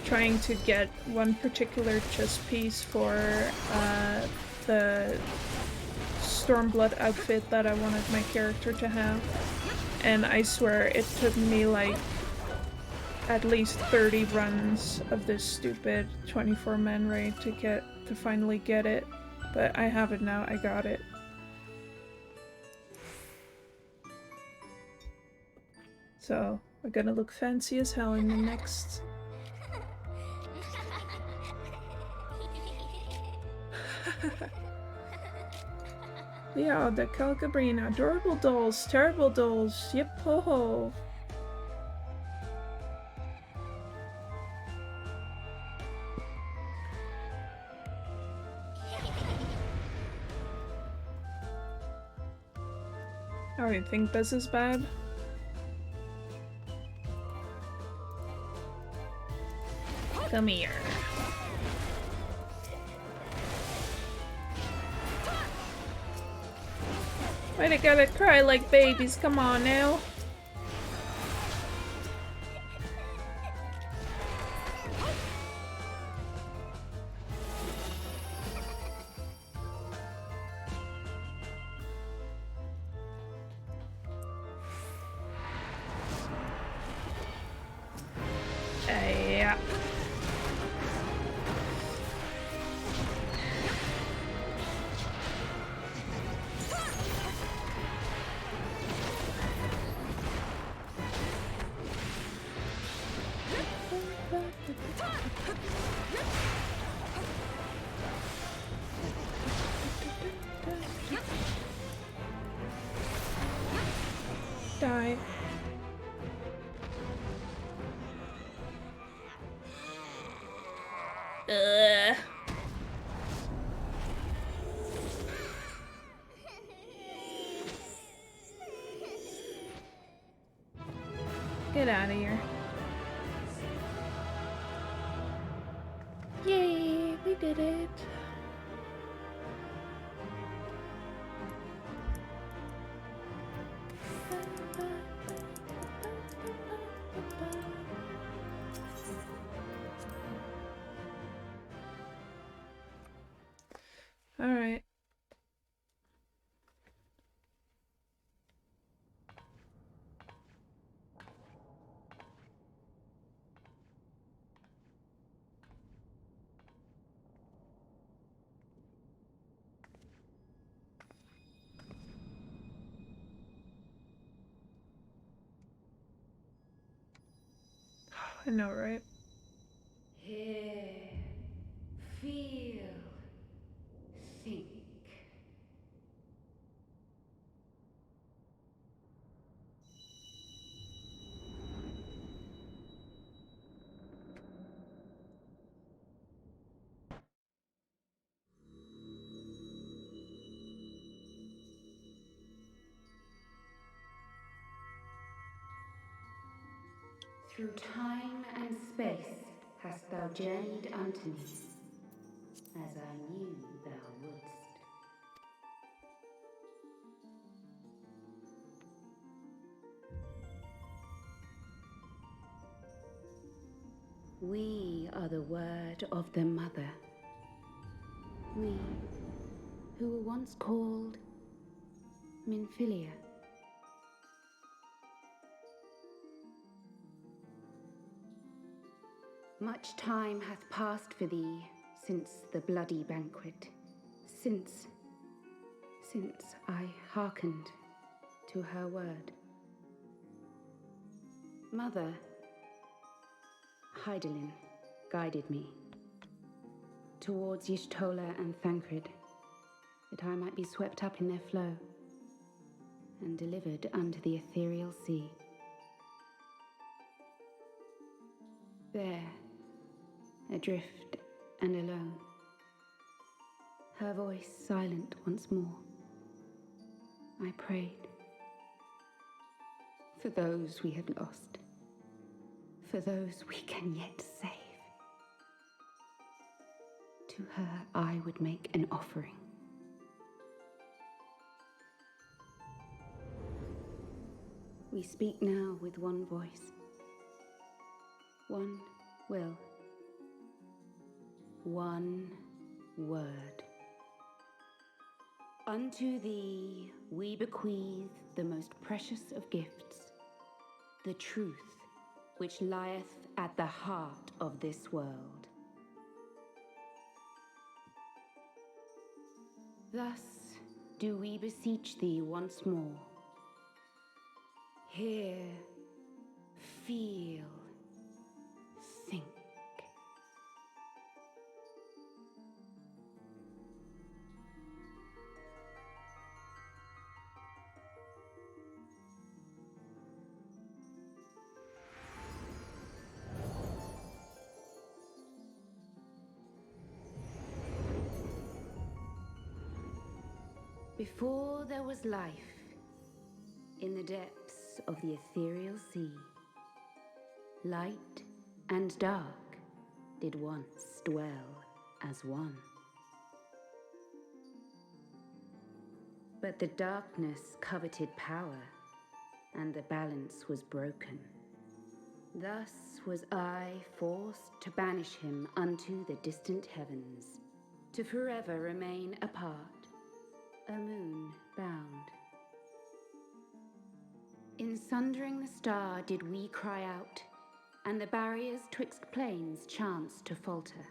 trying to get one particular chest piece for the Stormblood outfit that I wanted my character to have. And I swear it took me like at least 30 runs of this stupid 24-man raid to finally get it. But I have it now, I got it. So, we're gonna look fancy as hell in the next... Yeah, the Calcabrina, adorable dolls, terrible dolls, yip ho ho. I don't think this is bad. Come here. Why they gotta cry like babies? Come on now. Yeah. Die. Ugh. Get out of here. Yay, we did it. All right. I know, right? Hear, feel, think. Through time and space hast thou journeyed unto me, as I knew thou wouldst. We are the word of the Mother. We, who were once called Minfilia. Much time hath passed for thee since the bloody banquet, since I hearkened to her word. Mother, Hydaelyn guided me towards Y'shtola and Thancred, that I might be swept up in their flow and delivered unto the ethereal sea. There, adrift and alone, her voice silent once more, I prayed for those we had lost, for those we can yet save. To her I would make an offering. We speak now with one voice, one will, one word. Unto thee we bequeath the most precious of gifts, the truth which lieth at the heart of this world. Thus do we beseech thee once more. Hear, feel, think. Before there was life, in the depths of the ethereal sea, light and dark did once dwell as one. But the darkness coveted power, and the balance was broken. Thus was I forced to banish him unto the distant heavens, to forever remain apart, a moon bound. In sundering the star did we cry out, and the barriers twixt planes chanced to falter.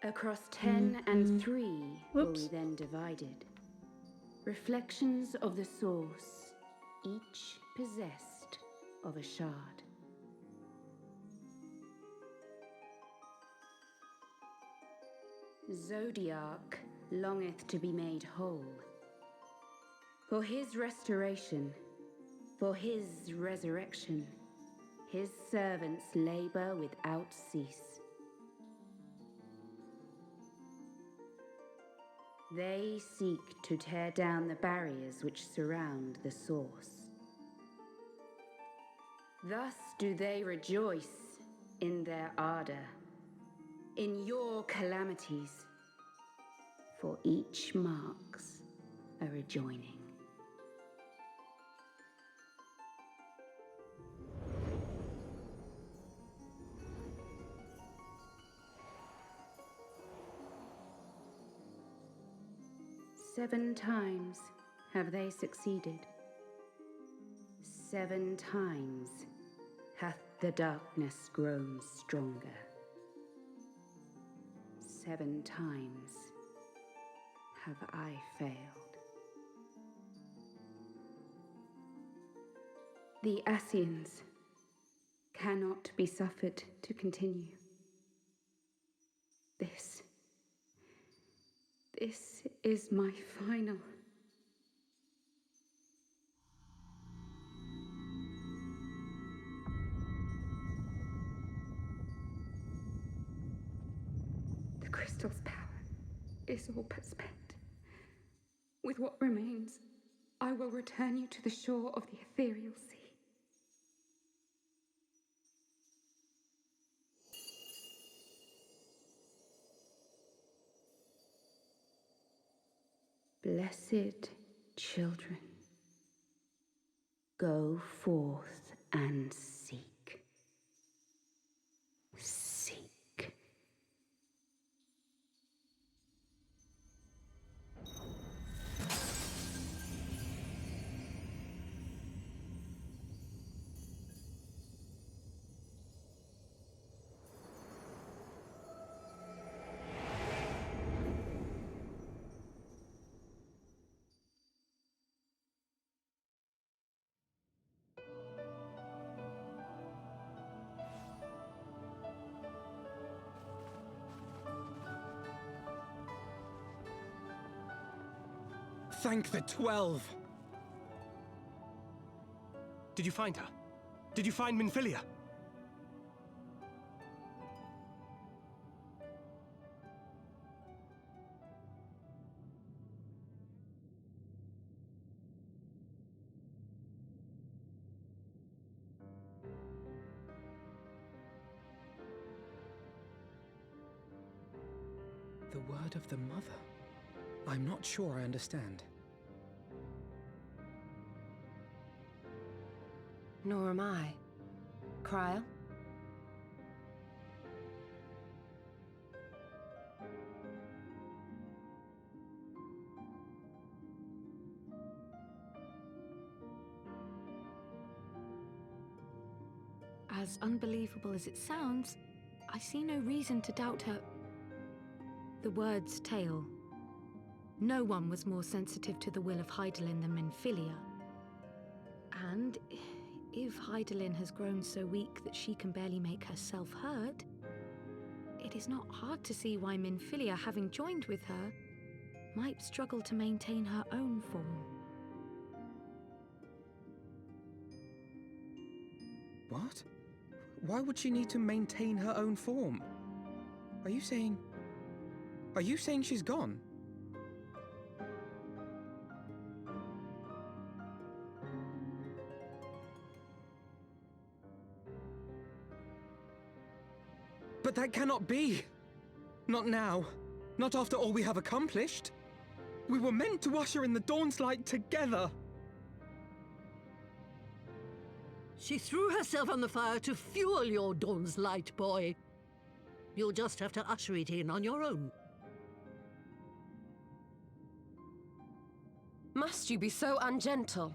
Across 10 and 3 were we then divided, reflections of the source, each possessed of a shard. Zodiac longeth to be made whole. For his restoration, for his resurrection, his servants labor without cease. They seek to tear down the barriers which surround the source. Thus do they rejoice in their ardor, in your calamities, for each marks a rejoining. Seven times have they succeeded. 7 times hath the darkness grown stronger. 7 times have I failed. The Ascians cannot be suffered to continue. This is my final. The crystal's power is all but spent. With what remains, I will return you to the shore of the ethereal sea. Blessed children, go forth and seek. Seek. Thank the 12! Did you find her? Did you find Minfilia? The word of the mother? I'm not sure I understand. Nor am I. Cryle? As unbelievable as it sounds, I see no reason to doubt her. The word's tale. No one was more sensitive to the will of Hydaelyn than Minfilia. And if Hydaelyn has grown so weak that she can barely make herself heard, it is not hard to see why Minfilia, having joined with her, might struggle to maintain her own form. What? Why would she need to maintain her own form? Are you saying she's gone? But that cannot be! Not now. Not after all we have accomplished. We were meant to usher in the dawn's light together! She threw herself on the fire to fuel your dawn's light, boy. You'll just have to usher it in on your own. Must you be so ungentle?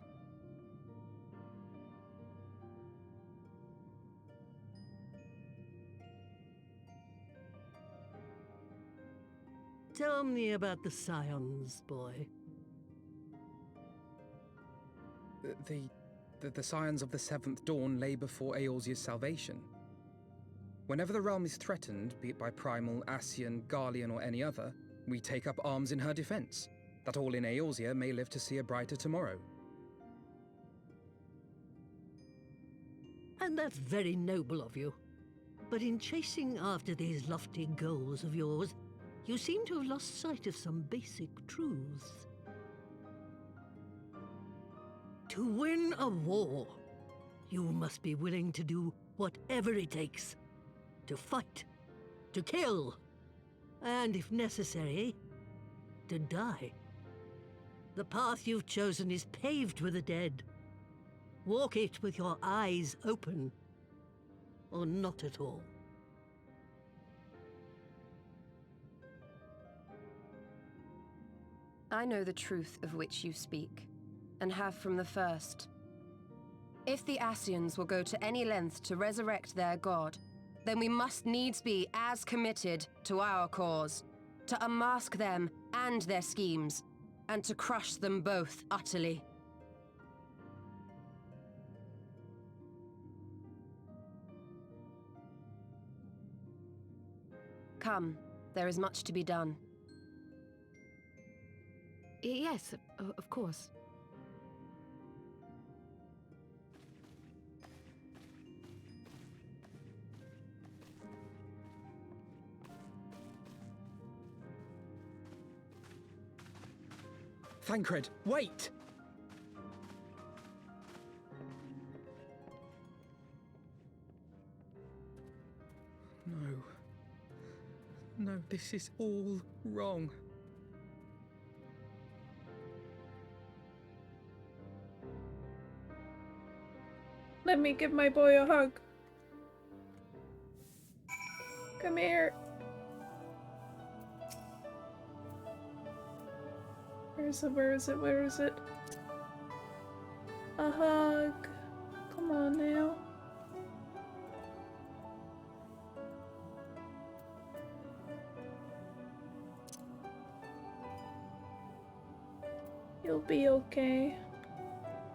Tell me about the Scions, boy. The Scions of the Seventh Dawn lay before Eorzea's salvation. Whenever the realm is threatened, be it by Primal, Ascian, Garlean, or any other, we take up arms in her defense, that all in Eorzea may live to see a brighter tomorrow. And that's very noble of you. But in chasing after these lofty goals of yours, you seem to have lost sight of some basic truths. To win a war, you must be willing to do whatever it takes. To fight, to kill, and if necessary, to die. The path you've chosen is paved with the dead. Walk it with your eyes open, or not at all. I know the truth of which you speak, and have from the first. If the Ascians will go to any length to resurrect their god, then we must needs be as committed to our cause, to unmask them and their schemes, and to crush them both utterly. Come, there is much to be done. Yes, of course. Thancred, wait! No, this is all wrong. Let me give my boy a hug. Come here. Where is it? A hug. Come on now. You'll be okay.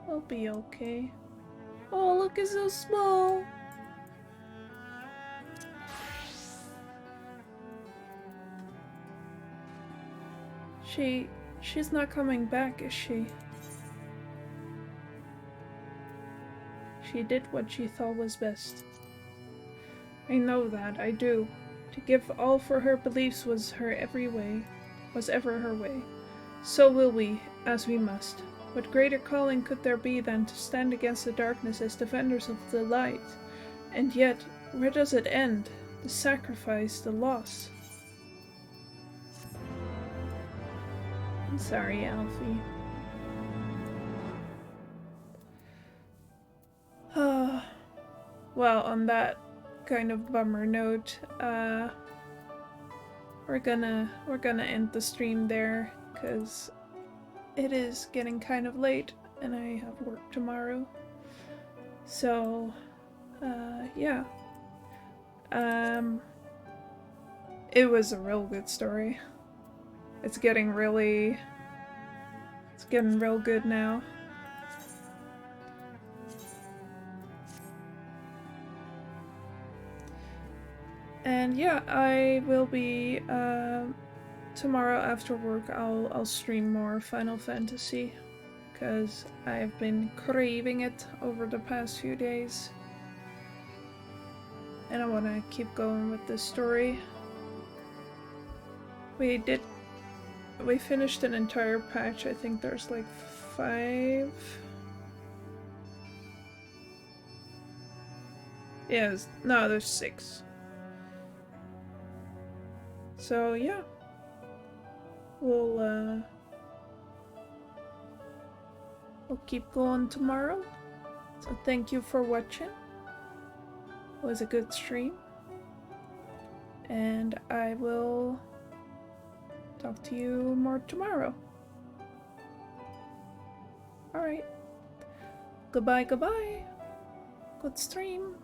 I'll be okay. Oh, look, it's so small. She's not coming back, is she? She did what she thought was best. I know that, I do. To give all for her beliefs was ever her way. So will we, as we must. What greater calling could there be than to stand against the darkness as defenders of the light? And yet, where does it end? The sacrifice, the loss. I'm sorry, Alfie. Well, on that kind of bummer note, we're gonna end the stream there, because it is getting kind of late and I have work tomorrow. So, yeah. It was a real good story. It's getting real good now. And yeah, I will be tomorrow after work. I'll stream more Final Fantasy because I've been craving it over the past few days, and I want to keep going with this story. We finished an entire patch. I think there's like 5. Yes, no, there's 6. So yeah, we'll keep going tomorrow. So thank you for watching. It was a good stream, and I will talk to you more tomorrow. Alright. Goodbye, goodbye. Good stream.